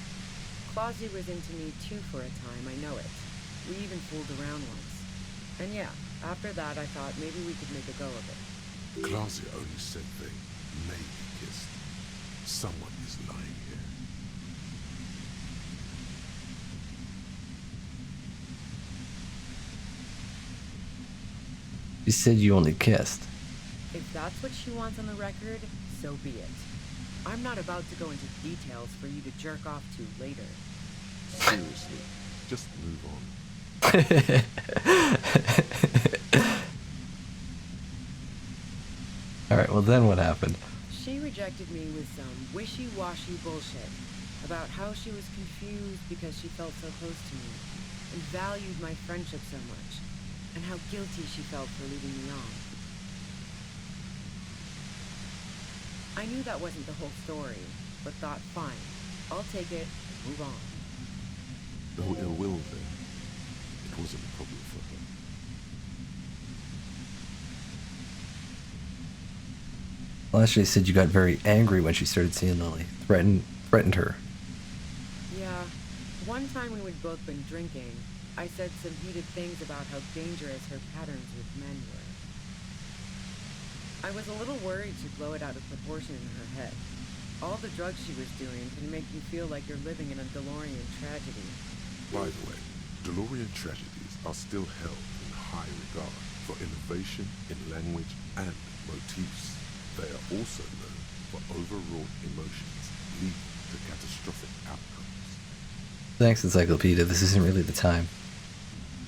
Clausy was into me too for a time, I know it. We even fooled around once. And yeah, after that I thought maybe we could make a go of it. Clausia only said they may be kissed. Someone is lying here. You said you only kissed. If that's what she wants on the record, so be it. I'm not about to go into details for you to jerk off to later. Seriously, just move on. Alright, well then what happened? She rejected me with some wishy-washy bullshit about how she was confused because she felt so close to me and valued my friendship so much, and how guilty she felt for leaving me on. I knew that wasn't the whole story, but thought, fine, I'll take it and move on. No ill will there. It wasn't a problem for her. Well, actually, said you got very angry when she started seeing Lily. Threatened her. Yeah, one time when we'd both been drinking, I said some heated things about how dangerous her patterns with men were. I was a little worried she'd blow it out of proportion in her head. All the drugs she was doing can make you feel like you're living in a DeLorean tragedy. By the way, DeLorean tragedies are still held in high regard for innovation in language and motifs. They are also known for overwrought emotions leading to catastrophic outcomes. Thanks, Encyclopedia. This isn't really the time.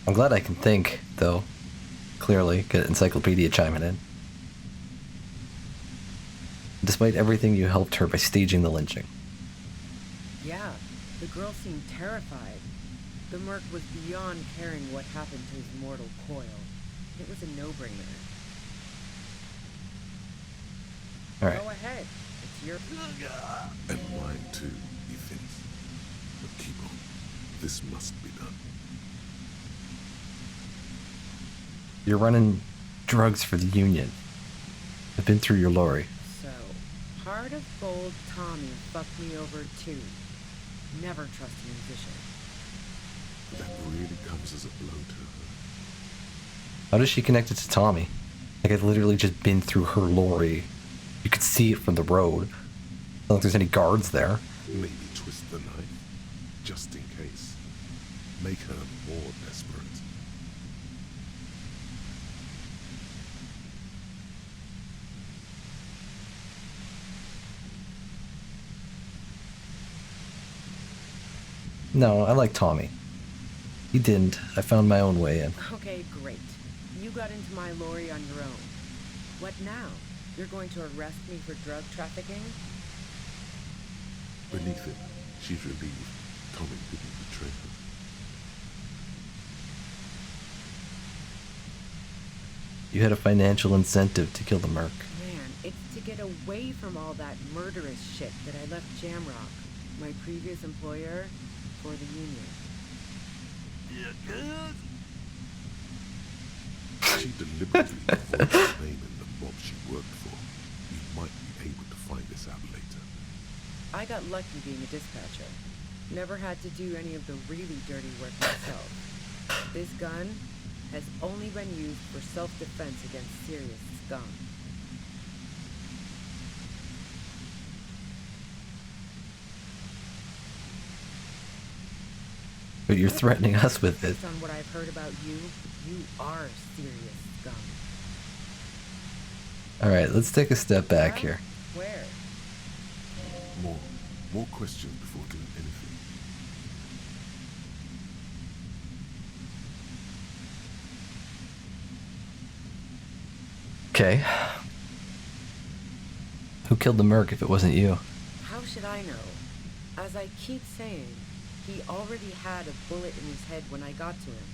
I'm glad I can think, though. Clearly, get Encyclopedia chiming in. Despite everything, you helped her by staging the lynching. Yeah, the girl seemed terrified. The merc was beyond caring what happened to his mortal coil. It was a no-brainer. Alright. Go ahead. It's your... And mine too, he thinks. But keep on. This must be done. You're running drugs for the Union. I've been through your lorry. So, Heart of Gold Tommy fucked me over too. Never trust a musician. That really comes as a blow to her. How does she connect it to Tommy? Like, I've literally just been through her lorry. You could see it from the road. Not like there's any guards there. Maybe twist the knife, just in case. Make her more desperate. No, I like Tommy. He didn't. I found my own way in. Okay, great. You got into my lorry on your own. What now? You're going to arrest me for drug trafficking? Beneath it, she's relieved Tommy didn't betray her. You had a financial incentive to kill the merc. Man, it's to get away from all that murderous shit that I left Jamrock, my previous employer, for the Union. She deliberately avoided the name in the mob she worked for. You might be able to find this out later. I got lucky being a dispatcher. Never had to do any of the really dirty work myself. This gun has only been used for self-defense against serious scum. But you're threatening us with it. Based on what I've heard about you, you are serious scum. Alright, let's take a step back here. Where? More questions before doing anything. Okay. Who killed the merc if it wasn't you? How should I know? As I keep saying, he already had a bullet in his head when I got to him,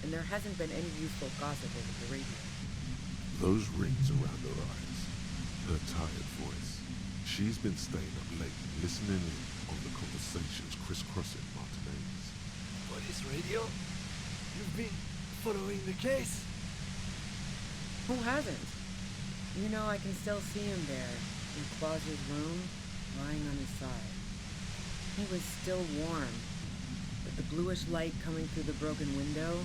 and there hasn't been any useful gossip over the radio. Those rings around her eyes, her tired voice. She's been staying up late, listening in on the conversations crisscrossing Martinez. Police radio? You've been following the case? Who hasn't? You know, I can still see him there, in Claus's room, lying on his side. He was still warm, but the bluish light coming through the broken window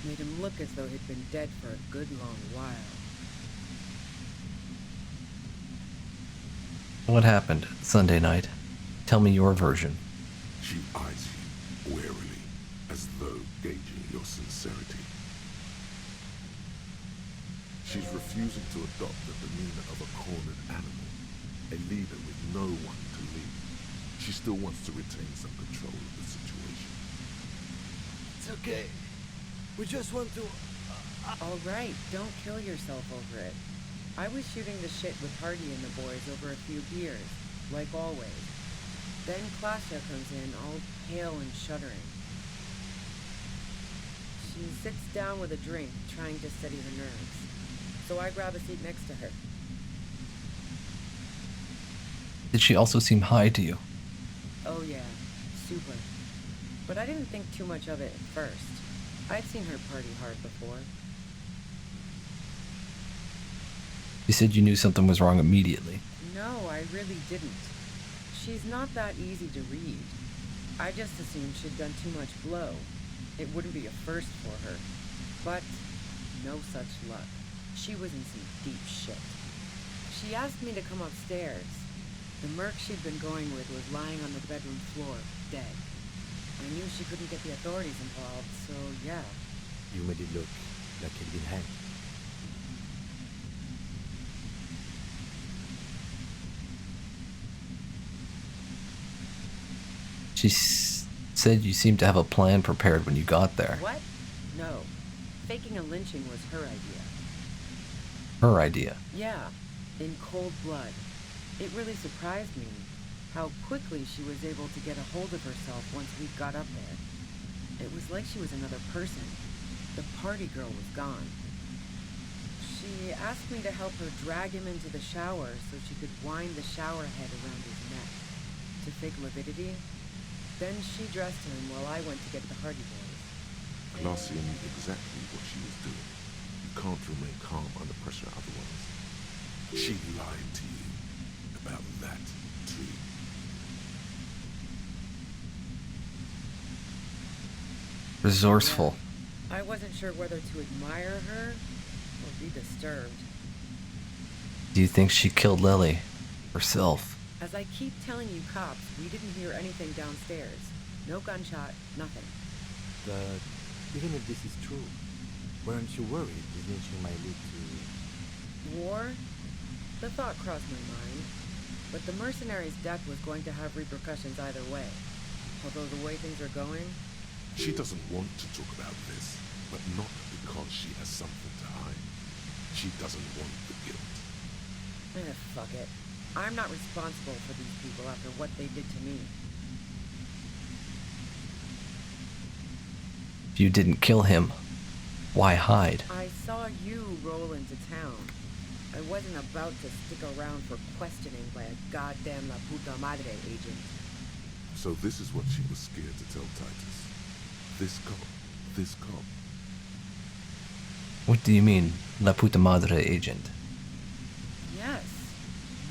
made him look as though he'd been dead for a good long while. What happened Sunday night? Tell me your version. She eyes you warily, as though gauging your sincerity. She's refusing to adopt the demeanor of a cornered animal, a leader with no one to lead. She still wants to retain some control of the situation. It's okay. We just want to... All right, don't kill yourself over it. I was shooting the shit with Hardy and the boys over a few beers, like always. Then Klasha comes in, all pale and shuddering. She sits down with a drink, trying to steady her nerves. So I grab a seat next to her. Did she also seem high to you? Oh yeah, super. But I didn't think too much of it at first. I'd seen her party hard before. You said you knew something was wrong immediately. No, I really didn't. She's not that easy to read. I just assumed she'd done too much blow. It wouldn't be a first for her. But no such luck. She was in some deep shit. She asked me to come upstairs. The merc she'd been going with was lying on the bedroom floor, dead. I knew she couldn't get the authorities involved, so yeah. You made it look like he'd been hanged. She said you seemed to have a plan prepared when you got there. What? No. Faking a lynching was her idea. Her idea? Yeah, in cold blood. It really surprised me how quickly she was able to get a hold of herself once we got up there. It was like she was another person. The party girl was gone. She asked me to help her drag him into the shower so she could wind the shower head around his neck. To fake lividity. Then she dressed him while I went to get the Hardy Boys. Glacia knew exactly what she was doing. You can't remain calm under pressure otherwise. She lied to you about that, too. Resourceful. I wasn't sure whether to admire her or be disturbed. Do you think she killed Lily herself? As I keep telling you cops, we didn't hear anything downstairs. No gunshot, nothing. But even if this is true, weren't you worried this lynching might lead to... War? The thought crossed my mind. But the mercenary's death was going to have repercussions either way. Although the way things are going... She doesn't want to talk about this, but not because she has something to hide. She doesn't want the guilt. Fuck it. I'm not responsible for these people after what they did to me. If you didn't kill him, why hide? I saw you roll into town. I wasn't about to stick around for questioning by a goddamn La Puta Madre agent. So this is what she was scared to tell Titus. This cop. What do you mean, La Puta Madre agent? Yes,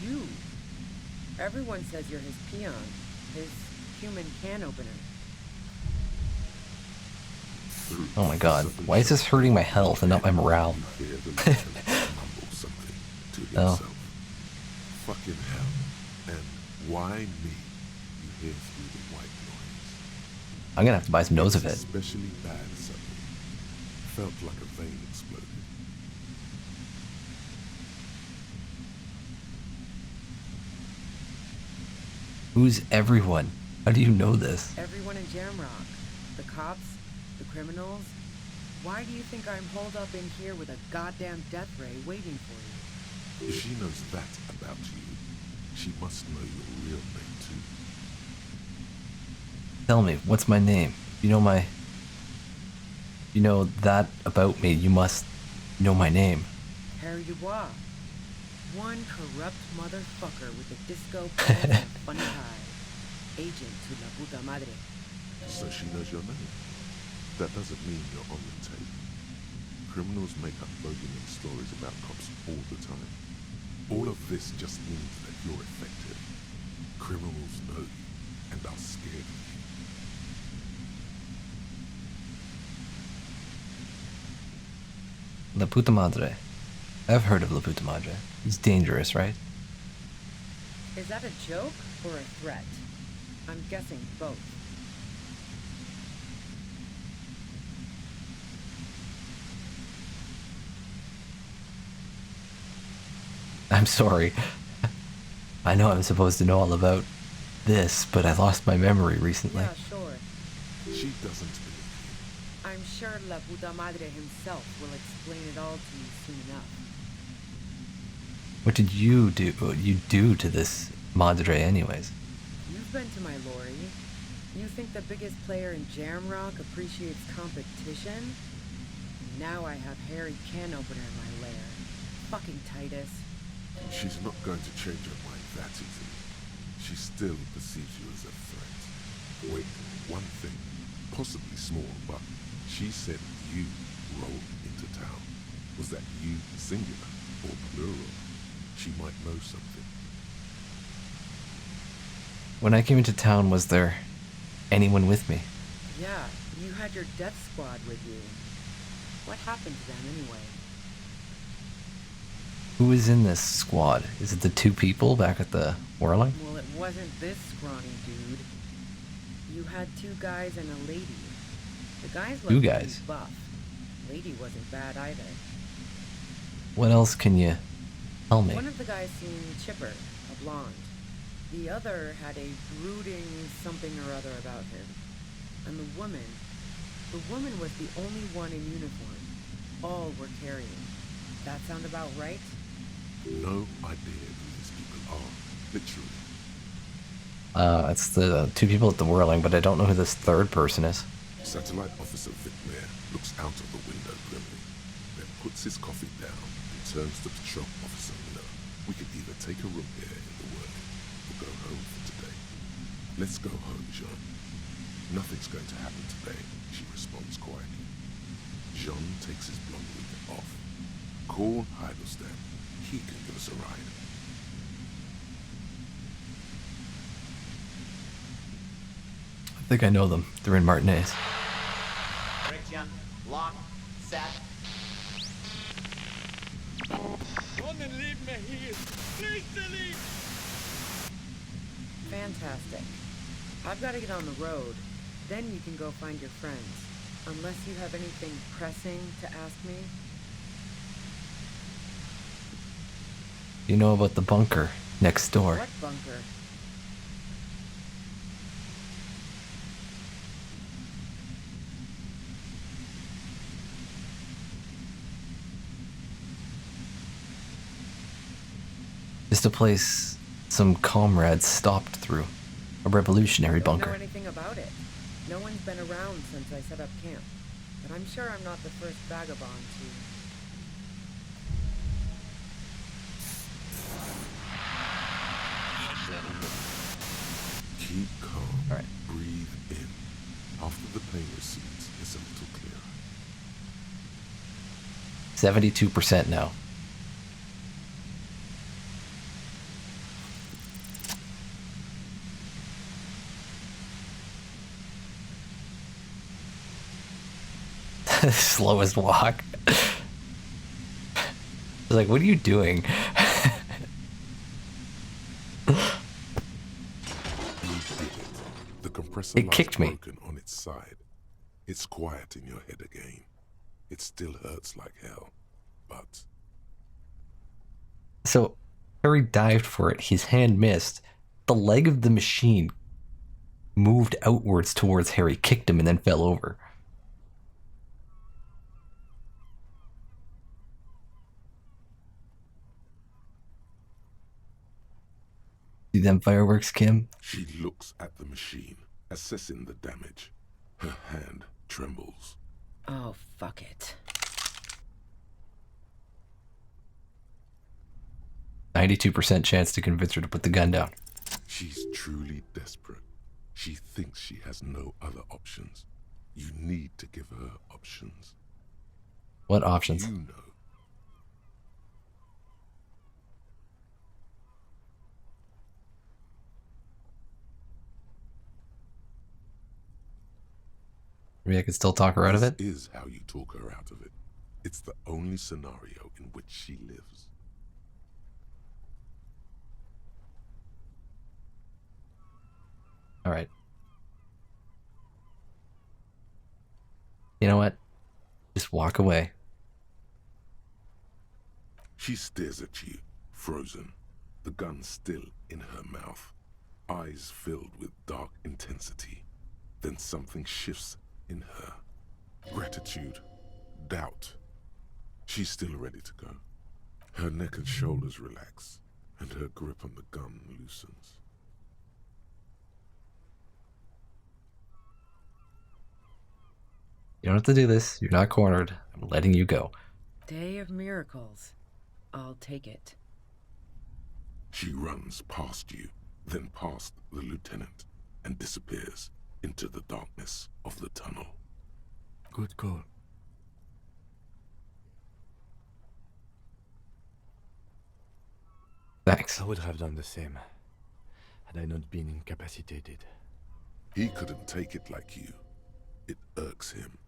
you. Everyone says you're his peon, his human can opener. Oh my god, why is this hurting my health and not my morale? Oh. Fucking hell. And why me? You hear through the white noise. I'm gonna have to buy some nose of it. Especially bad something. Felt like a vein exploded. Who's everyone? How do you know this? Everyone in Jamrock. The cops, the criminals. Why do you think I'm holed up in here with a goddamn death ray waiting for you? If she knows that about you, she must know your real name too. Tell me, what's my name? You know that about me, you must know my name. Harry Dubois. One corrupt motherfucker with a disco pants and funny tie. Agent to La Puta Madre. So she knows your name. That doesn't mean you're on the tape. Criminals make up bogeyman stories about cops all the time. All of this just means that you're effective. Criminals know you and are scared of you. La Puta Madre. I've heard of La Puta Madre. He's dangerous, right? Is that a joke or a threat? I'm guessing both. I'm sorry. I know I'm supposed to know all about this, but I lost my memory recently. Yeah, sure. She doesn't believe I'm sure La Puta Madre himself will explain it all to you soon enough. What did you do to this Madre anyways? You've been to my lorry. You think the biggest player in Jamrock appreciates competition? Now I have Harry Can Opener in my lair. Fucking Titus. you. She's not going to change her mind that easily. She still perceives you as a threat. Wait, one thing, possibly small, but she said you rolled into town. Was that you singular or plural? She might know something. When I came into town, was there anyone with me? Yeah, you had your death squad with you. What happened to them anyway? Who was in this squad? Is it the two people back at the Whirling? Well, it wasn't this scrawny dude. You had two guys and a lady. The guys Two looked guys? pretty buff. Lady wasn't bad either. What else can you tell me? One of the guys seemed chipper, a blonde. The other had a brooding something or other about him. And the woman was the only one in uniform. All were carrying. That sound about right? No idea who these people are, literally. It's the two people at the Whirling, but I don't know who this third person is. Satellite Officer Vic Mayer looks out of the window grimly, then puts his coffee down and turns to Patrol Officer Miller. We could either take a room here in the work or go home for today. Let's go home, Jean. Nothing's going to happen today, she responds quietly. Jean takes his blonde wig off. Call Heidelstein. He can give us a ride. I think I know them. They're in Martinez. Friction, lock, set. Don't leave me here. Please leave. Fantastic. I've got to get on the road. Then you can go find your friends. Unless you have anything pressing to ask me. You know about the bunker next door? What bunker? Just a place some comrades stopped through. A revolutionary bunker. Don't know anything about it. No one's been around since I set up camp. But I'm sure I'm not the first vagabond to... Keep calm. All right. Breathe in. After the pain recedes, it's a little clearer. 72% now. Slowest walk. It's like, what are you doing? The compressor It kicked me. broken on its side. It's quiet in your head again. It still hurts like hell, but... So, Harry dived for it. His hand missed. The leg of the machine moved outwards towards Harry, kicked him, and then fell over. See them fireworks, Kim? She looks at the machine, assessing the damage. Her hand trembles. Oh, fuck it. 92% chance to convince her to put the gun down. She's truly desperate. She thinks she has no other options. You need to give her options. What options? You know. Maybe I could still talk her out of it? This is how you talk her out of it. It's the only scenario in which she lives. Alright. You know what? Just walk away. She stares at you, frozen, the gun still in her mouth, eyes filled with dark intensity. Then something shifts in her. Gratitude, doubt. She's still ready to go. Her neck and shoulders relax, and her grip on the gun loosens. You don't have to do this. You're not cornered. I'm letting you go. Day of miracles. I'll take it. She runs past you, then past the lieutenant, and disappears into the darkness of the tunnel. Good call. Thanks. I would have done the same, had I not been incapacitated. He couldn't take it like you. It irks him.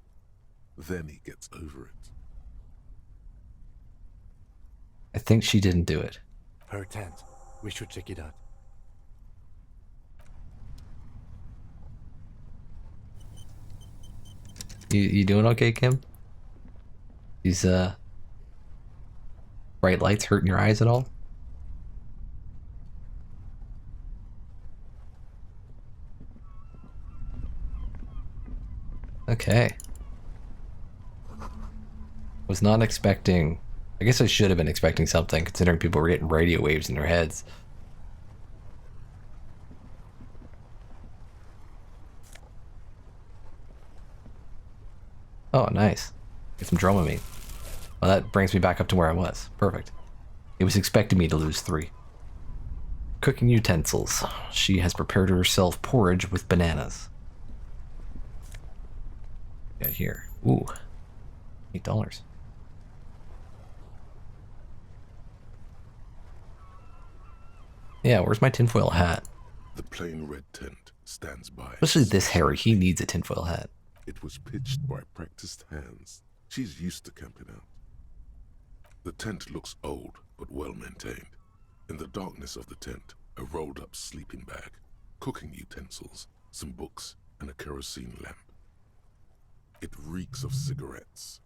Then he gets over it. I think she didn't do it. Her tent. We should check it out. You doing okay, Kim? These bright lights hurting your eyes at all? Okay. Was not expecting... I guess I should have been expecting something, considering people were getting radio waves in their heads. Oh, nice. Get some Dramamine. Well, that brings me back up to where I was. Perfect. It was expecting me to lose 3. Cooking utensils. She has prepared herself porridge with bananas. Got here. Ooh. $8. Yeah, where's my tinfoil hat? The plain red tent stands by. Especially this Harry, he needs a tinfoil hat. It was pitched by practiced hands. She's used to camping out. The tent looks old, but well maintained. In the darkness of the tent, a rolled up sleeping bag, cooking utensils, some books, and a kerosene lamp. It reeks of cigarettes.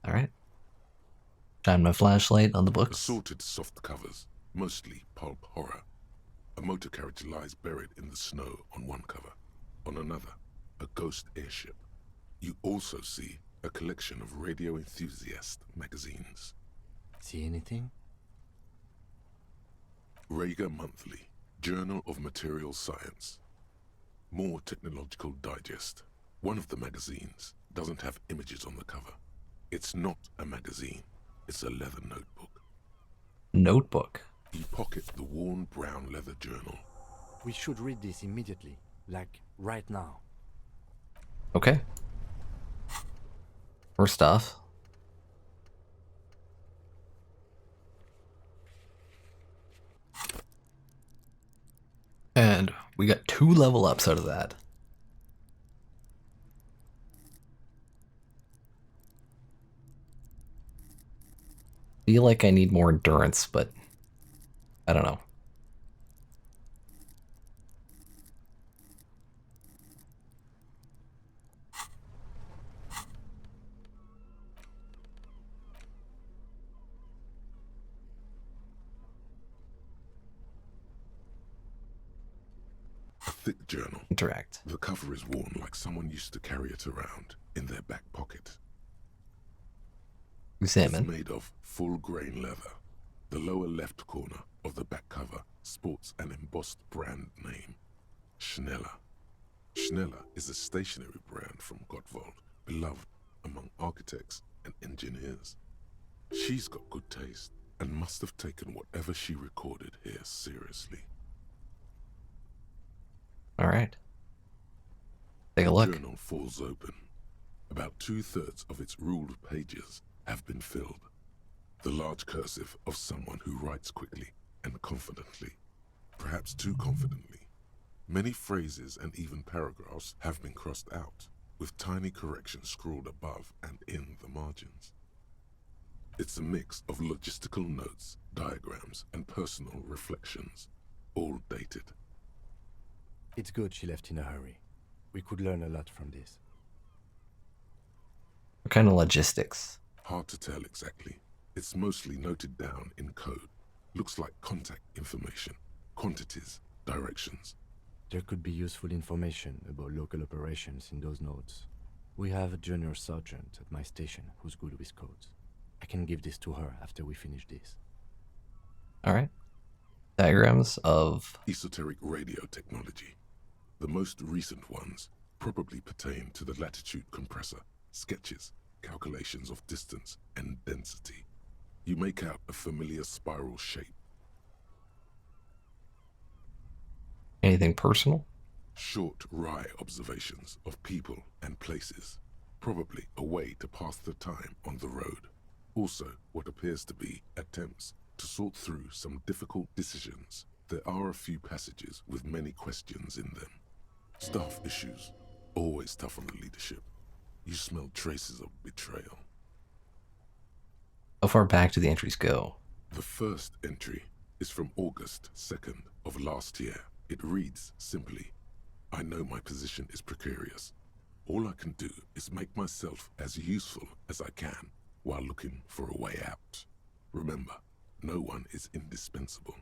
Alright. Shine my flashlight on the books. Assorted soft covers, mostly pulp horror. A motor carriage lies buried in the snow on one cover. On another, a ghost airship. You also see a collection of radio enthusiast magazines. See anything? Rager Monthly, Journal of Material Science. More Technological Digest. One of the magazines doesn't have images on the cover. It's not a magazine, it's a leather notebook. Notebook? You pocket the worn brown leather journal. We should read this immediately, like right now. Okay. First off, and we got 2 level ups out of that. Feel like I need more endurance, but I don't know. A thick journal. Interact. The cover is worn like someone used to carry it around in their back pocket. Examine. It's made of full-grain leather. The lower left corner of the back cover sports an embossed brand name, Schneller. Schneller is a stationery brand from Gottwald, beloved among architects and engineers. She's got good taste and must have taken whatever she recorded here seriously. All right. Take a look. The journal falls open. About 2/3 of its ruled pages have been filled. The large cursive of someone who writes quickly and confidently, perhaps too confidently. Many phrases and even paragraphs have been crossed out, with tiny corrections scrawled above and in the margins. It's a mix of logistical notes, diagrams, and personal reflections, all dated. It's good she left in a hurry. We could learn a lot from this. What kind of logistics? Hard to tell exactly. It's mostly noted down in code. Looks like contact information, quantities, directions. There could be useful information about local operations in those notes. We have a junior sergeant at my station who's good with codes. I can give this to her after we finish this. Alright. Diagrams of esoteric radio technology. The most recent ones probably pertain to the latitude compressor, sketches, calculations of distance and density. You make out a familiar spiral shape. anything personal? Short, wry observations of people and places. Probably a way to pass the time on the road. Also, what appears to be attempts to sort through some difficult decisions. There are a few passages with many questions in them. Staff issues. Always tough on the leadership. You smell traces of betrayal. How far back do the entries go? The first entry is from August 2nd of last year. It reads simply, I know my position is precarious. All I can do is make myself as useful as I can while looking for a way out. Remember, no one is indispensable.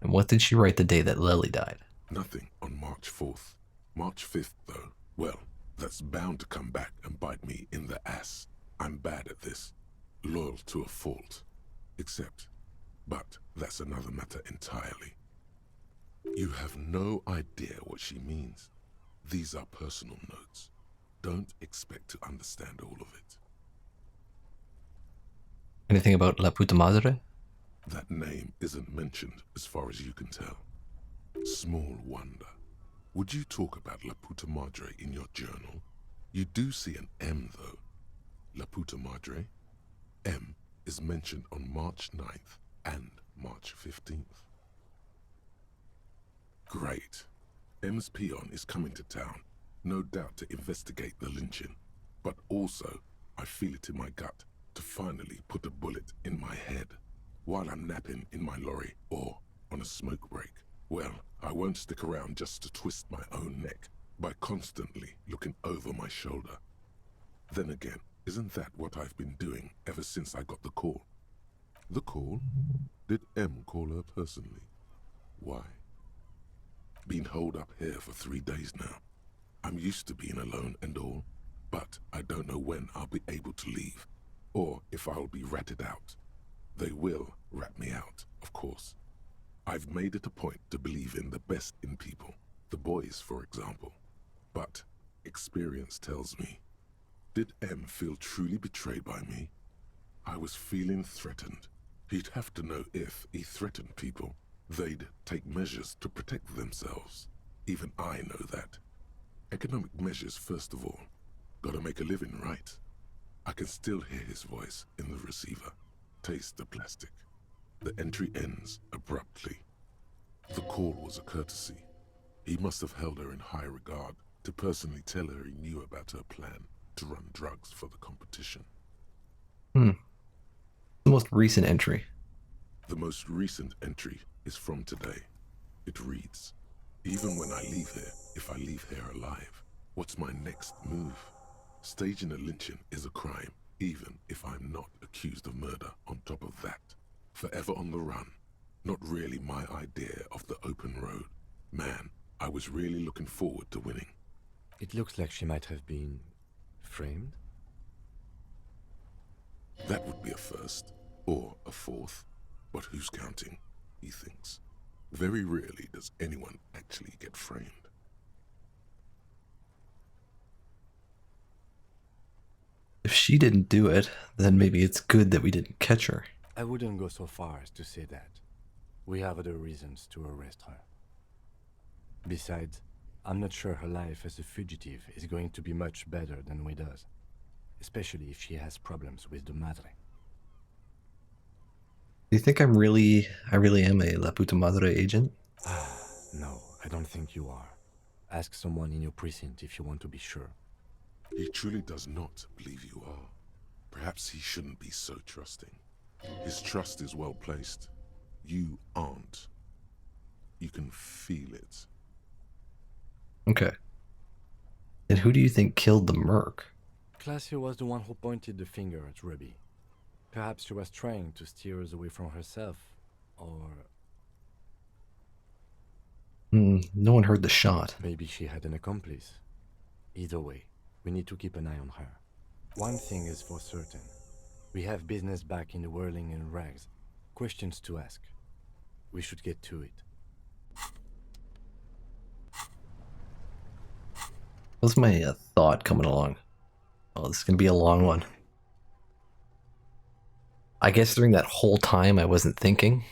And what did she write the day that Lily died? Nothing on March 4th. March 5th, though, well, that's bound to come back and bite me in the ass. I'm bad at this. Loyal to a fault. But that's another matter entirely. You have no idea what she means. These are personal notes. Don't expect to understand all of it. Anything about La Puta Madre? That name isn't mentioned as far as you can tell. Small wonder. Would you talk about La Puta Madre in your journal? You do see an M, though. La Puta Madre. M is mentioned on March 9th and March 15th. Great. M's peon is coming to town, no doubt to investigate the lynching, but also, I feel it in my gut, to finally put a bullet in my head while I'm napping in my lorry or on a smoke break. Well, I won't stick around just to twist my own neck by constantly looking over my shoulder. Then again, isn't that what I've been doing ever since I got the call? The call? Did M call her personally? Why? Been holed up here for 3 days now. I'm used to being alone and all, but I don't know when I'll be able to leave, or if I'll be ratted out. They will rat me out, of course. I've made it a point to believe in the best in people, the boys, for example. But experience tells me, did M feel truly betrayed by me? I was feeling threatened. He'd have to know if he threatened people, they'd take measures to protect themselves. Even I know that. Economic measures first of all. Gotta make a living, right? I can still hear his voice in the receiver. Taste the plastic. The entry ends abruptly. The call was a courtesy. He must have held her in high regard to personally tell her he knew about her plan to run drugs for the competition. The most recent entry. The most recent entry is from today. It reads, even when I leave here, if I leave here alive, what's my next move? Staging a lynching is a crime, even if I'm not accused of murder on top of that. Forever on the run. Not really my idea of the open road. Man, I was really looking forward to winning. It looks like she might have been framed. That would be a first, or a fourth. But who's counting, he thinks. Very rarely does anyone actually get framed. If she didn't do it, then maybe it's good that we didn't catch her. I wouldn't go so far as to say that. We have other reasons to arrest her. Besides, I'm not sure her life as a fugitive is going to be much better than Guido's. Especially if she has problems with the Madre. Do you think I really am a La Puta Madre agent? No, I don't think you are. Ask someone in your precinct if you want to be sure. He truly does not believe you are. Perhaps he shouldn't be so trusting. His trust is well placed. You aren't. You can feel it. Okay. And who do you think killed the merc? Classio was the one who pointed the finger at Ruby. Perhaps she was trying to steer us away from herself, or... No one heard the shot. Maybe she had an accomplice. Either way, we need to keep an eye on her. One thing is for certain. We have business back in the whirling and rags. Questions to ask. We should get to it. What's my thought coming along? Oh, this is going to be a long one. I guess during that whole time I wasn't thinking.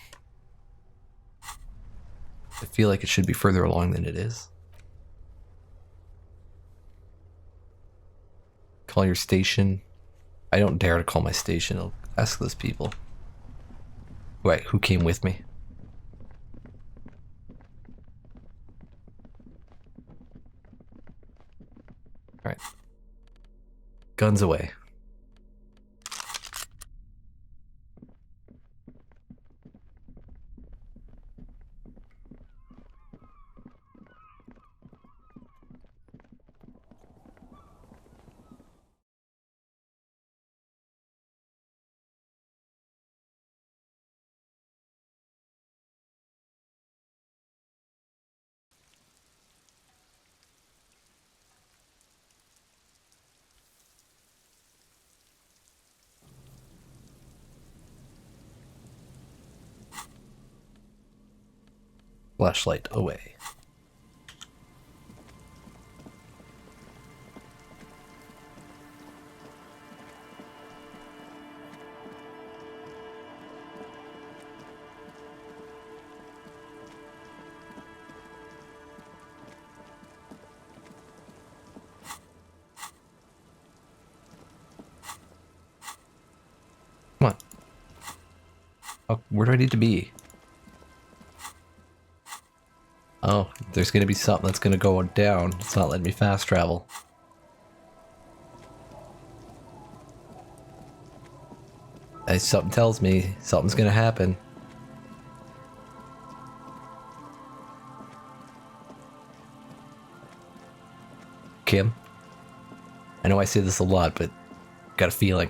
I feel like it should be further along than it is. Call your station. I don't dare to call my station. I'll ask those people. Wait, who came with me? Alright. Guns away. Flashlight away. Come on. Oh, where do I need to be? Oh, there's gonna be something that's gonna go down. It's not letting me fast travel. Something tells me something's gonna happen. Kim? I know I say this a lot, but got a feeling.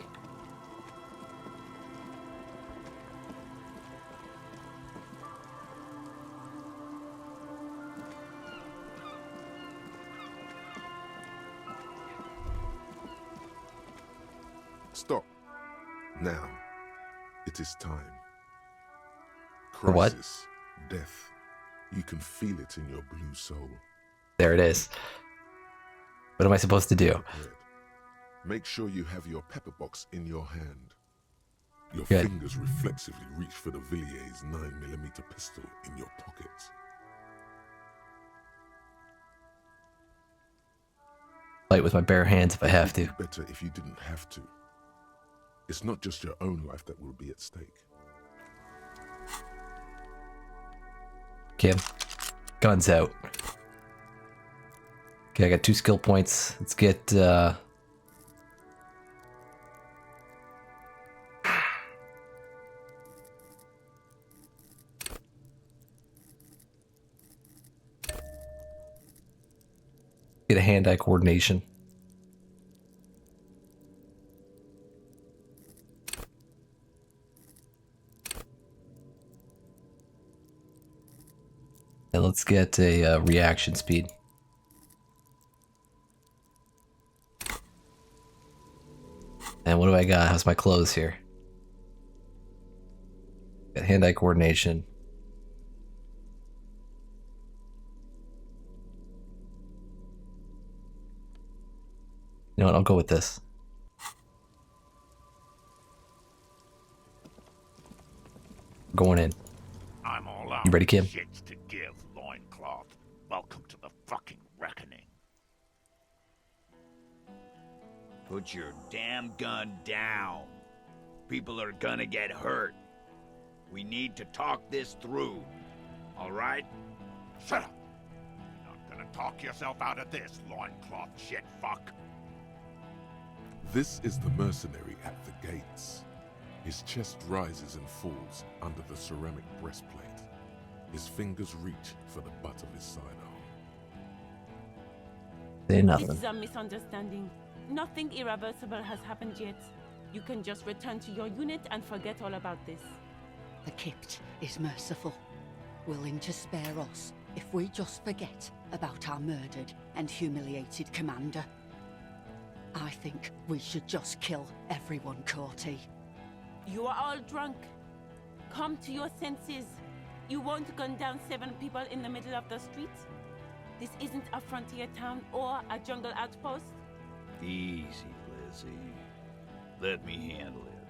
Stop. Now. It is time. For what? Crisis. Death. You can feel it in your blue soul. There it is. What am I supposed to do? Prepared. Make sure you have your pepper box in your hand. Your Good. fingers reflexively reach for the Villiers 9mm pistol in your pocket. Fight with my bare hands if I have to. It would be better if you didn't have to. It's not just your own life that will be at stake. Kim, guns out. Okay, I got 2 skill points. Let's get, get a hand-eye coordination. And let's get a reaction speed. And what do I got? How's my clothes here? Got hand-eye coordination. You know what? I'll go with this. Going in. I'm all out. You ready, Kim? Shits to give, loincloth. Welcome to the fucking Put your damn gun down. People are gonna get hurt. We need to talk this through. All right? Shut up! You're not gonna talk yourself out of this, loincloth shit fuck. This is the mercenary at the gates. His chest rises and falls under the ceramic breastplate. His fingers reach for the butt of his sidearm. Say nothing. This is a misunderstanding. Nothing irreversible has happened yet. You can just return to your unit and forget all about this. The Kipt is merciful, willing to spare us if we just forget about our murdered and humiliated commander. I think we should just kill everyone, Corty. You are all drunk. Come to your senses. You won't gun down 7 people in the middle of the street. This isn't a frontier town or a jungle outpost. Easy, Lizzie. Let me handle it.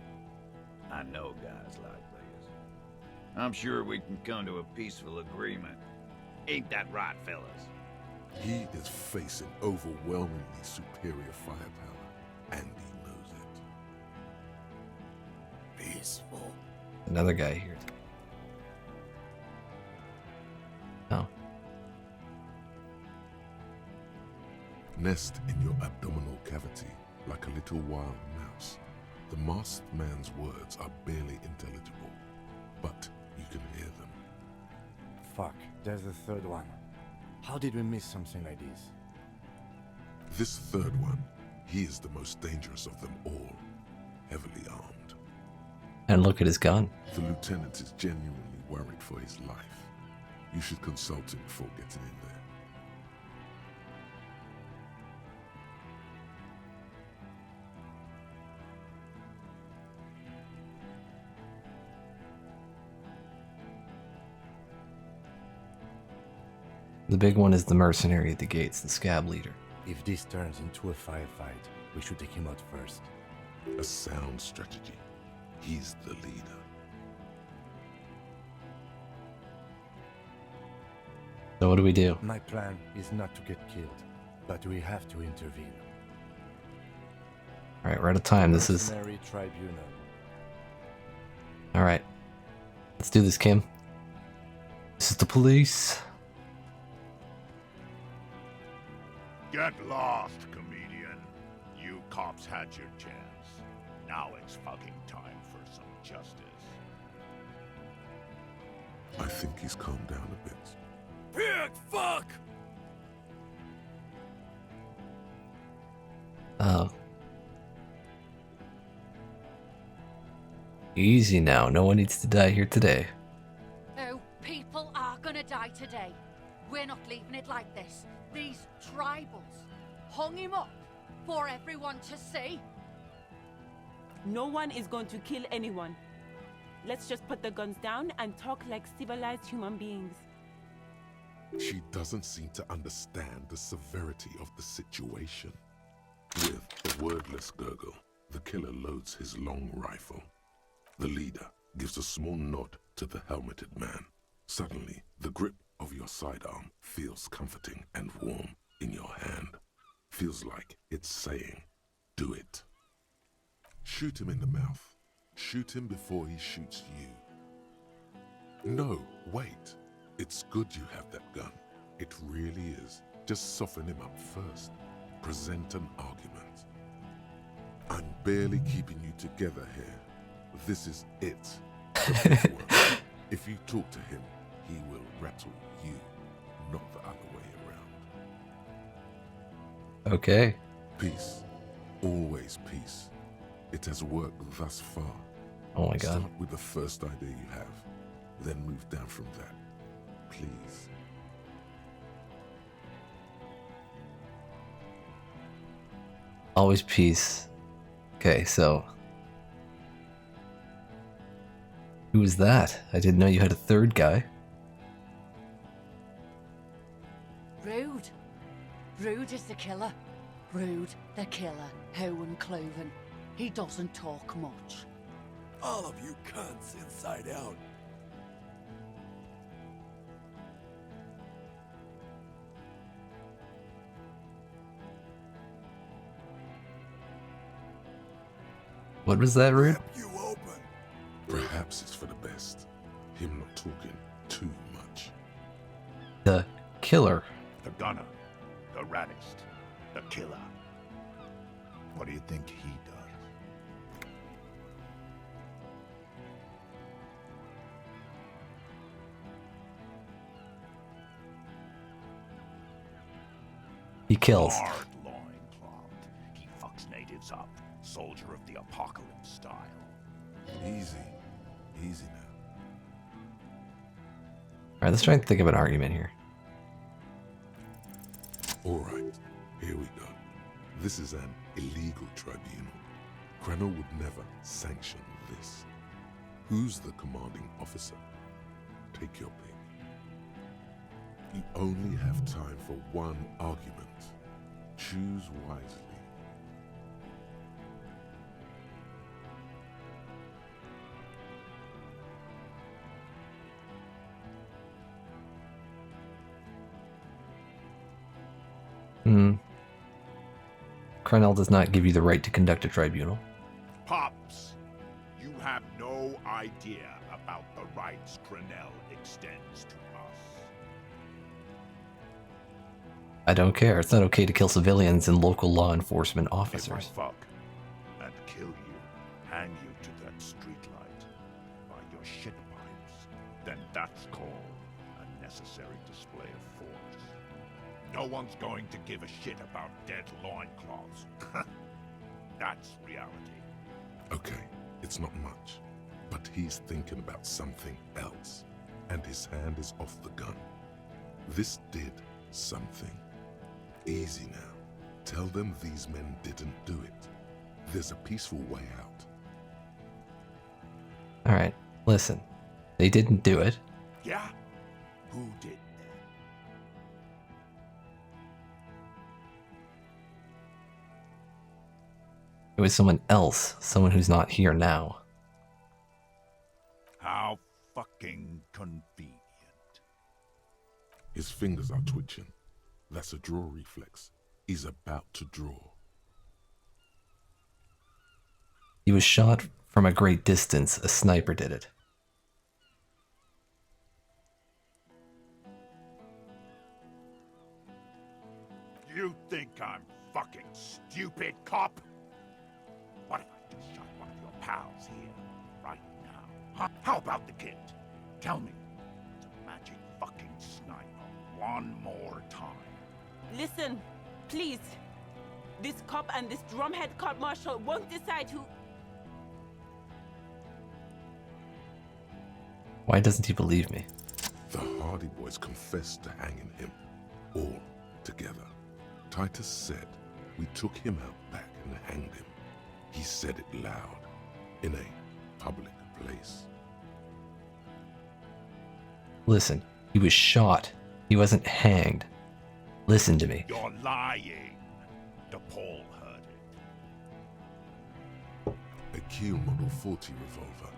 I know guys like this. I'm sure we can come to a peaceful agreement. Ain't that right, fellas? He is facing overwhelmingly superior firepower, and he knows it. Peaceful. Another guy here. Oh. Nest in your abdominal cavity like a little wild mouse. The masked man's words are barely intelligible, but you can hear them. Fuck, there's a third one. How did we miss something like this? This third one, he is the most dangerous of them all, heavily armed. And look at his gun. The lieutenant is genuinely worried for his life. You should consult him before getting in there. The big one is the mercenary at the gates, the scab leader. If this turns into a firefight, we should take him out first. A sound strategy. He's the leader. So what do we do? My plan is not to get killed, but we have to intervene. Alright, we're out of time. This is... Mercenary Tribunal. Alright. Let's do this, Kim. This is the police. Get lost, comedian. You cops had your chance. Now it's fucking time for some justice. I think he's calmed down a bit. Pig fuck! Oh. Easy now. No one needs to die here today. Oh, people are gonna die today. We're not leaving it like this. These tribals hung him up for everyone to see. No one is going to kill anyone. Let's just put the guns down and talk like civilized human beings. She doesn't seem to understand the severity of the situation. With a wordless gurgle, the killer loads his long rifle. The leader gives a small nod to the helmeted man. Suddenly, the grip of your sidearm feels comforting and warm in your hand. Feels like it's saying, do it. Shoot him in the mouth. Shoot him before he shoots you. No, wait. It's good you have that gun. It really is. Just soften him up first. Present an argument. I'm barely keeping you together here. This is it. The big one. If you talk to him, he will rattle you, not the other way around. Okay. Peace. Always peace. It has worked thus far. Oh my god. Start with the first idea you have, then move down from that. Please. Always peace. Okay, so... Who was that? I didn't know you had a third guy. Rude. Rude is the killer. Rude, the killer. Owen Cloven. He doesn't talk much. All of you cunts inside out. What was that, Rude? Perhaps it's for the best. Him not talking too much. The killer. The gunner. The raddest. The killer. What do you think he does? He kills. Hard loincloth. He fucks natives up. Soldier of the apocalypse style. Easy. Easy now. Alright, let's try and think of an argument here. Alright, here we go. This is an illegal tribunal. Krenner would never sanction this. Who's the commanding officer? Take your pick. You only have time for one argument. Choose wisely. Crenell does not give you the right to conduct a tribunal. Pops, you have no idea about the rights Crenell extends to us. I don't care. It's not okay to kill civilians and local law enforcement If I officers. fuck and kill you, hang you to that streetlight by your shit pipes, then that's called a necessary display of force. No one's going to give a shit about dead loincloths. That's reality. Okay, it's not much, but he's thinking about something else, and his hand is off the gun. This did something. Easy now. Tell them these men didn't do it. There's a peaceful way out. Alright, listen. They didn't do it. Yeah? Who did? It was someone else. Someone who's not here now. How fucking convenient. His fingers are twitching. That's a draw reflex. He's about to draw. He was shot from a great distance. A sniper did it. You think I'm fucking stupid, cop? What if I just shot one of your pals here, right now? Huh? How about the kid? Tell me, it's a magic fucking sniper one more time. Listen, please. This cop and this drumhead cop marshal won't decide who... Why doesn't he believe me? The Hardy Boys confessed to hanging him, all together. Titus said we took him out back and hanged him. He said it loud, in a public place. Listen, he was shot. He wasn't hanged. Listen to me. You're lying. DePaul heard it. A Kiel Model 40 revolver,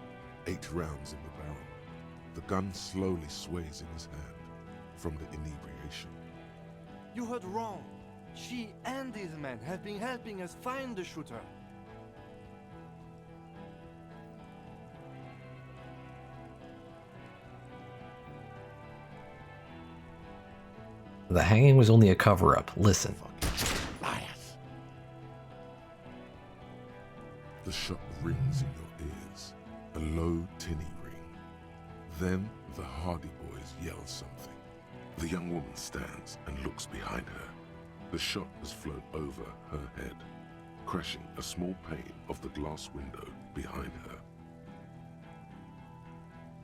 8 rounds in the barrel. The gun slowly sways in his hand from the inebriation. You heard wrong. She and these men have been helping us find the shooter. The hanging was only a cover-up. Listen. The shot rings in your ears, a low, tinny ring. Then the Hardy Boys yell something. The young woman stands and looks behind her. The shot has flown over her head, crashing a small pane of the glass window behind her.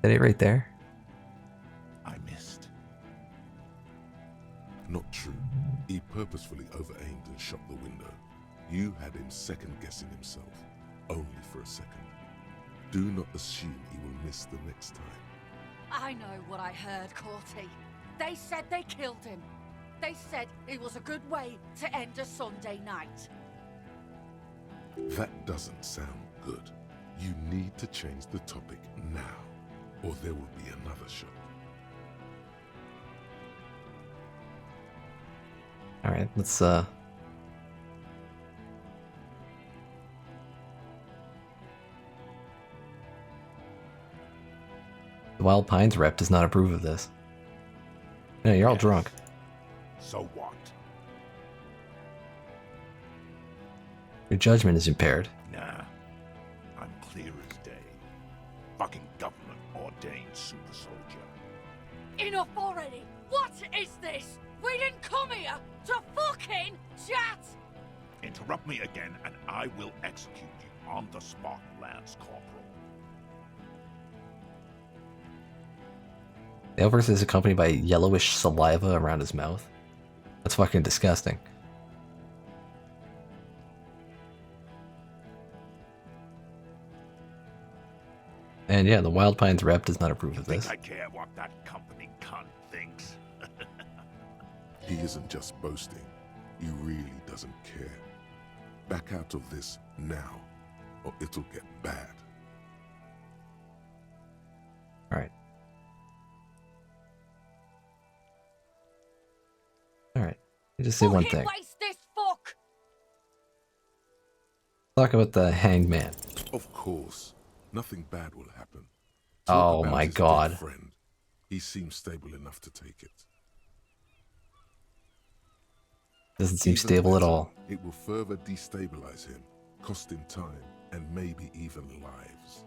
That it right there? I missed. Not true. He purposefully over-aimed and shot the window. You had him second-guessing himself, only for a second. Do not assume he will miss the next time. I know what I heard, Corty. They said they killed him. They said it was a good way to end a Sunday night. That doesn't sound good. You need to change the topic now, or there will be another shot. Alright, let's The Wild Pines rep does not approve of this. Yeah, you're all drunk. So what? Your judgment is impaired. Nah. I'm clear as day. Fucking government ordained super soldier. Enough already! What is this? We didn't come here to fucking chat! Interrupt me again and I will execute you on the spot, Lance Corporal. The outburst is accompanied by yellowish saliva around his mouth. That's fucking disgusting. And yeah, the Wild Pines rep does not approve of this. I care what that company cunt thinks. He isn't just boasting. He really doesn't care. Back out of this now, or it'll get bad. Alright. Alright. Let me just say one thing. Waste this fuck! Talk about the Hanged Man. Of course. Nothing bad will happen. Oh Talk about my his god. dead friend. He seems stable enough to take it. Doesn't seem Even stable at better, all. It will further destabilize him, cost him time, and maybe even lives.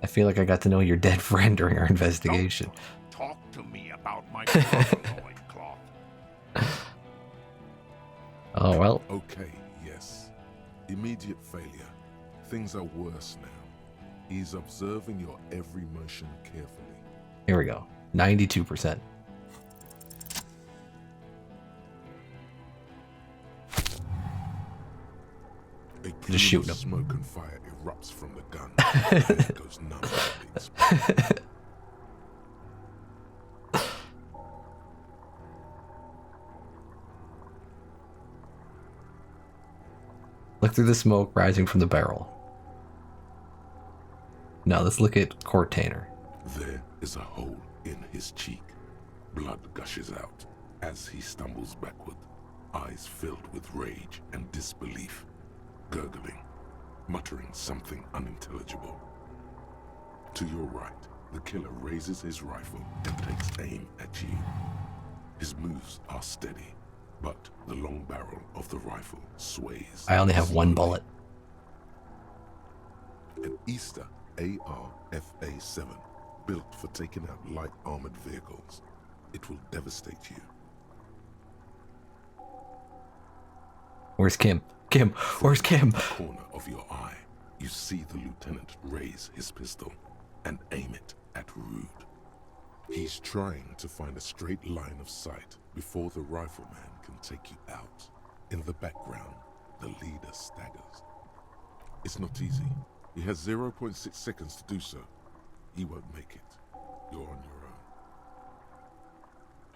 I feel like I got to know your dead friend during our investigation. Talk to me about my loincloth. Oh well. Okay, yes. Immediate failure. Things are worse now. He's observing your every motion carefully. Here we go. 92%. Just shooting him. Smoke and fire erupts from the gun. And it goes numb. Look through the smoke rising from the barrel. Now let's look at Cortainer. There is a hole in his cheek. Blood gushes out as he stumbles backward, eyes filled with rage and disbelief, gurgling, muttering something unintelligible. To your right, the killer raises his rifle and takes aim at you. His moves are steady, but the long barrel of the rifle sways. I only have one bullet. An Easter AR-FA-7, built for taking out light armored vehicles. It will devastate you. Where's Kim? Kim, where's Kim? Corner of your eye, you see the lieutenant raise his pistol and aim it at Rude. He's trying to find a straight line of sight before the rifleman can take you out. In the background, the leader staggers. It's not easy. He has 0.6 seconds to do so. He won't make it. You're on your own.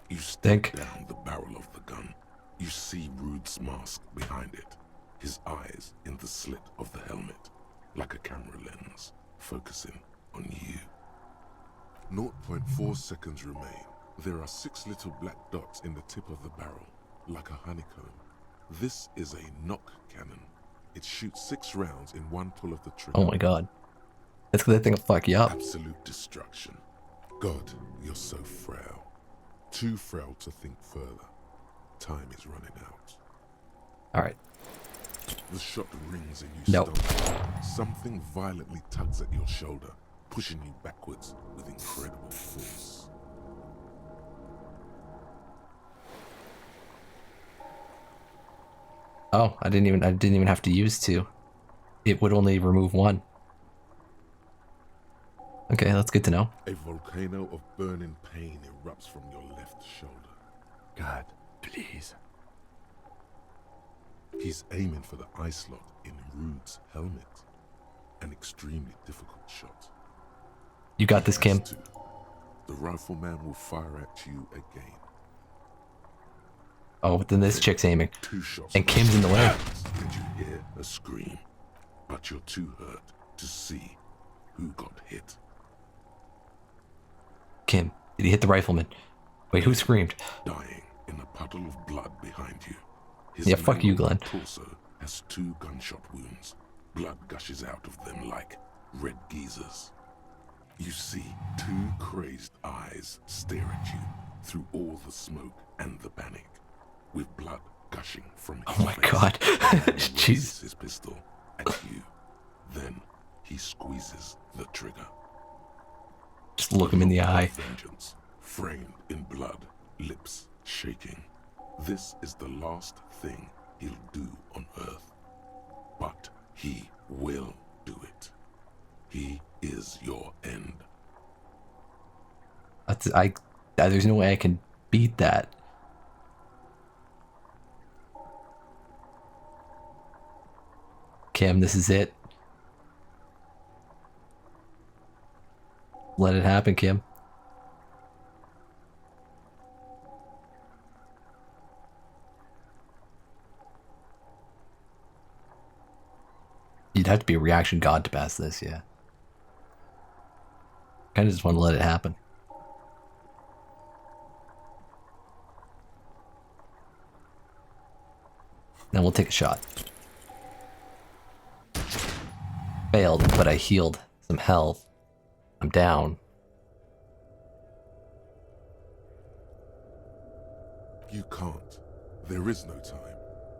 You step down the barrel of the gun. You see Rude's mask behind it. His eyes in the slit of the helmet, like a camera lens, focusing on you. 0.4 seconds remain. There are 6 little black dots in the tip of the barrel, like a honeycomb. This is a knock cannon. It shoots 6 rounds in one pull of the trigger. Oh my god. That's because that thing will fuck you up. Absolute destruction. God, you're so frail. Too frail to think further. Time is running out. Alright. The shot rings and you Nope. stumble. Something violently tugs at your shoulder, pushing you backwards with incredible force. Oh, I didn't even have to use 2. It would only remove 1. Okay, that's good to know. A volcano of burning pain erupts from your left shoulder. God, please. He's aiming for the eye slot in Rude's helmet. An extremely difficult shot. You got this, Kim. The rifleman will fire at you again. Oh, but then this chick's aiming. 2 shots. And Kim's in the way. And you hear a scream. But you're too hurt to see who got hit. Kim, did he hit the rifleman? Wait, who screamed? Dying in a puddle of blood behind you. His Yeah, fuck you, mangled Glenn. torso has 2 gunshot wounds. Blood gushes out of them like red geysers. You see 2 crazed eyes stare at you through all the smoke and the panic, with blood gushing from his Oh my face. god. He Jeez. raises his pistol at you. Then he squeezes the trigger. Just look him in the eye. Vengeance, framed in blood, lips shaking. This is the last thing he'll do on Earth. But he will do it. He is your end. There's no way I can beat that. Kim, this is it. Let it happen, Kim. You'd have to be a reaction god to pass this, yeah. Kinda just want to let it happen. Then we'll take a shot. Failed, but I healed some health. I'm down. You can't. There is no time.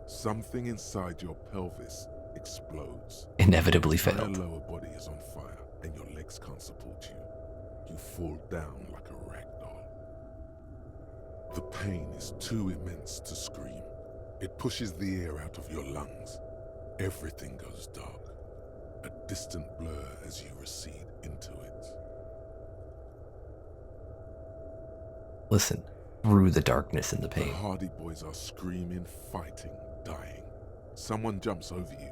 Something inside your pelvis explodes. Inevitably Your failed. lower body is on fire and your legs can't support you. You fall down like a rag doll. The pain is too immense to scream. It pushes the air out of your lungs. Everything goes dark. A distant blur as you recede into it. Listen, through the darkness and the The pain. Hardy Boys are screaming, fighting, dying. Someone jumps over you.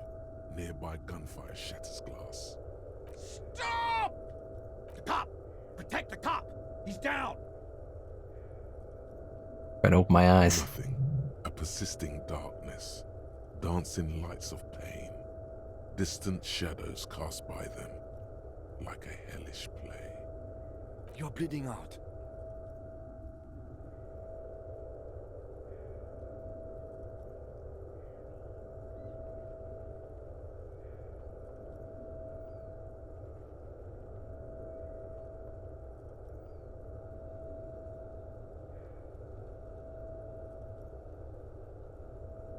Nearby gunfire shatters glass. Stop! The cop! Protect the cop! He's down! Try to open my eyes. Nothing. A persisting darkness. Dancing lights of pain. Distant shadows cast by them. Like a hellish play. You're bleeding out.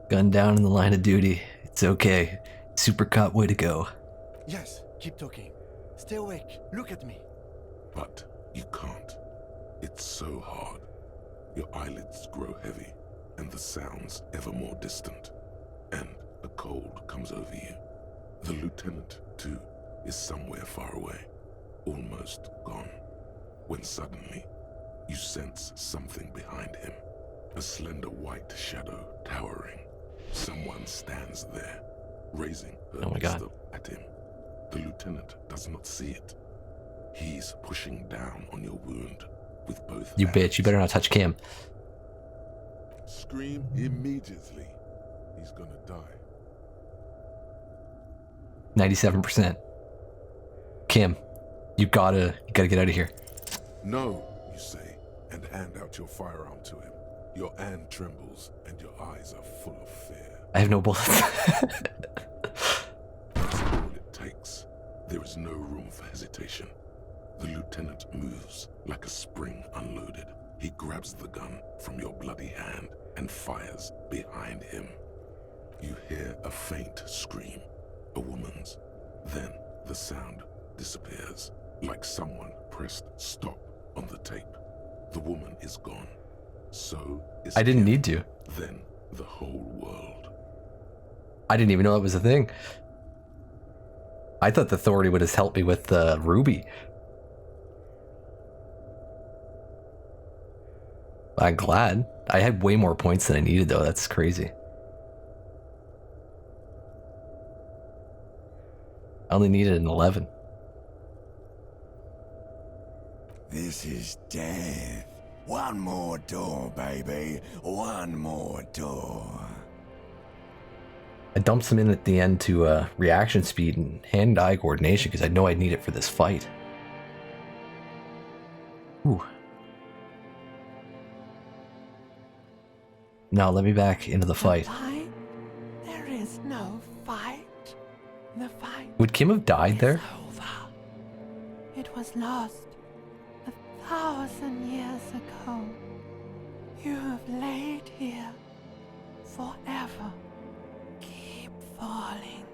Gun down in the line of duty. It's okay. Super cop way to go. Yes, keep talking. Stay awake. Look at me. But you can't. It's so hard. Your eyelids grow heavy, and the sounds ever more distant. And a cold comes over you. The lieutenant, too, is somewhere far away. Almost gone. When suddenly, you sense something behind him. A slender white shadow towering. Someone stands there, raising her pistol at him. The lieutenant does not see it. He's pushing down on your wound with both You hands. bitch, you better not touch Kim. Scream immediately. He's gonna die. 97%. Kim, you gotta get out of here. No, you say, and hand out your firearm to him. Your hand trembles, and your eyes are full of fear. I have no bullets. That's all it takes. There is no room for hesitation. The lieutenant moves like a spring unloaded. He grabs the gun from your bloody hand and fires behind him. You hear a faint scream, a woman's. Then the sound disappears, like someone pressed stop on the tape. The woman is gone. So is I didn't Kim. need to. Then the whole world. I didn't even know that was a thing. I thought the authority would have helped me with Ruby. I'm glad. I had way more points than I needed, though. That's crazy. I only needed an 11. This is death. One more door, baby. One more door. I dumped some in at the end to reaction speed and hand-eye coordination because I know I'd need it for this fight. Ooh. Now let me back into the fight. There is is no fight. The fight Would Kim have died there? over. It was lost 1,000 years ago. You have laid here forever. Keep falling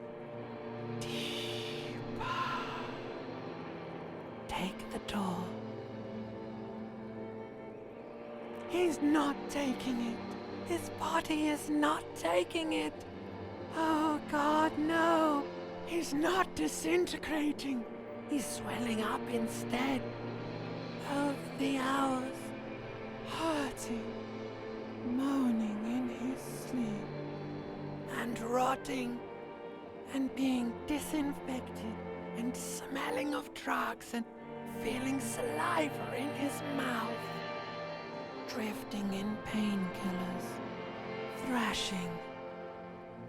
deeper. Take the door. He's not taking it. His body is not taking it. Oh God, no. He's not disintegrating. He's swelling up instead. Over the hours, hurting, moaning in his sleep, and rotting, and being disinfected, and smelling of drugs, and feeling saliva in his mouth, drifting in painkillers, thrashing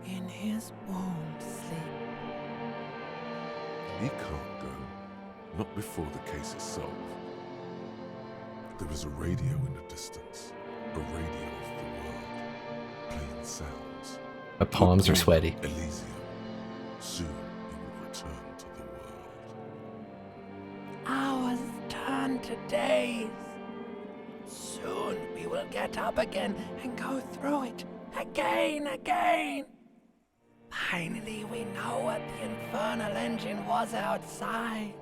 in his won't sleep. He can't go. Not before the case is solved. There is a radio in the distance. A radio of the world. Playing sounds. My palms are sweaty. Elysium. Soon he will return to the world. Hours turn to days. Soon we will get up again and go through it again. Finally, we know what the infernal engine was outside.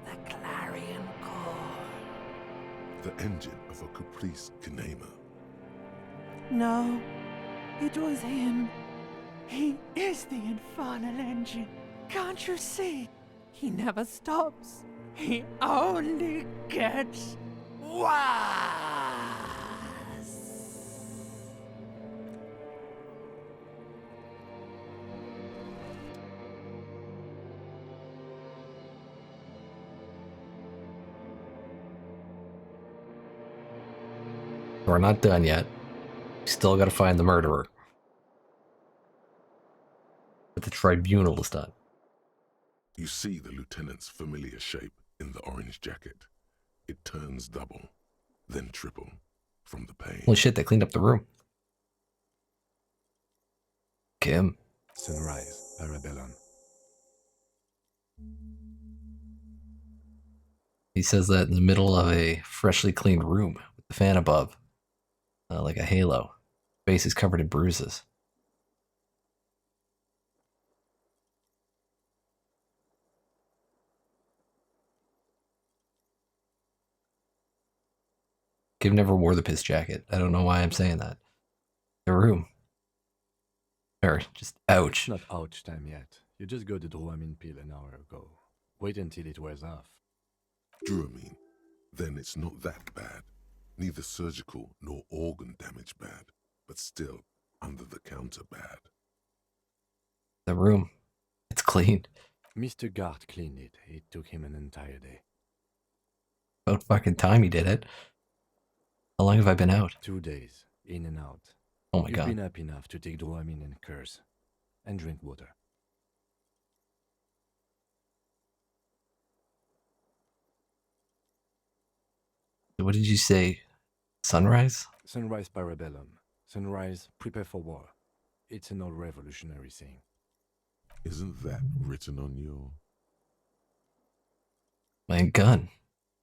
The clarion call. The engine of a Caprice Kinema. No, it was him. He is the infernal engine. Can't you see? He never stops. He only gets worse. We're not done yet. Still got to find the murderer. But the tribunal is done. You see the lieutenant's familiar shape in the orange jacket. It turns double, then triple, from the pain. Holy shit, they cleaned up the room. Kim. Sunrise, Parabellum. He says that in the middle of a freshly cleaned room with the fan above. Like a halo. Face is covered in bruises. Kim never wore the piss jacket. I don't know why I'm saying that. The room. Or just ouch. It's not ouch time yet. You just got the Dramamine pill an hour ago. Wait until it wears off. Dramamine. Then it's not that bad. Neither surgical nor organ damage bad, but still under the counter bad. The room. It's clean. Mr. Gart cleaned it. It took him an entire day. About fucking time he did it. How long have I been out? 2 days, in and out. Oh my God. You've been up enough to take Dramamine and curse. And drink water. What did you say? Sunrise? Sunrise Parabellum. Sunrise, prepare for war. It's an old revolutionary saying. Isn't that written on your... My gun.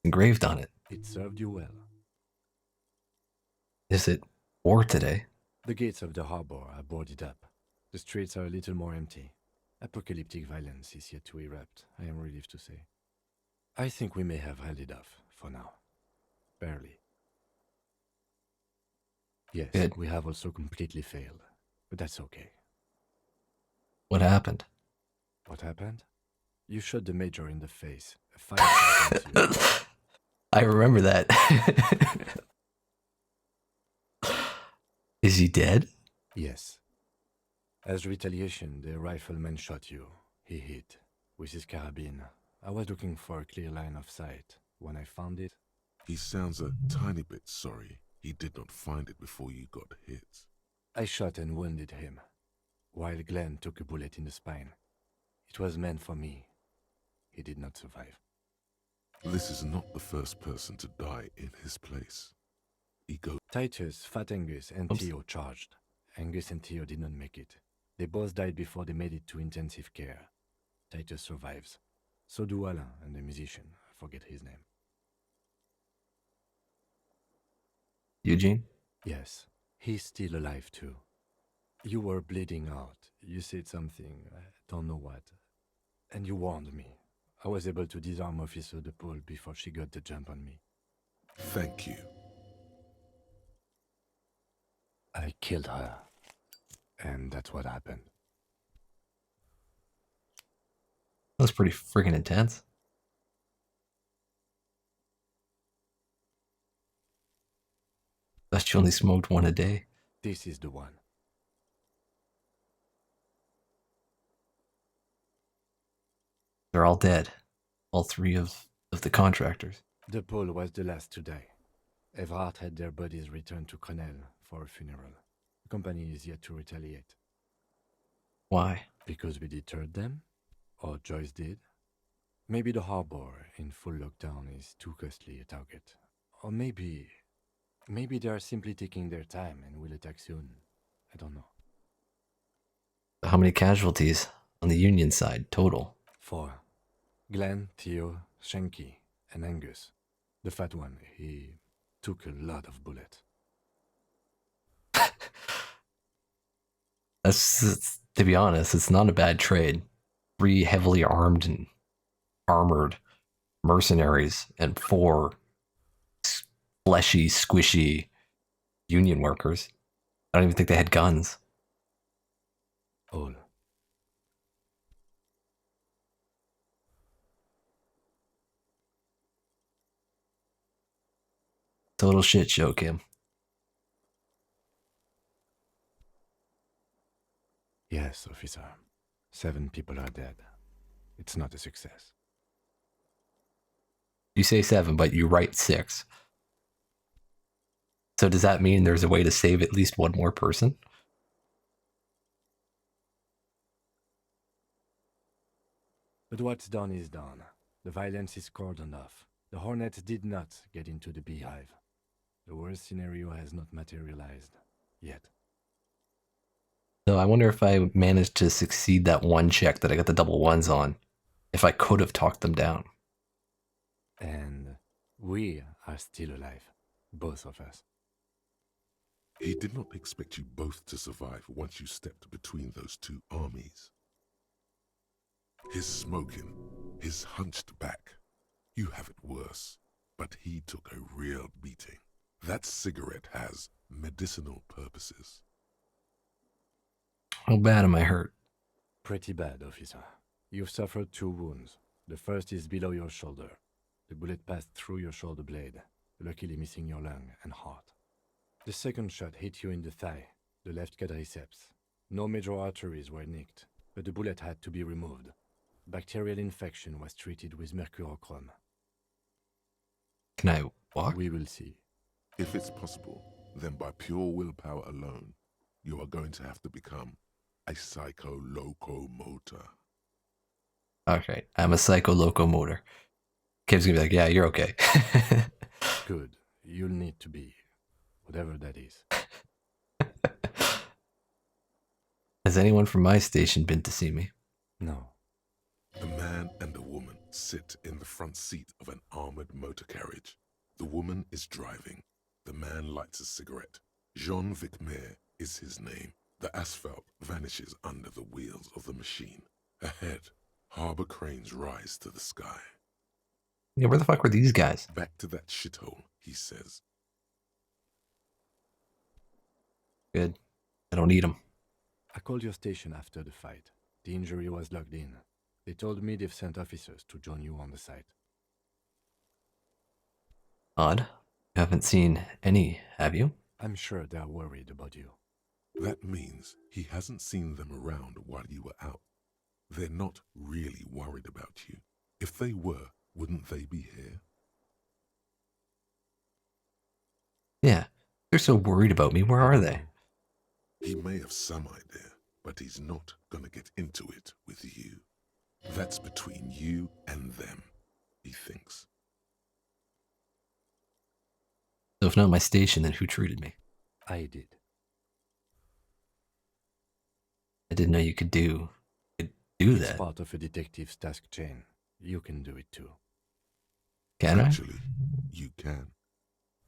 Engraved on it. It served you well. Is it war today? The gates of the harbor are boarded up. The streets are a little more empty. Apocalyptic violence is yet to erupt, I am relieved to say. I think we may have held it off, for now. Barely. Yes, Good. we have also completely failed, but that's okay. What happened? What happened? You shot the major in the face. A fire against you. I remember that. Is he dead? Yes. As retaliation, the rifleman shot you. He hit. With his carabine. I was looking for a clear line of sight. When I found it... He sounds a tiny bit sorry he did not find it before you got hit. I shot and wounded him, while Glenn took a bullet in the spine. It was meant for me. He did not survive. This is not the first person to die in his place. Ego. Titus, Fat Angus, and Oops. Theo charged. Angus and Theo did not make it. They both died before they made it to intensive care. Titus survives. So do Alain and the musician. I forget his name. Eugene? Yes, he's still alive too. You were bleeding out. You said something, I don't know what. And you warned me. I was able to disarm Officer De Paul before she got the jump on me. Thank you. I killed her. And that's what happened. That was pretty freaking intense. Thought you only smoked one a day. This is the one. They're all dead. All three of the contractors. De Paul was the last to die. Evrard had their bodies returned to Crenel for a funeral. The company is yet to retaliate. Why? Because we deterred them? Or Joyce did? Maybe the harbor in full lockdown is too costly a target. Or maybe they are simply taking their time and will attack soon. I don't know. How many casualties on the Union side total? 4. Glenn, Theo, Shanky, and Angus. The fat one, he took a lot of bullets. That's, to be honest, it's not a bad trade. 3 heavily armed and armored mercenaries and 4 fleshy, squishy Union workers. I don't even think they had guns. All. Total shit show, Kim. Yes, officer. 7 people are dead. It's not a success. You say 7, but you write 6. So does that mean there's a way to save at least one more person? But what's done is done. The violence is cordoned off. The Hornets did not get into the beehive. The worst scenario has not materialized. Yet. So I wonder if I managed to succeed that one check that I got the double ones on, if I could have talked them down. And we are still alive. Both of us. He did not expect you both to survive once you stepped between those 2 armies. His smoking, his hunched back. You have it worse, but he took a real beating. That cigarette has medicinal purposes. How bad am I hurt? Pretty bad, officer. You've suffered 2 wounds. The first is below your shoulder. The bullet passed through your shoulder blade, luckily missing your lung and heart. The second shot hit you in the thigh, the left quadriceps. No major arteries were nicked, but the bullet had to be removed. Bacterial infection was treated with mercurochrome. Can I walk? We will see. If it's possible, then by pure willpower alone, you are going to have to become a psycho-locomotor. Okay, I'm a psycho-locomotor. Kim's gonna be like, yeah, you're okay. Good. You'll need to be. Whatever that is. Has anyone from my station been to see me? No. A man and a woman sit in the front seat of an armored motor carriage. The woman is driving. The man lights a cigarette. Jean Vicmer is his name. The asphalt vanishes under the wheels of the machine. Ahead, harbor cranes rise to the sky. Yeah, where the fuck were these guys? Back to that shithole, he says. Good. I don't need them. I called your station after the fight. The injury was logged in. They told me they've sent officers to join you on the site. Odd. You haven't seen any, have you? I'm sure they're worried about you. That means he hasn't seen them around while you were out. They're not really worried about you. If they were, wouldn't they be here? Yeah. They're so worried about me. Where are they? He may have some idea, but he's not gonna get into it with you. That's between you and them, he thinks. So if not my station, then who treated me? I did. I didn't know you could do It's that. part of a detective's task chain. You can do it too. Can I? Actually, you can.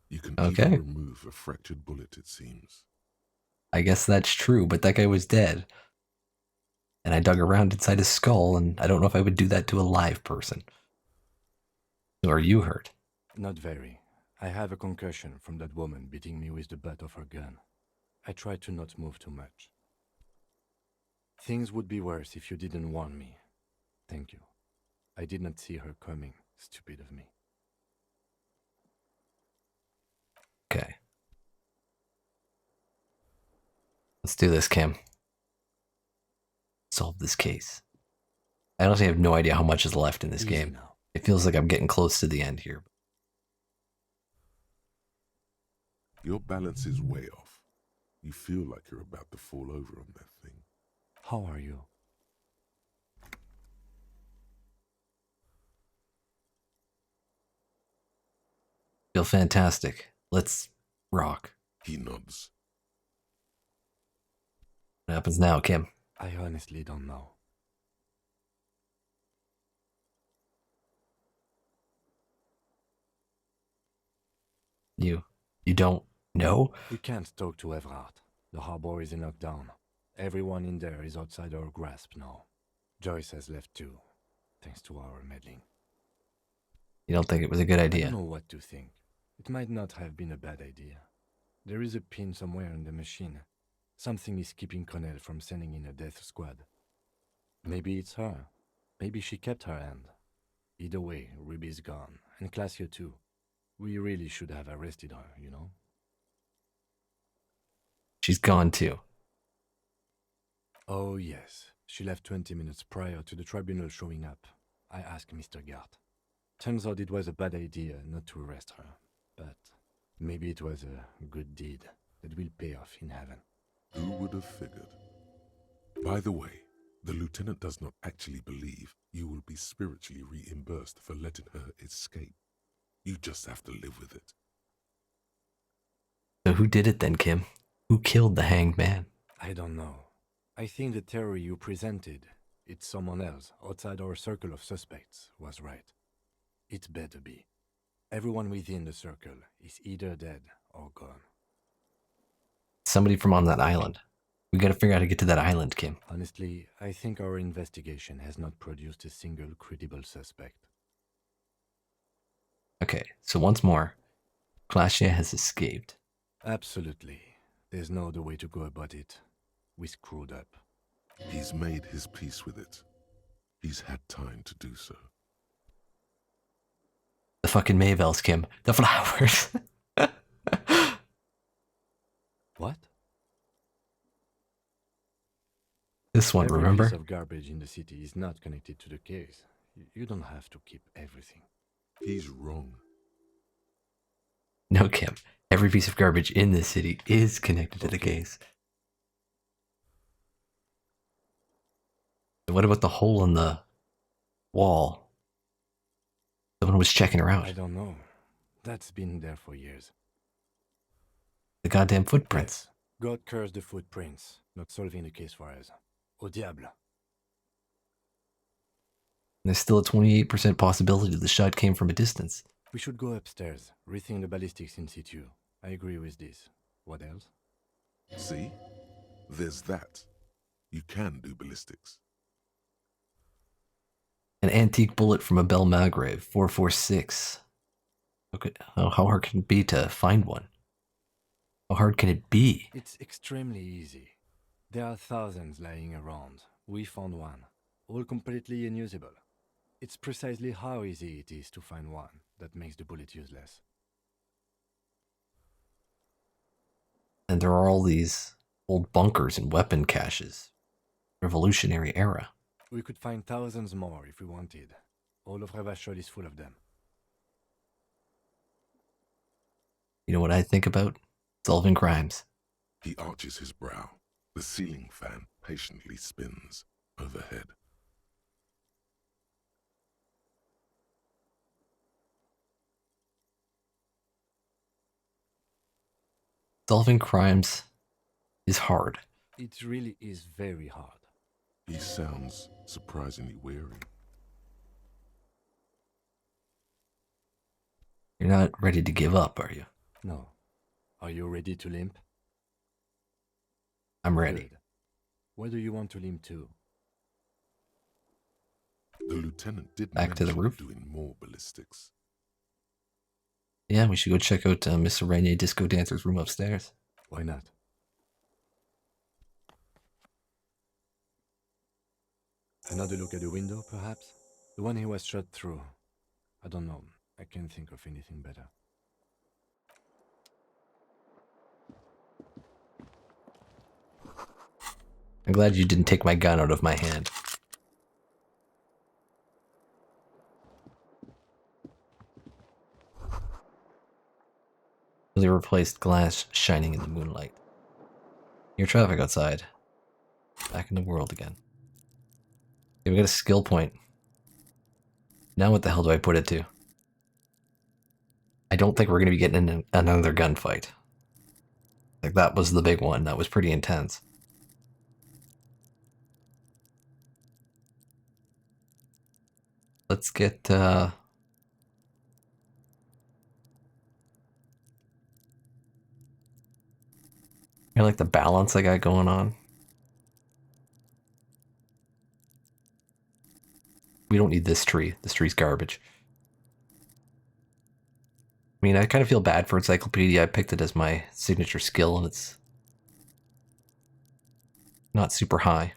You can Okay. even remove a fractured bullet, it seems. I guess that's true, but that guy was dead. And I dug around inside his skull, and I don't know if I would do that to a live person. So are you hurt? Not very. I have a concussion from that woman beating me with the butt of her gun. I tried to not move too much. Things would be worse if you didn't warn me. Thank you. I did not see her coming. Stupid of me. Okay. Let's do this, Kim. Solve this case. I honestly have no idea how much is left in this Easy game. now. It feels like I'm getting close to the end here. Your balance is way off. You feel like you're about to fall over on that thing. How are you? Feel fantastic. Let's rock. He nods. What happens now, Kim? I honestly don't know. You don't know? We can't talk to Everard. The harbor is in lockdown. Everyone in there is outside our grasp now. Joyce has left too, thanks to our meddling. You don't think it was a good I idea? don't know what to think. It might not have been a bad idea. There is a pin somewhere in the machine. Something is keeping Connell from sending in a death squad. Maybe it's her. Maybe she kept her hand. Either way, Ruby's gone, and Claudia too. We really should have arrested her, you know? She's gone too. Oh yes, she left 20 minutes prior to the tribunal showing up. I asked Mr. Gart. Turns out it was a bad idea not to arrest her, but maybe it was a good deed that will pay off in heaven. Who would have figured? By the way, the lieutenant does not actually believe you will be spiritually reimbursed for letting her escape. You just have to live with it. So who did it then, Kim? Who killed the hanged man? I don't know. I think the theory you presented, it's someone else outside our circle of suspects, was right. It better be. Everyone within the circle is either dead or gone. Somebody from on that island. We gotta figure out how to get to that island, Kim. Honestly, I think our investigation has not produced a single credible suspect. Okay, so once more, Claudia has escaped. Absolutely. There's no other way to go about it. We screwed up. He's made his peace with it. He's had time to do so. The fucking Mayvels, Kim. The flowers. What? This one, Every remember? piece of garbage in the city is not connected to the case. You don't have to keep everything. He's wrong. No, Kim. Every piece of garbage in this city is connected to the case. What about the hole in the wall? Someone was checking her out. I don't know. That's been there for years. The goddamn footprints. Yes. God cursed the footprints, not solving the case for us. Au diable. There's still a 28% possibility the shot came from a distance. We should go upstairs, rethink the ballistics in situ. I agree with this. What else? See? There's that. You can do ballistics. An antique bullet from a Belmagrave 446. How hard can it be to find one? How hard can it be? It's extremely easy. There are thousands lying around. We found one, all completely unusable. It's precisely how easy it is to find one that makes the bullet useless. And there are all these old bunkers and weapon caches. Revolutionary era. We could find thousands more if we wanted. All of Revachol is full of them. You know what I think about? Solving crimes. He arches his brow. The ceiling fan patiently spins overhead. Solving crimes is hard. It really is very hard. He sounds surprisingly weary. You're not ready to give up, are you? No. Are you ready to limp? I'm ready. Good. Where do you want to limp to? The lieutenant did Back to the mention roof? doing more ballistics. Yeah, we should go check out Mr. Rainier Disco Dancer's room upstairs. Why not? Another look at the window, perhaps? The one he was shot through. I don't know. I can't think of anything better. I'm glad you didn't take my gun out of my hand. Really replaced glass shining in the moonlight. Your traffic outside. Back in the world again. Okay, we got a skill point. Now what the hell do I put it to? I don't think we're going to be getting in another gunfight. Like, that was the big one. That was pretty intense. Let's get, you know, like the balance I got going on. We don't need this tree. This tree's garbage. I mean, I kind of feel bad for Encyclopedia. I picked it as my signature skill, and it's not super high.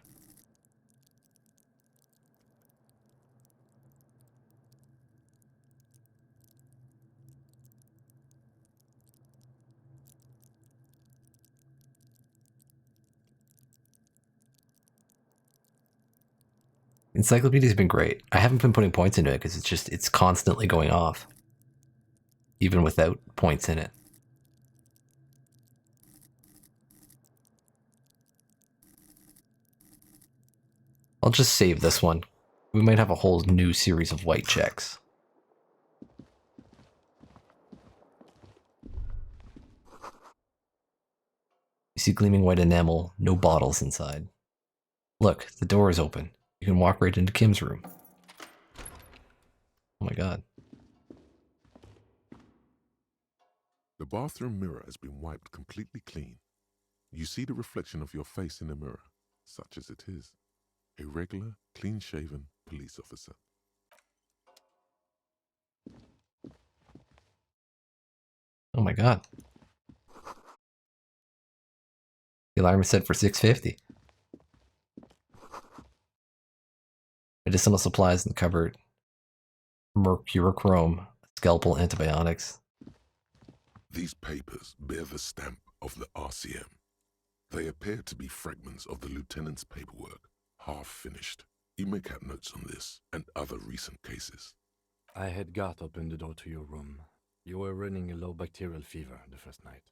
Encyclopedia's been great. I haven't been putting points into it because it's constantly going off. Even without points in it. I'll just save this one. We might have a whole new series of white checks. You see gleaming white enamel, no bottles inside. Look, the door is open. You can walk right into Kim's room. Oh my god. The bathroom mirror has been wiped completely clean. You see the reflection of your face in the mirror, such as it is. A regular, clean-shaven police officer. Oh my god. The alarm is set for 6:50. Medicinal supplies in the cupboard. Mercurochrome, scalpel antibiotics. These papers bear the stamp of the RCM. They appear to be fragments of the lieutenant's paperwork, half finished. You make out notes on this and other recent cases. I had Garth open the door to your room. You were running a low bacterial fever the first night.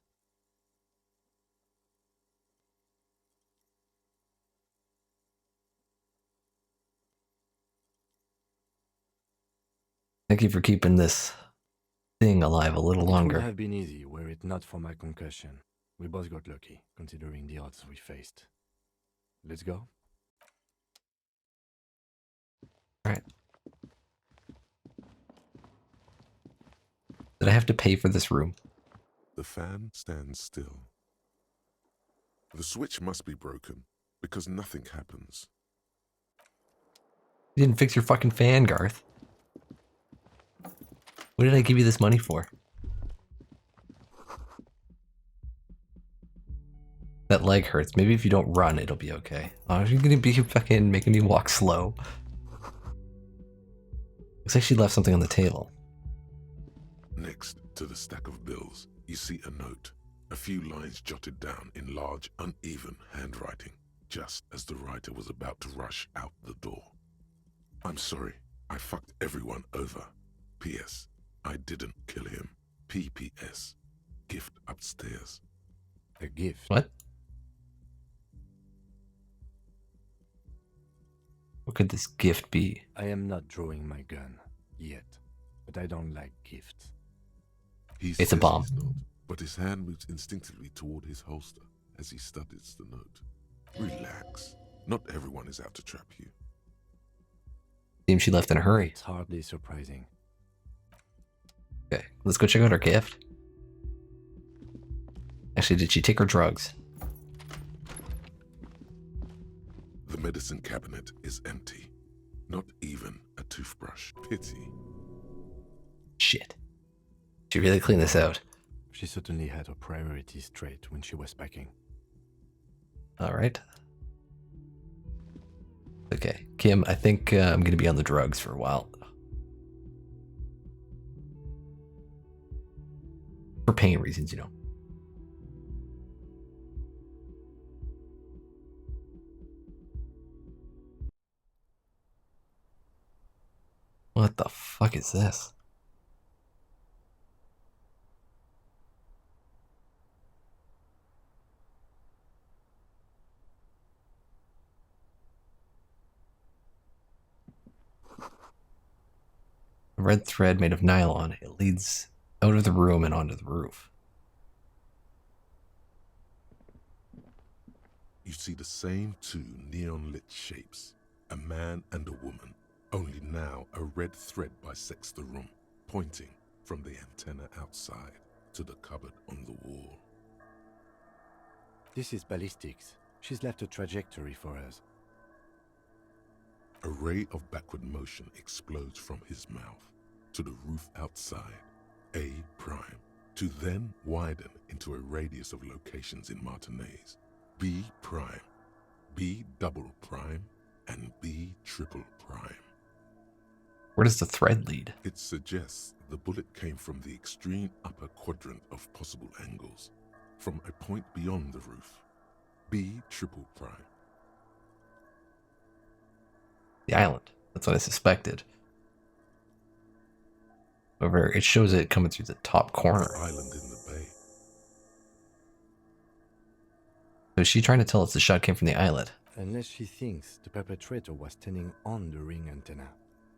Thank you for keeping this thing alive a little longer. It would have been easy were it not for my concussion. We both got lucky, considering the odds we faced. Let's go? Alright. Did I have to pay for this room? The fan stands still. The switch must be broken, because nothing happens. You didn't fix your fucking fan, Garth. What did I give you this money for? That leg hurts. Maybe if you don't run, it'll be okay. Oh, you're gonna be fucking making me walk slow. Looks like she left something on the table. Next to the stack of bills, you see a note. A few lines jotted down in large, uneven handwriting, just as the writer was about to rush out the door. I'm sorry, I fucked everyone over. P.S. I didn't kill him. P.P.S. Gift upstairs. A gift? What? What could this gift be? I am not drawing my gun, yet. But I don't like gifts. It's a bomb. He's not, but his hand moves instinctively toward his holster as he studies the note. Relax. Not everyone is out to trap you. Seems she left in a hurry. It's hardly surprising. Okay, let's go check out her gift. Actually, did she take her drugs? The medicine cabinet is empty. Not even a toothbrush. Pity. Shit. She really cleaned this out. She certainly had her priorities straight when she was packing. Alright. Okay, Kim, I think I'm going to be on the drugs for a while. For pain reasons, you know. What the fuck is this? A red thread made of nylon. It leads out of the room and onto the roof. You see the same two neon-lit shapes. A man and a woman. Only now a red thread bisects the room, pointing from the antenna outside to the cupboard on the wall. This is ballistics. She's left a trajectory for us. A ray of backward motion explodes from his mouth to the roof outside, A prime, to then widen into a radius of locations in Martinez, B prime, B double prime, and B triple prime. Where does the thread lead? It suggests the bullet came from the extreme upper quadrant of possible angles, from a point beyond the roof, B triple prime. The island. That's what I suspected. However, it shows it coming through the top corner. The island in the bay. So is she trying to tell us the shot came from the islet? Unless she thinks the perpetrator was standing on the ring antenna.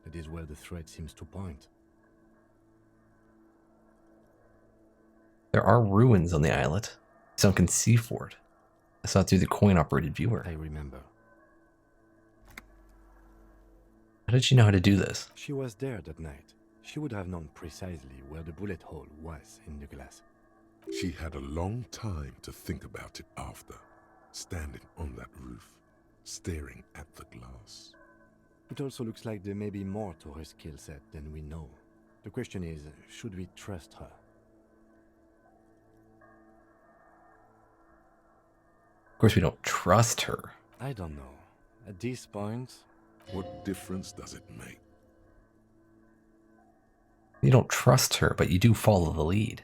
That is where the thread seems to point. There are ruins on the islet. Sunken sea fort. I saw it through the coin-operated viewer. I remember. How did she know how to do this? She was there that night. She would have known precisely where the bullet hole was in the glass. She had a long time to think about it after, standing on that roof, staring at the glass. It also looks like there may be more to her skill set than we know. The question is, should we trust her? Of course, we don't trust her. I don't know. At this point... What difference does it make? You don't trust her, but you do follow the lead.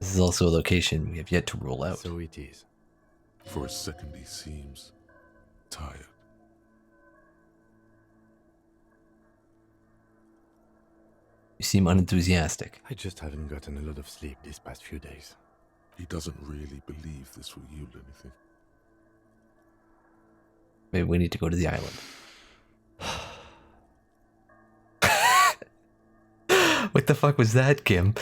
This is also a location we have yet to rule out. So it is. For a second he seems tired. You seem unenthusiastic. I just haven't gotten a lot of sleep these past few days. He doesn't really believe this will yield anything. Maybe we need to go to the island. What the fuck was that, Kim?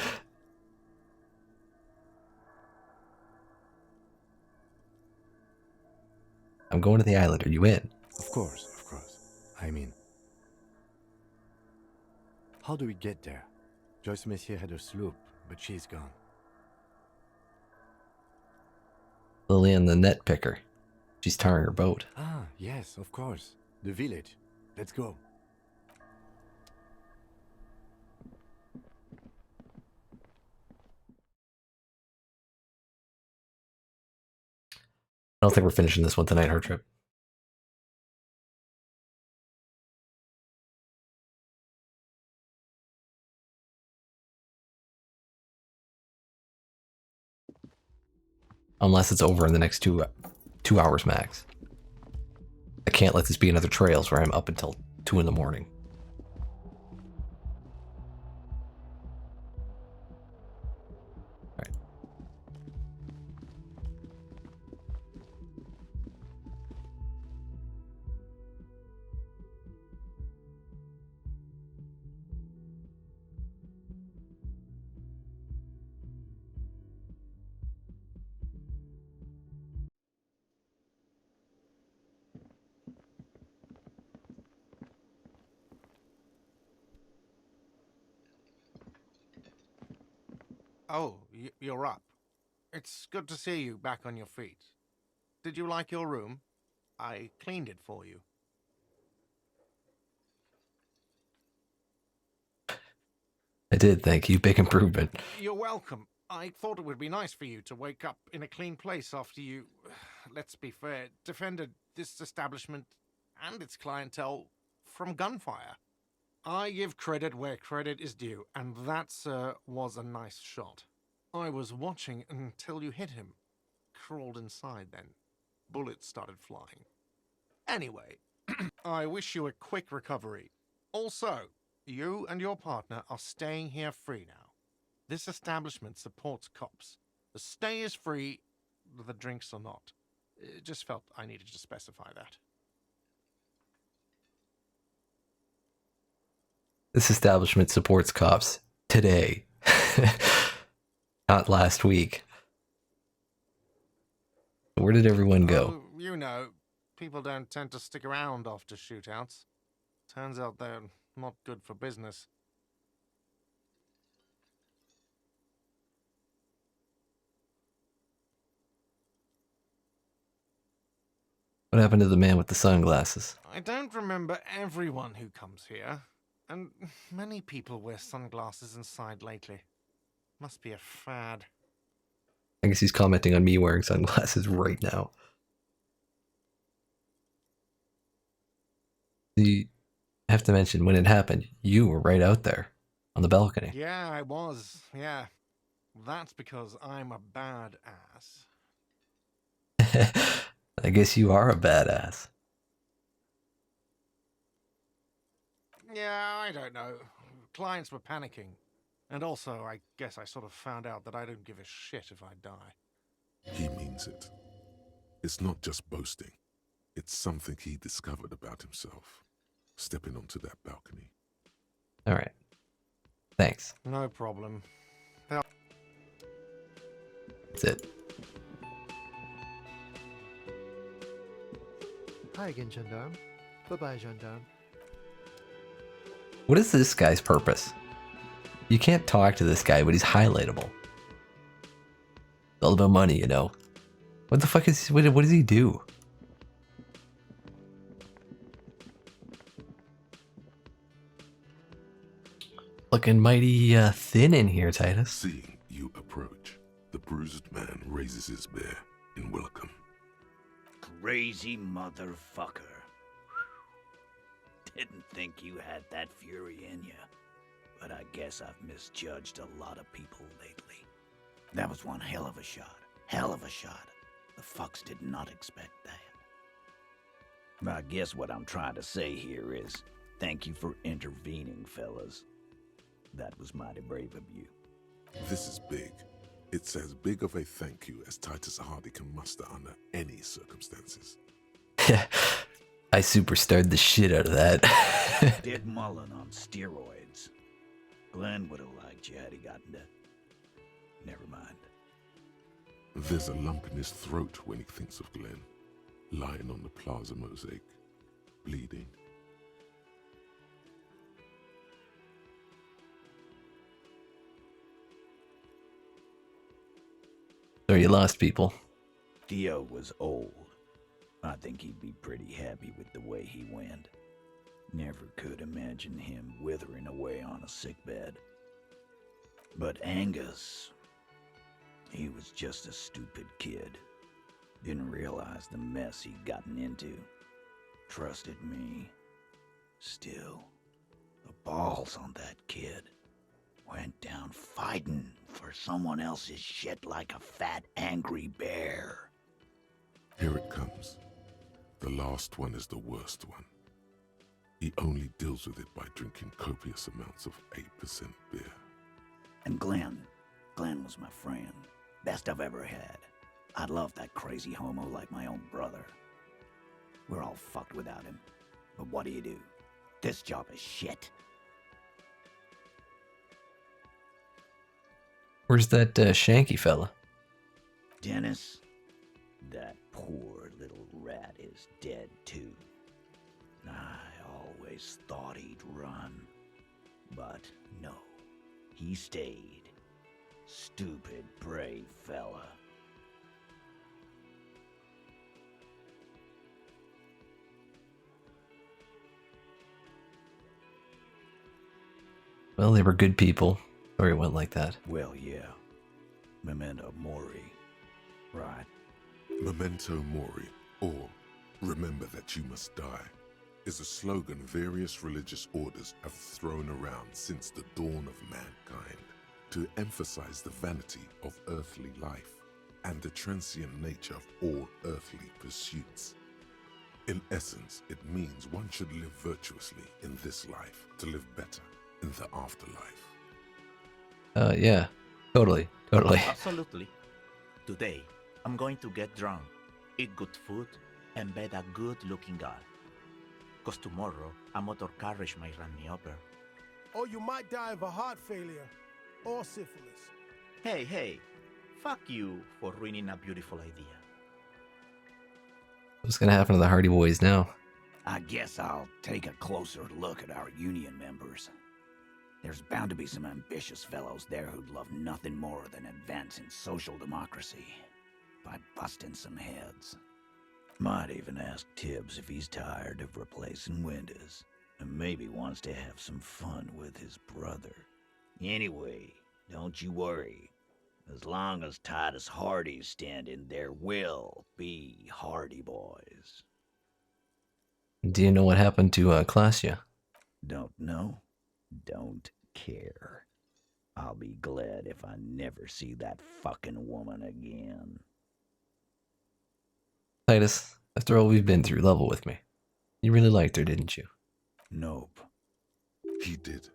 I'm going to the island. Are you in? Of course, of course. I'm in. How do we get there? Joyce Messier had a sloop, but she's gone. Lillian the net picker. She's tarring her boat. Ah, yes, of course. The village. Let's go. I don't think we're finishing this one tonight, her trip. Unless it's over in the next two hours max. I can't let this be another Trails where I'm up until 2 in the morning. Alright. Oh, you're up. It's good to see you back on your feet. Did you like your room? I cleaned it for you. I did, thank you. Big improvement. You're welcome. I thought it would be nice for you to wake up in a clean place after you, let's be fair, defended this establishment and its clientele from gunfire. I give credit where credit is due, and that, sir, was a nice shot. I was watching until you hit him. Crawled inside then. Bullets started flying. Anyway, I wish you a quick recovery. Also, you and your partner are staying here free now. This establishment supports cops. The stay is free, the drinks are not. It just felt I needed to specify that. This establishment supports cops today, not last week. Where did everyone go? Oh, you know, people don't tend to stick around after shootouts. Turns out they're not good for business. What happened to the man with the sunglasses? I don't remember everyone who comes here, and many people wear sunglasses inside lately. Must be a fad. I guess he's commenting on me wearing sunglasses right now. You have to mention, when it happened, you were right out there on the balcony. Yeah, I was. Yeah. That's because I'm a badass. I guess you are a badass. Yeah, I don't know. Clients were panicking. And also, I guess I sort of found out that I don't give a shit if I die. He means it. It's not just boasting. It's something he discovered about himself. Stepping onto that balcony. All right. Thanks. No problem. That's it. Hi again, Gendarme. Bye-bye, Gendarme. What is this guy's purpose? You can't talk to this guy, but he's highlightable. It's all about money, you know. What the fuck is... What does he do? Looking mighty thin in here, Titus. Seeing you approach, the bruised man raises his bear in welcome. Crazy motherfucker. Didn't think you had that fury in you. But I guess I've misjudged a lot of people lately. That was one hell of a shot. Hell of a shot. The fucks did not expect that. I guess what I'm trying to say here is, thank you for intervening, fellas. That was mighty brave of you. This is big. It's as big of a thank you as Titus Hardy can muster under any circumstances. I superstarred the shit out of that. Dead Mullen on steroids. Glenn would have liked you had he gotten it. Never mind. There's a lump in his throat when he thinks of Glenn, lying on the plaza mosaic, bleeding. So you lost people. Theo was old. I think he'd be pretty happy with the way he went. Never could imagine him withering away on a sickbed. But Angus, he was just a stupid kid. Didn't realize the mess he'd gotten into. Trusted me. Still, the balls on that kid. Went down fighting for someone else's shit like a fat, angry bear. Here it comes. The last one is the worst one. He only deals with it by drinking copious amounts of 8% beer. And Glenn was my friend. Best I've ever had. I'd love that crazy homo like my own brother. We're all fucked without him. But what do? This job is shit. Where's that Shanky fella? Dennis, that poor little rat is dead too. I always thought he'd run. But no, he stayed. Stupid, brave fella. Well, they were good people. Sorry it went like that. Well, yeah. Memento mori. Right. Memento mori, or remember that you must die, is a slogan various religious orders have thrown around since the dawn of mankind to emphasize the vanity of earthly life and the transient nature of all earthly pursuits. In essence, it means one should live virtuously in this life to live better in the afterlife. Yeah. Totally. Absolutely. Today, I'm going to get drunk, eat good food, and bed a good-looking girl. Cause tomorrow, a motor carriage might run me over. Or you might die of a heart failure, or syphilis. Hey, fuck you for ruining a beautiful idea. What's gonna happen to the Hardy Boys now? I guess I'll take a closer look at our union members. There's bound to be some ambitious fellows there who'd love nothing more than advancing social democracy by busting some heads. Might even ask Tibbs if he's tired of replacing windows, and maybe wants to have some fun with his brother. Anyway, don't you worry. As long as Titus Hardy's standing, there will be Hardy Boys. Do you know what happened to Klassia? Don't know? Don't care. I'll be glad if I never see that fucking woman again. Titus, after all we've been through, level with me. You really liked her, didn't you? Nope. He did.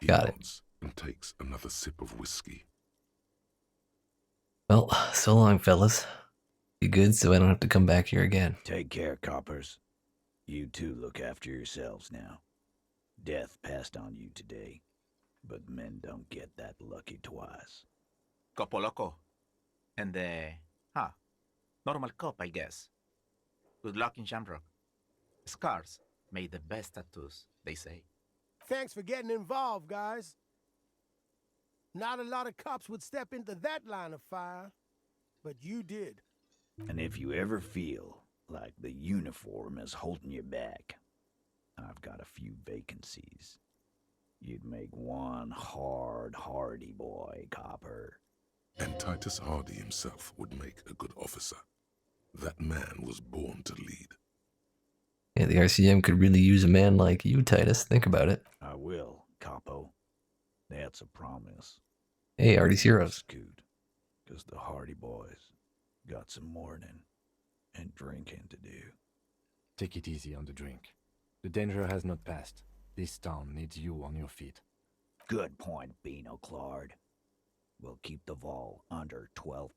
He Got it. nods and takes another sip of whiskey. Well, so long, fellas. Be good so I don't have to come back here again. Take care, coppers. You two look after yourselves now. Death passed on you today, but men don't get that lucky twice. Copo loco. And normal cop, I guess. Good luck in Shamrock. Scars made the best tattoos, they say. Thanks for getting involved, guys. Not a lot of cops would step into that line of fire, but you did. And if you ever feel like the uniform is holding you back, I've got a few vacancies. You'd make one Hardy Boy, copper. And Titus Hardy himself would make a good officer. That man was born to lead. Yeah, the RCM could really use a man like you, Titus. Think about it. I will, capo. That's a promise. Hey, Artie's heroes. Scoot, because the Hardy Boys got some mourning and drinking to do. Take it easy on the drink. The danger has not passed. This town needs you on your feet. Good point, Beano Claude. We'll keep the vol under 12%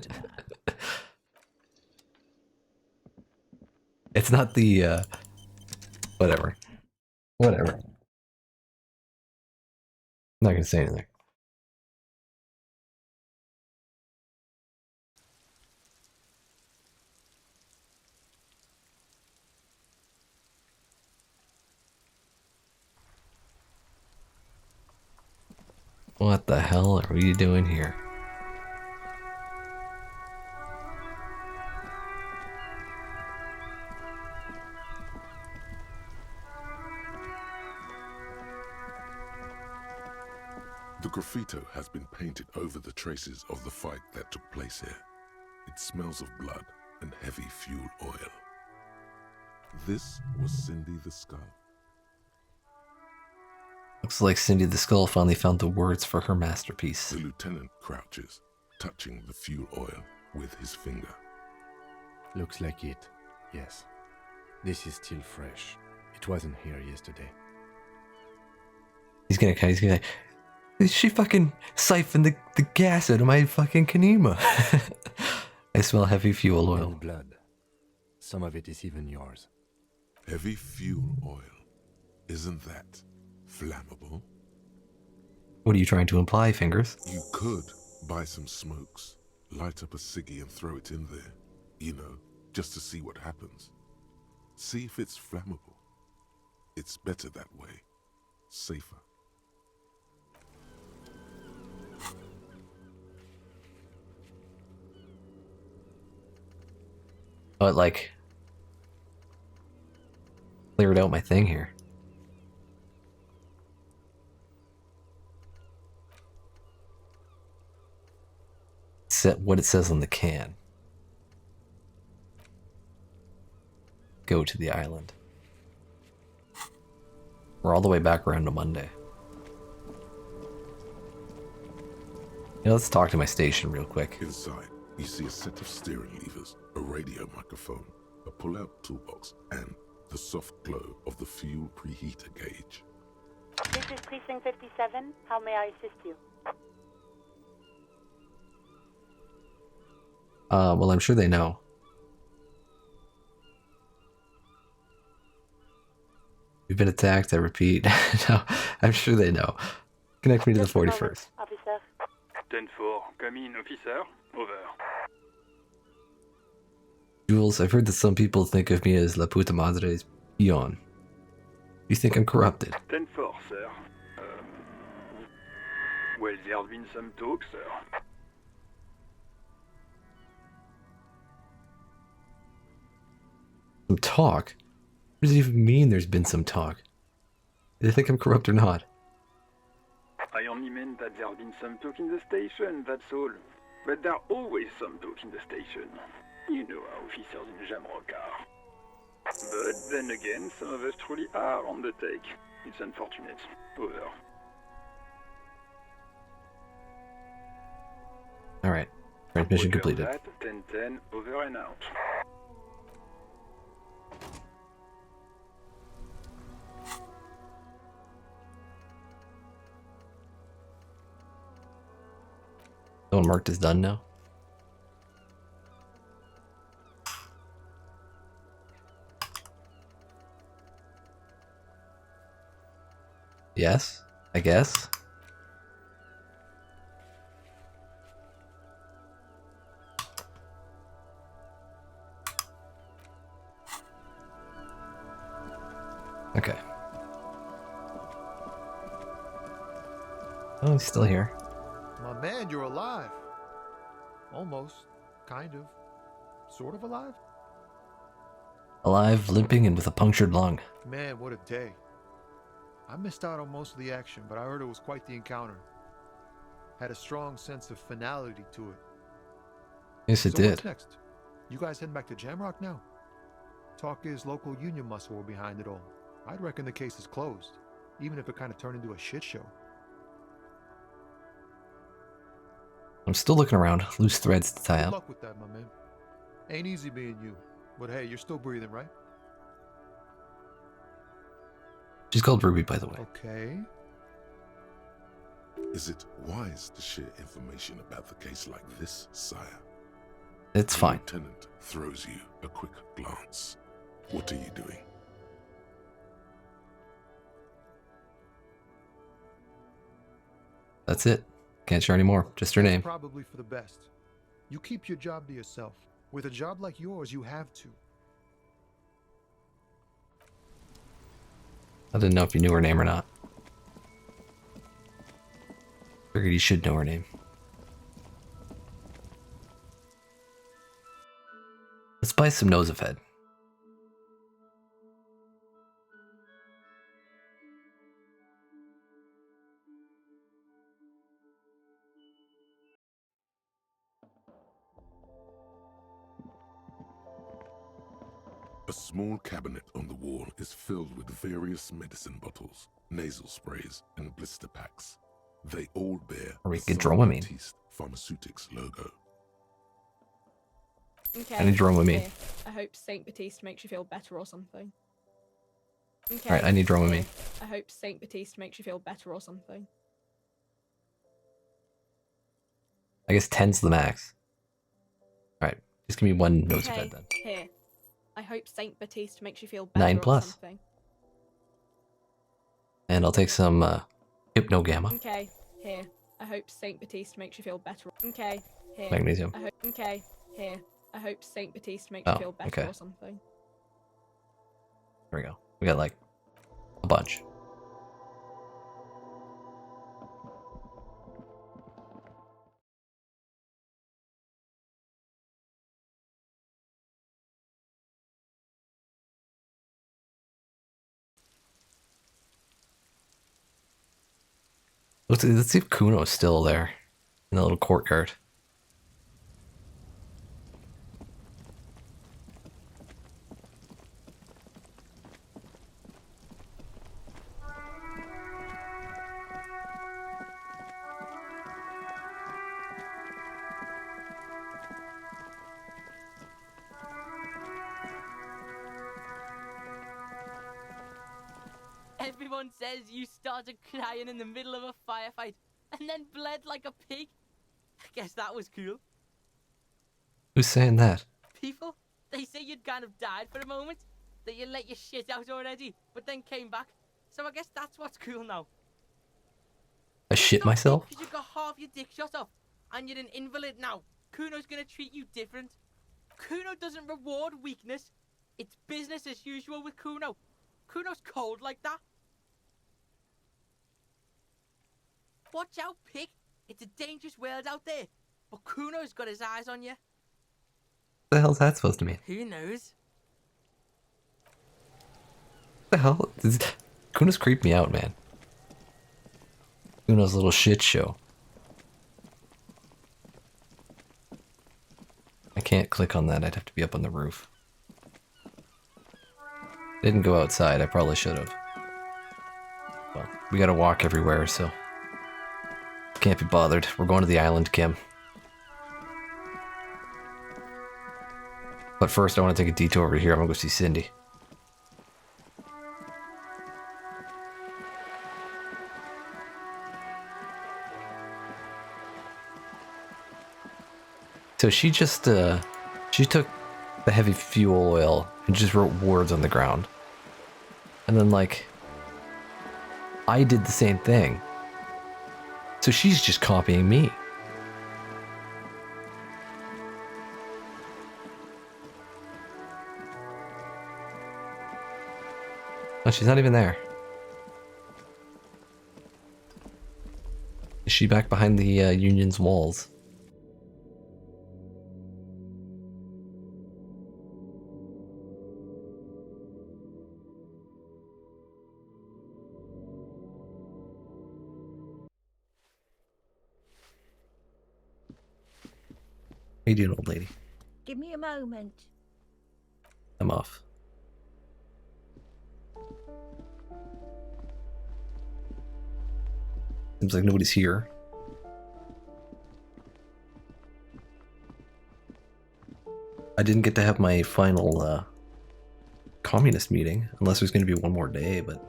tonight. It's not the, whatever. Whatever. I'm not gonna say anything. What the hell are we doing here? The graffito has been painted over the traces of the fight that took place here. It smells of blood and heavy fuel oil. This was Cindy the Skull. Looks like Cindy the Skull finally found the words for her masterpiece. The lieutenant crouches, touching the fuel oil with his finger. Looks like it, yes. This is still fresh. It wasn't here yesterday. He's gonna she fucking siphoned the gas out of my fucking Kanema. I smell heavy fuel oil. And blood. Some of it is even yours. Heavy fuel oil. Isn't that flammable? What are you trying to imply, Fingers? You could buy some smokes, light up a ciggy and throw it in there. You know, just to see what happens. See if it's flammable. It's better that way. safer. But like, cleared out my thing here. Set what it says on the can. Go to the island. We're all the way back around to Monday. Let's talk to my station real quick. Inside, you see a set of steering levers, a radio microphone, a pull-out toolbox, and the soft glow of the fuel preheater gauge. This is Precinct 57. How may I assist you? Well, I'm sure they know. We've been attacked, I repeat. No, I'm sure they know. Connect me to the 41st. Officer. 10-4, come in, officer. Over. Jules, I've heard that some people think of me as La Puta Madre's peon. You think I'm corrupted? 10-4, sir. Well, there's been some talk, sir. Some talk? What does it even mean there's been some talk? Do they think I'm corrupt or not? I only meant that there's been some talk in the station, that's all. But there's always some talk in the station. You know how officers in Jamrock are. But then again, some of us truly are on the take. It's unfortunate. Over. Alright. Transmission completed. That, 10-10, over and out. Someone marked as done now? Yes, I guess. Okay. Oh, he's still here. My man, you're alive. Almost. Kind of. Sort of alive? Alive, limping, and with a punctured lung. Man, what a day. I missed out on most of the action, but I heard it was quite the encounter. Had a strong sense of finality to it. Yes, it So did. what's next? You guys heading back to Jamrock now? Talk is local union muscle were behind it all. I'd reckon the case is closed, even if it kind of turned into a shit show. I'm still looking around. Loose threads to tie Good up. luck with that, my man. Ain't easy being you, but hey, you're still breathing, right? She's called Ruby, by the way. Okay. Is it wise to share information about the case like this, sire? It's The fine. lieutenant throws you a quick glance. What are you doing? That's it. Can't share anymore. Just her name. Probably for the best. You keep your job to yourself. With a job like yours, you have to. I didn't know if you knew her name or not. Figured you should know her name. Let's buy some nose of head. A small cabinet on the wall is filled with various medicine bottles, nasal sprays, and blister packs. They all bear Or we the could Saint Dramamine. Baptiste Pharmaceutics logo. Okay. I need Dramamine. Here. I hope Saint Baptiste makes you feel better or something. Okay. Alright, I need Dramamine. Here. I hope Saint Baptiste makes you feel better or something. I guess 10's the max. Alright, just give me one nose of Okay. head then. Here. I hope Saint Baptiste makes you feel better 9 or plus. something. And I'll take some Hypno Gamma. Okay. Here. I hope Saint Baptiste makes you feel better. Okay. Here. Magnesium. I hope. Okay. Here. I hope Saint Baptiste makes Oh, you feel better okay. or something. There we go. We got like a bunch. Let's see if Kuno's still there in the little courtyard. Everyone says you started crying in the middle of a firefight and then bled like a pig. I guess that was cool. Who's saying that? People, they say you'd kind of died for a moment, that you let your shit out already, but then came back. So I guess that's what's cool now. I shit myself? Because you got half your dick shot off, and you're an invalid now. Kuno's gonna treat you different. Kuno doesn't reward weakness. It's business as usual with Kuno. Kuno's cold like that. Watch out, pig. It's a dangerous world out there. But Kuno's got his eyes on you. What the hell's that supposed to mean? Who knows? What the hell? Kuno's creeped me out, man. Kuno's little shit show. I can't click on that. I'd have to be up on the roof. Didn't go outside. I probably should have. Well, we gotta walk everywhere, so... Can't be bothered. We're going to the island, Kim. But first, I want to take a detour over here. I'm gonna go see Cindy. So she just, she took the heavy fuel oil and just wrote words on the ground. And then, like, I did the same thing. So she's just copying me. Oh, she's not even there. Is she back behind the Union's walls? How you doing, old lady? Give me a moment. I'm off. Seems like nobody's here. I didn't get to have my final communist meeting, unless there's going to be one more day, but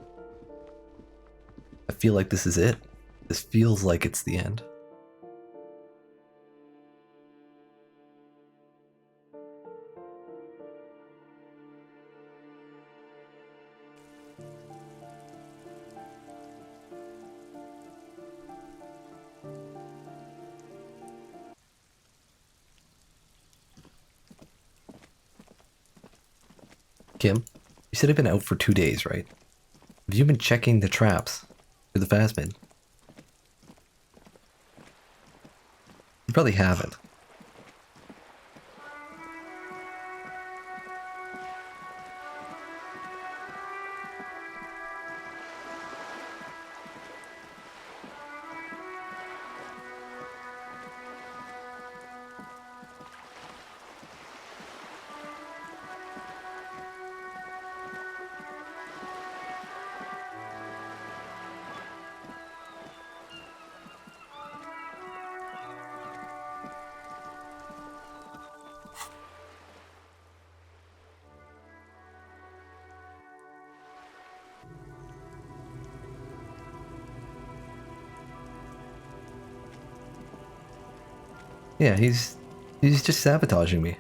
I feel like this is it. This feels like it's the end. Kim, you said I've been out for 2 days, right? Have you been checking the traps for the Phasmid? You probably haven't. Yeah, he's just sabotaging me.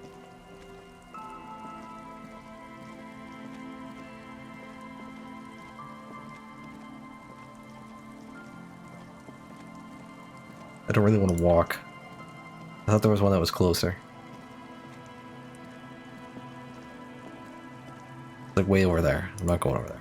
I don't really want to walk. I thought there was one that was closer. Like way over there. I'm not going over there.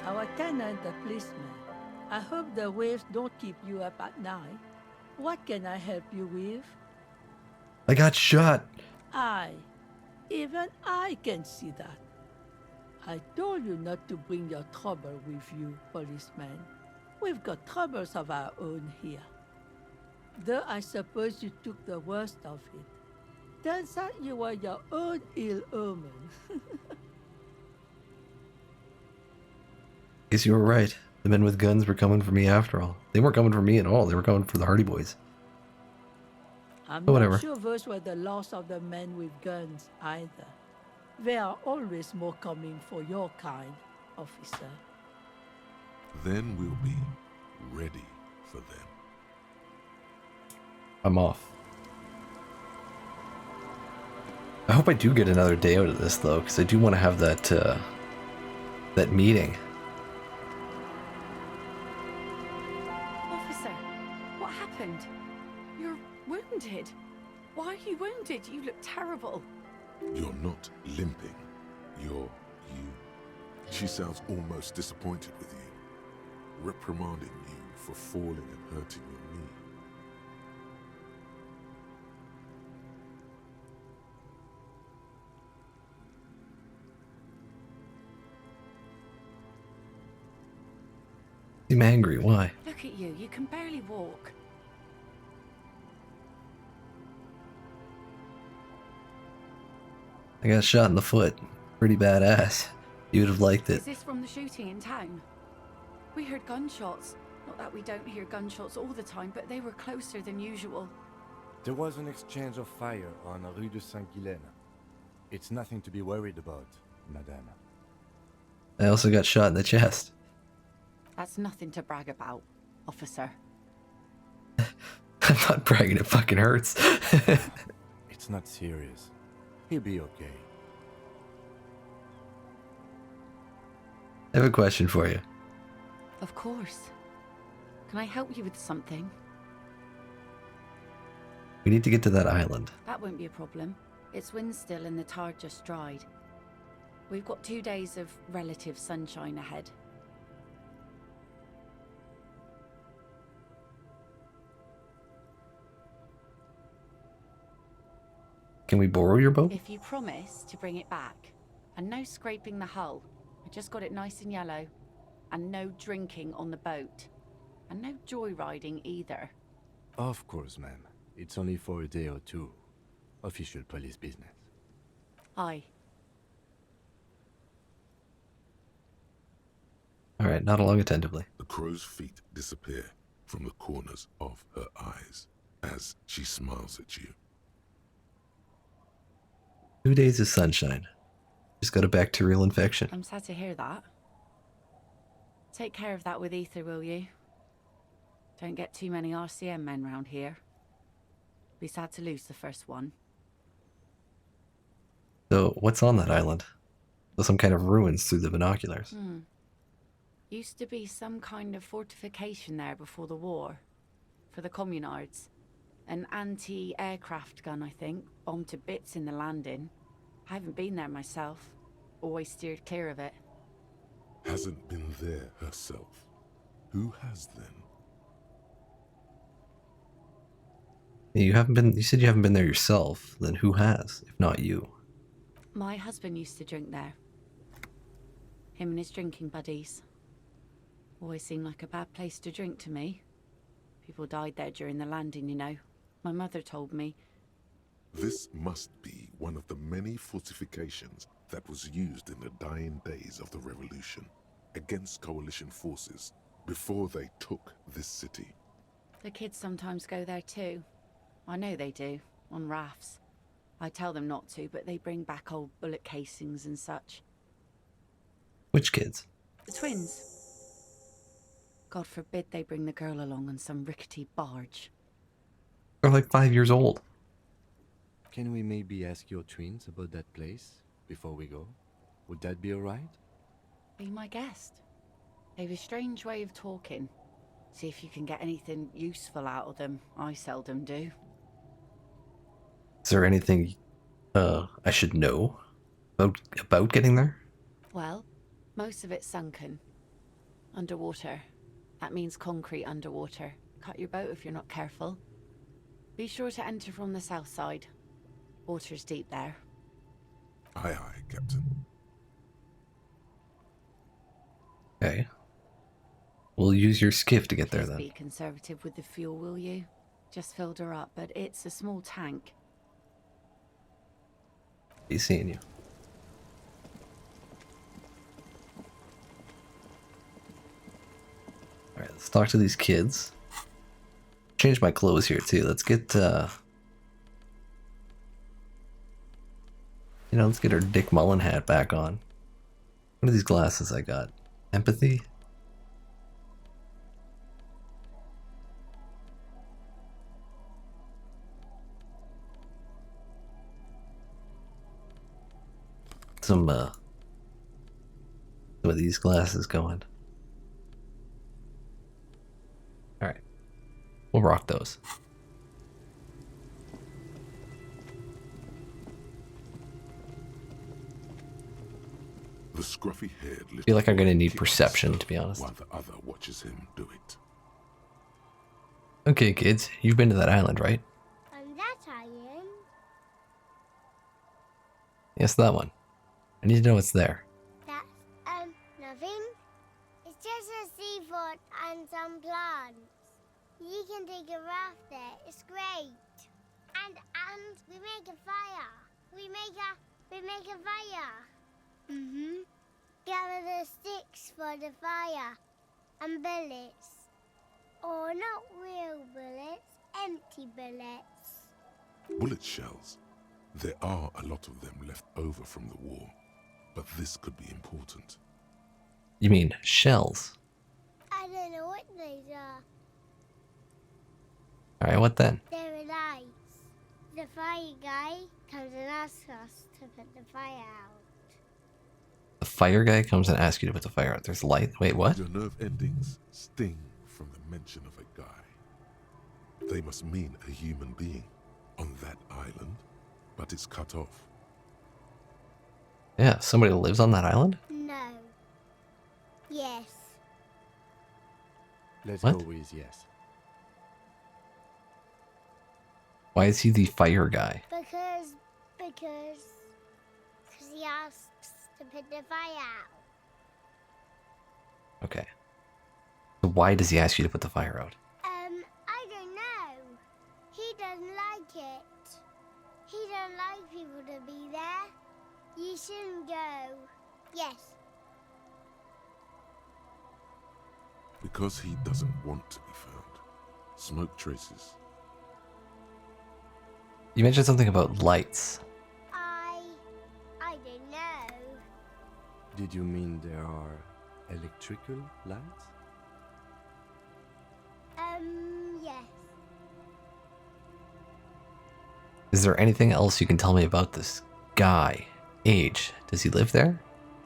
Our tenant, the policeman, I hope the waves don't keep you up at night. What can I help you with? I got shot. Even I can see that. I told you not to bring your trouble with you, policeman. We've got troubles of our own here. Though I suppose you took the worst of it. Turns out you were your own ill omen. Guess you were right. The men with guns were coming for me after all. They weren't coming for me at all. They were coming for the Hardy Boys. I'm But whatever. not sure those were the loss of the men with guns either. There are always more coming for your kind, officer. Then we'll be ready for them. I'm off. I hope I do get another day out of this though, because I do want to have that that meeting. Officer, what happened? You're wounded. Why are you wounded? You look terrible. You're not limping. You're you. She sounds almost disappointed with you, reprimanding you for falling and hurting your knee. I'm angry. Why? Look at you. You can barely walk. I got shot in the foot. Pretty badass. You would have liked it. Is this from the shooting in town? We heard gunshots. Not that we don't hear gunshots all the time, but they were closer than usual. There was an exchange of fire on Rue de Saint-Guylaine. It's nothing to be worried about, madame. I also got shot in the chest. That's nothing to brag about, officer. I'm not bragging, it fucking hurts. It's not serious. He'll be okay. I have a question for you. Of course. Can I help you with something? We need to get to that island. That won't be a problem. It's wind still and the tar just dried. We've got 2 days of relative sunshine ahead. Can we borrow your boat? If you promise to bring it back, and no scraping the hull, I just got it nice and yellow, and no drinking on the boat, and no joyriding either. Of course, ma'am. It's only for a day or two. Official police business. Aye. Alright, nod along attentively. The crow's feet disappear from the corners of her eyes as she smiles at you. 2 days of sunshine. Just got a bacterial infection. I'm sad to hear that. Take care of that with ether, will you? Don't get too many RCM men round here. Be sad to lose the first one. So, what's on that island? There's some kind of ruins through the binoculars. Used to be some kind of fortification there before the war. For the communards. An anti-aircraft gun, I think. Bombed to bits in the landing. I haven't been there myself. Always steered clear of it. Hasn't been there herself. Who has then? You haven't been. You said you haven't been there yourself. Then who has, if not you? My husband used to drink there. Him and his drinking buddies. Always seemed like a bad place to drink to me. People died there during the landing, you know. My mother told me. This must be one of the many fortifications that was used in the dying days of the revolution against coalition forces before they took this city. The kids sometimes go there too. I know they do, on rafts. I tell them not to, but they bring back old bullet casings and such. Which kids? The twins. God forbid they bring the girl along on some rickety barge. They're like 5 years old. Can we maybe ask your twins about that place before we go? Would that be alright? Be my guest. They've a strange way of talking. See if you can get anything useful out of them. I seldom do. Is there anything I should know about getting there? Well, most of it's sunken. Underwater. That means concrete underwater. Cut your boat if you're not careful. Be sure to enter from the south side. Water's deep there. Aye, aye, Captain. Okay. We'll use your skiff to get there Please then. be conservative with the fuel, will you? Just filled her up, but it's a small tank. Be seeing you. Alright, let's talk to these kids. Change my clothes here too. Let's get let's get our Dick Mullen hat back on. What are these glasses I got? Empathy? Some of these glasses going. Alright. We'll rock those. The scruffy-haired I feel like I'm gonna need kicks perception, to be honest. while the other watches him do it. Okay, kids, you've been to that island, right? That island? Yes, that one. I need to know what's there. That's, nothing. It's just a seafort and some plants. You can take a raft there. It's great. And we make a fire. We make a fire. Mm-hmm. Gather the sticks for the fire. And bullets. Or not real bullets, empty bullets. Bullet shells. There are a lot of them left over from the war, but this could be important. You mean shells? I don't know what these are. Alright, what then? They're lights. The fire guy comes and asks us to put the fire out. The fire guy comes and asks you to put the fire out. There's light. Wait, what? Your nerve endings sting from the mention of a guy. They must mean a human being on that island, but it's cut off. Yeah, somebody lives on that island? No. Yes. Let's What? go with yes. Why is he the fire guy? Because he asks to put the fire out. Okay. So why does he ask you to put the fire out? I don't know. He doesn't like it. He doesn't like people to be there. You shouldn't go. Yes. Because he doesn't want to be found. Smoke traces. You mentioned something about lights. I don't know. Did you mean there are electrical lights? Yes. Is there anything else you can tell me about this guy? Age? Does he live there?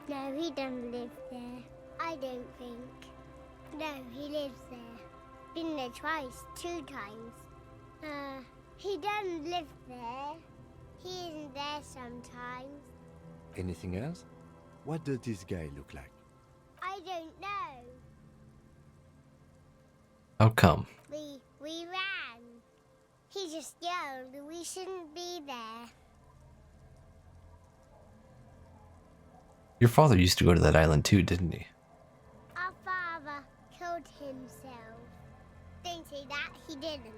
No, he doesn't live there. I don't think. No, he lives there. Been there twice, 2 times. He doesn't live there. He isn't there sometimes. Anything else? What does this guy look like? I don't know. How come? We ran. He just yelled we shouldn't be there. Your father used to go to that island too, didn't he? Our father killed himself. Don't say that, he didn't.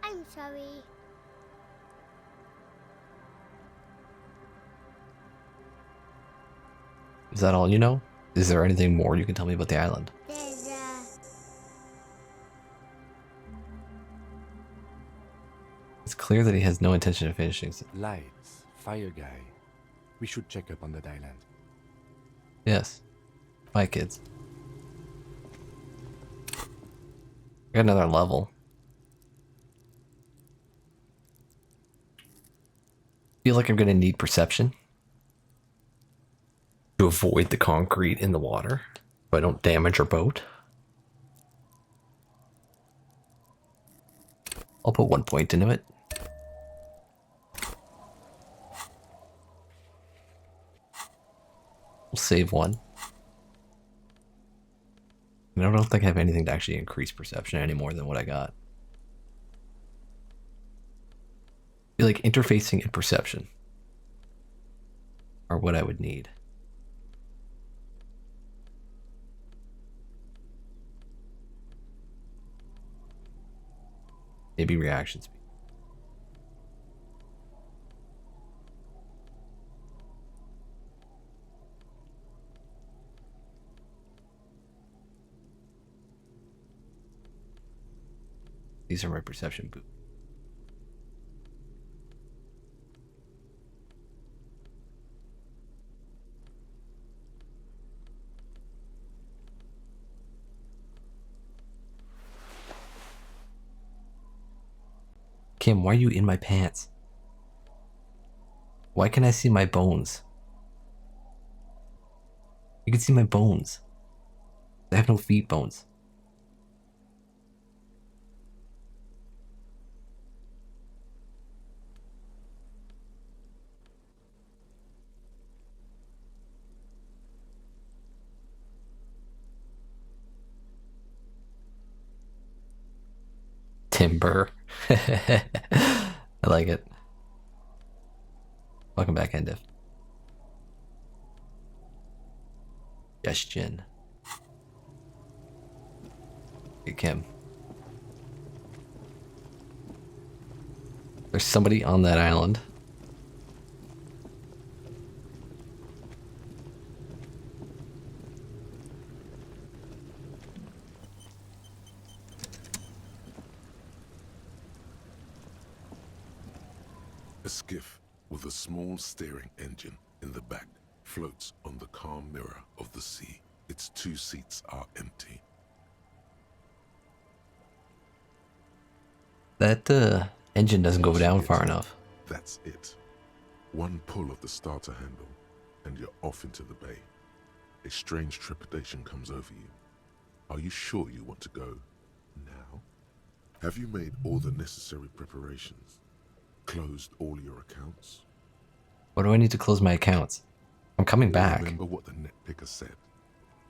I'm sorry. Is that all you know? Is there anything more you can tell me about the island? There's It's clear that he has no intention of finishing. Lights, fire guy. We should check up on that island. Yes. Bye, kids. Got another level. Feel like I'm gonna need perception to avoid the concrete in the water, so I don't damage our boat. I'll put 1 point into it. We'll save one. And I don't think I have anything to actually increase perception any more than what I got. I feel like interfacing and perception are what I would need. Maybe reaction speed. These are my perception boots. Kim, why are you in my pants? Why can I see my bones? You can see my bones. I have no feet bones. Timber. I like it. Welcome back, Endiv. Suggestion. Hey, Kim. There's somebody on that island. A skiff with a small steering engine in the back floats on the calm mirror of the sea. Its 2 seats are empty. That engine doesn't go down far enough. That's it. One pull of the starter handle, and you're off into the bay. A strange trepidation comes over you. Are you sure you want to go now? Have you made all the necessary preparations? Closed all your accounts? What do I need to close my accounts? I'm coming back. Remember what the net picker said.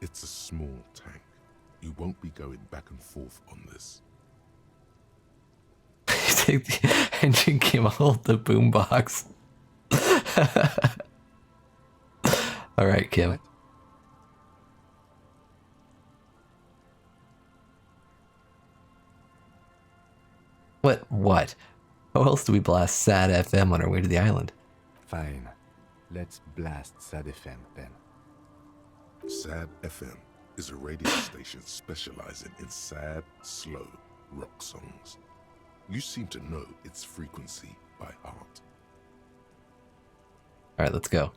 It's a small tank. You won't be going back and forth on this. Take the engine came hold the boombox. Alright, Kim. What? How else do we blast sad FM on our way to the island? Fine. Let's blast Sad FM then. Sad FM is a radio station specializing in sad, slow rock songs. You seem to know its frequency by heart. Alright, let's go.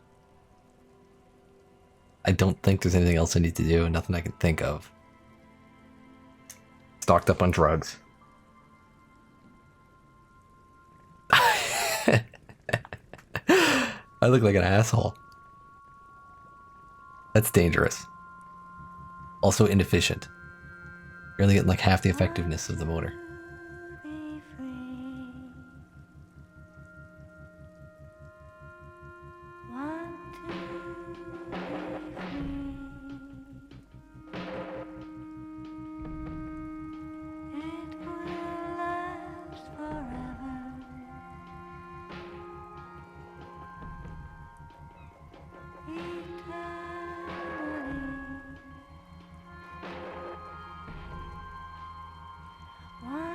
I don't think there's anything else I need to do, nothing I can think of. Stocked up on drugs. I look like an asshole. That's dangerous. Also inefficient. You're only getting like half the effectiveness of the motor. One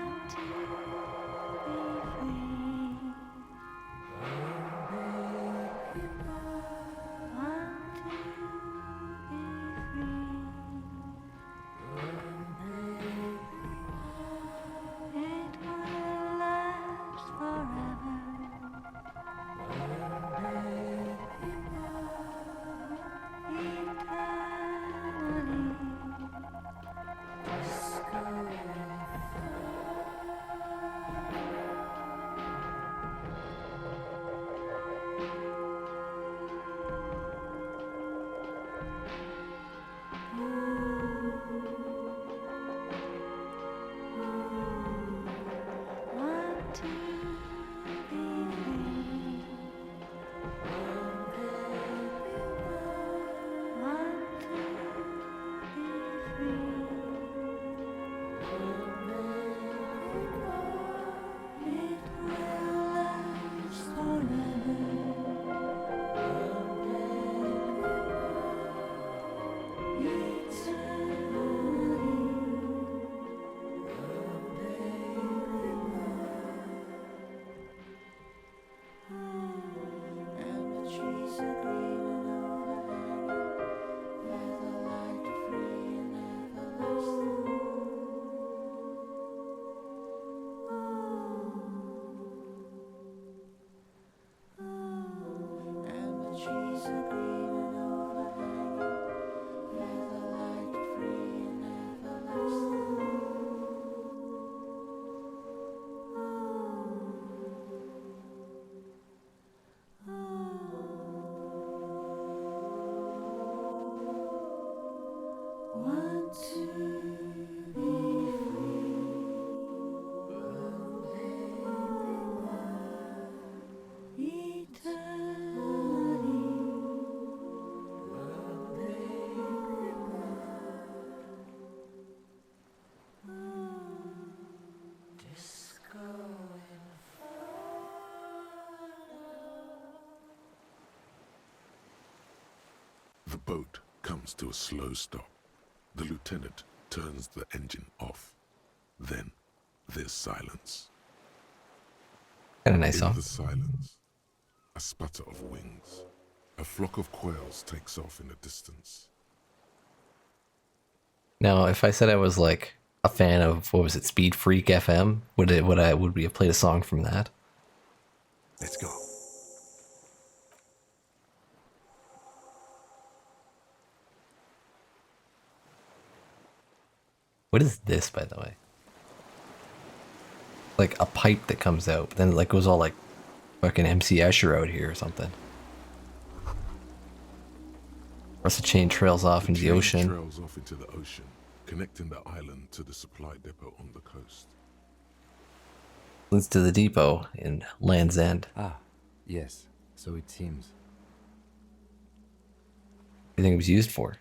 The boat comes to a slow stop. The lieutenant turns the engine off. Then there's silence. Kind of nice In song. the silence, a sputter of wings. A flock of quails takes off in the distance. Now, if I said I was like a fan of, what was it, Speed Freak FM, would we have played a song from that? Let's go. What is this, by the way? Like a pipe that comes out, but then it like goes all like fucking MC Escher out here or something. Or the chain trails off into the ocean. Trails off into the ocean, connecting the island to the supply depot on the coast. Leads to the depot in Land's End. Ah, yes. So it seems. What do you think it was used for?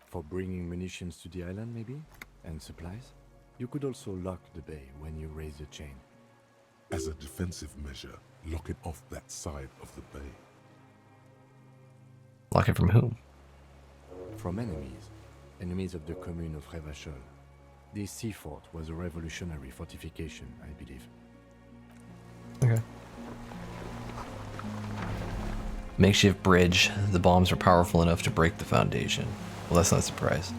For bringing munitions to the island, maybe? And supplies? You could also lock the bay when you raise the chain. As a defensive measure, lock it off that side of the bay. Lock it from whom? From enemies. Enemies of the commune of Revachol. This sea fort was a revolutionary fortification, I believe. Okay. Makeshift bridge. The bombs were powerful enough to break the foundation. Well, that's not a surprise.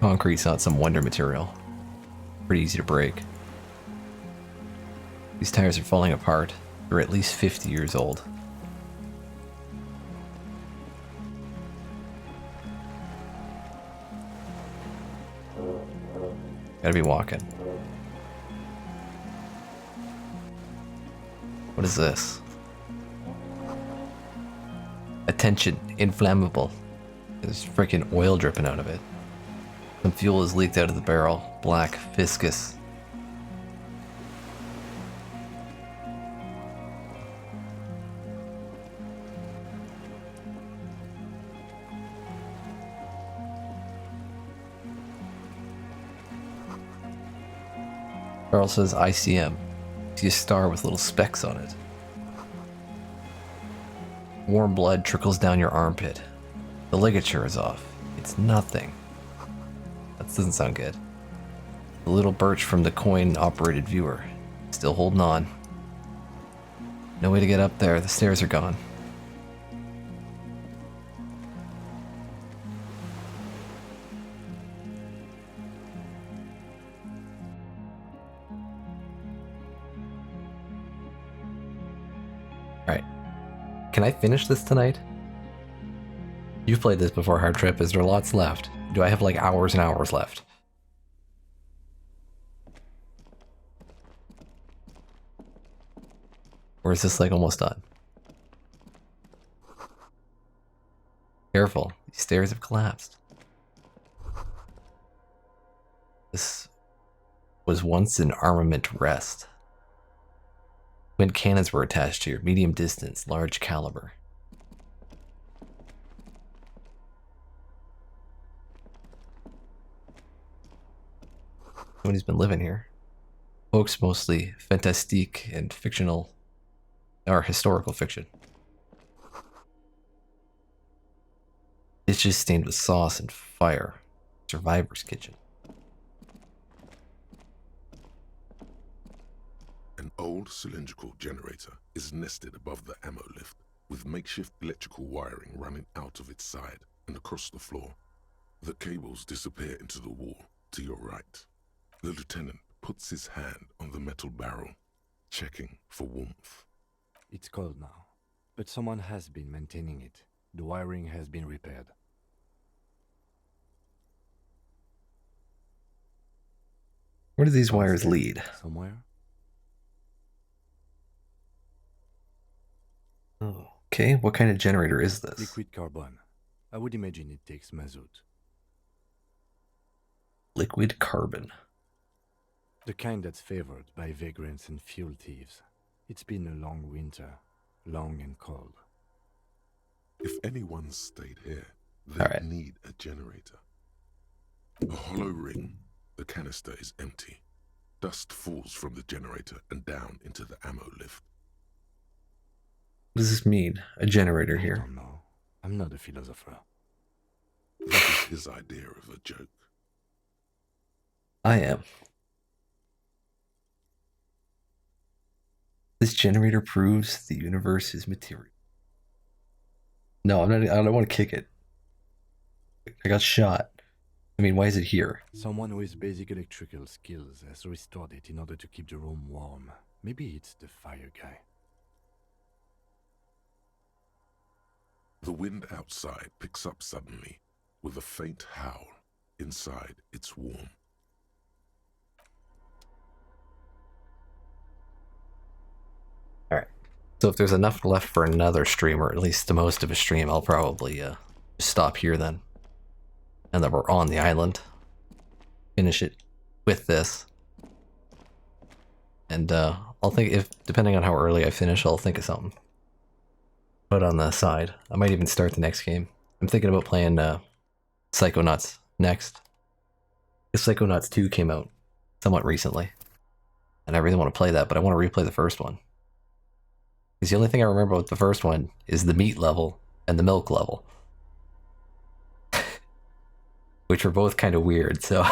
Concrete's not some wonder material. Pretty easy to break. These tires are falling apart. They're at least 50 years old. Gotta be walking. What is this? Attention, inflammable. There's freaking oil dripping out of it. Some fuel is leaked out of the barrel. Black, viscous. Barrel says ICM. See a star with little specks on it. Warm blood trickles down your armpit. The ligature is off. It's nothing. That doesn't sound good. The little birch from the coin-operated viewer. Still holding on. No way to get up there. The stairs are gone. Alright. Can I finish this tonight? You've played this before, Hard Trip. Is there lots left? Do I have like hours and hours left? Or is this like almost done? Careful, these stairs have collapsed. This was once an armament rest. When cannons were attached here, medium distance, large caliber. Somebody's been living here. Folks mostly fantastique and fictional, or historical fiction. Dishes stained with sauce and fire. Survivor's kitchen. An old cylindrical generator is nested above the ammo lift, with makeshift electrical wiring running out of its side and across the floor. The cables disappear into the wall to your right. The lieutenant puts his hand on the metal barrel, checking for warmth. It's cold now, but someone has been maintaining it. The wiring has been repaired. Where do these wires lead? Somewhere? Oh, okay, what kind of generator is this? Liquid carbon. I would imagine it takes mazout. Liquid carbon. The kind that's favored by vagrants and fuel thieves. It's been a long winter, long and cold. If anyone stayed here, they'd need a generator. A hollow ring, the canister is empty. Dust falls from the generator and down into the ammo lift. What does this mean? A generator I here. don't know. I'm not a philosopher. That is his idea of a joke. I am. This generator proves the universe is material. No, I'm not. I don't want to kick it. I got shot. I mean, why is it here? Someone with basic electrical skills has restored it in order to keep the room warm. Maybe it's the fire guy. The wind outside picks up suddenly with a faint howl. Inside, it's warm. Alright. So if there's enough left for another stream, or at least the most of a stream, I'll probably stop here then. And then we're on the island. Finish it with this. And I'll think, if depending on how early I finish, I'll think of something. Put on the side. I might even start the next game. I'm thinking about playing Psychonauts next. Because Psychonauts 2 came out somewhat recently. And I really want to play that, but I want to replay the first one. Because the only thing I remember with the first one is the meat level and the milk level. Which were both kind of weird, so...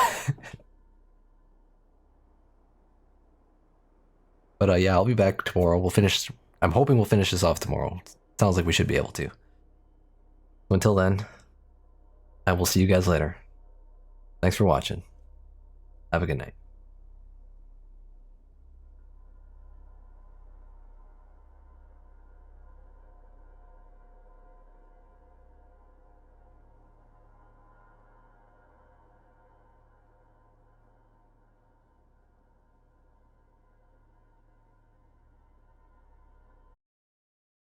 But yeah, I'll be back tomorrow. We'll finish... I'm hoping we'll finish this off tomorrow. Sounds like we should be able to. Until then, I will see you guys later. Thanks for watching. Have a good night.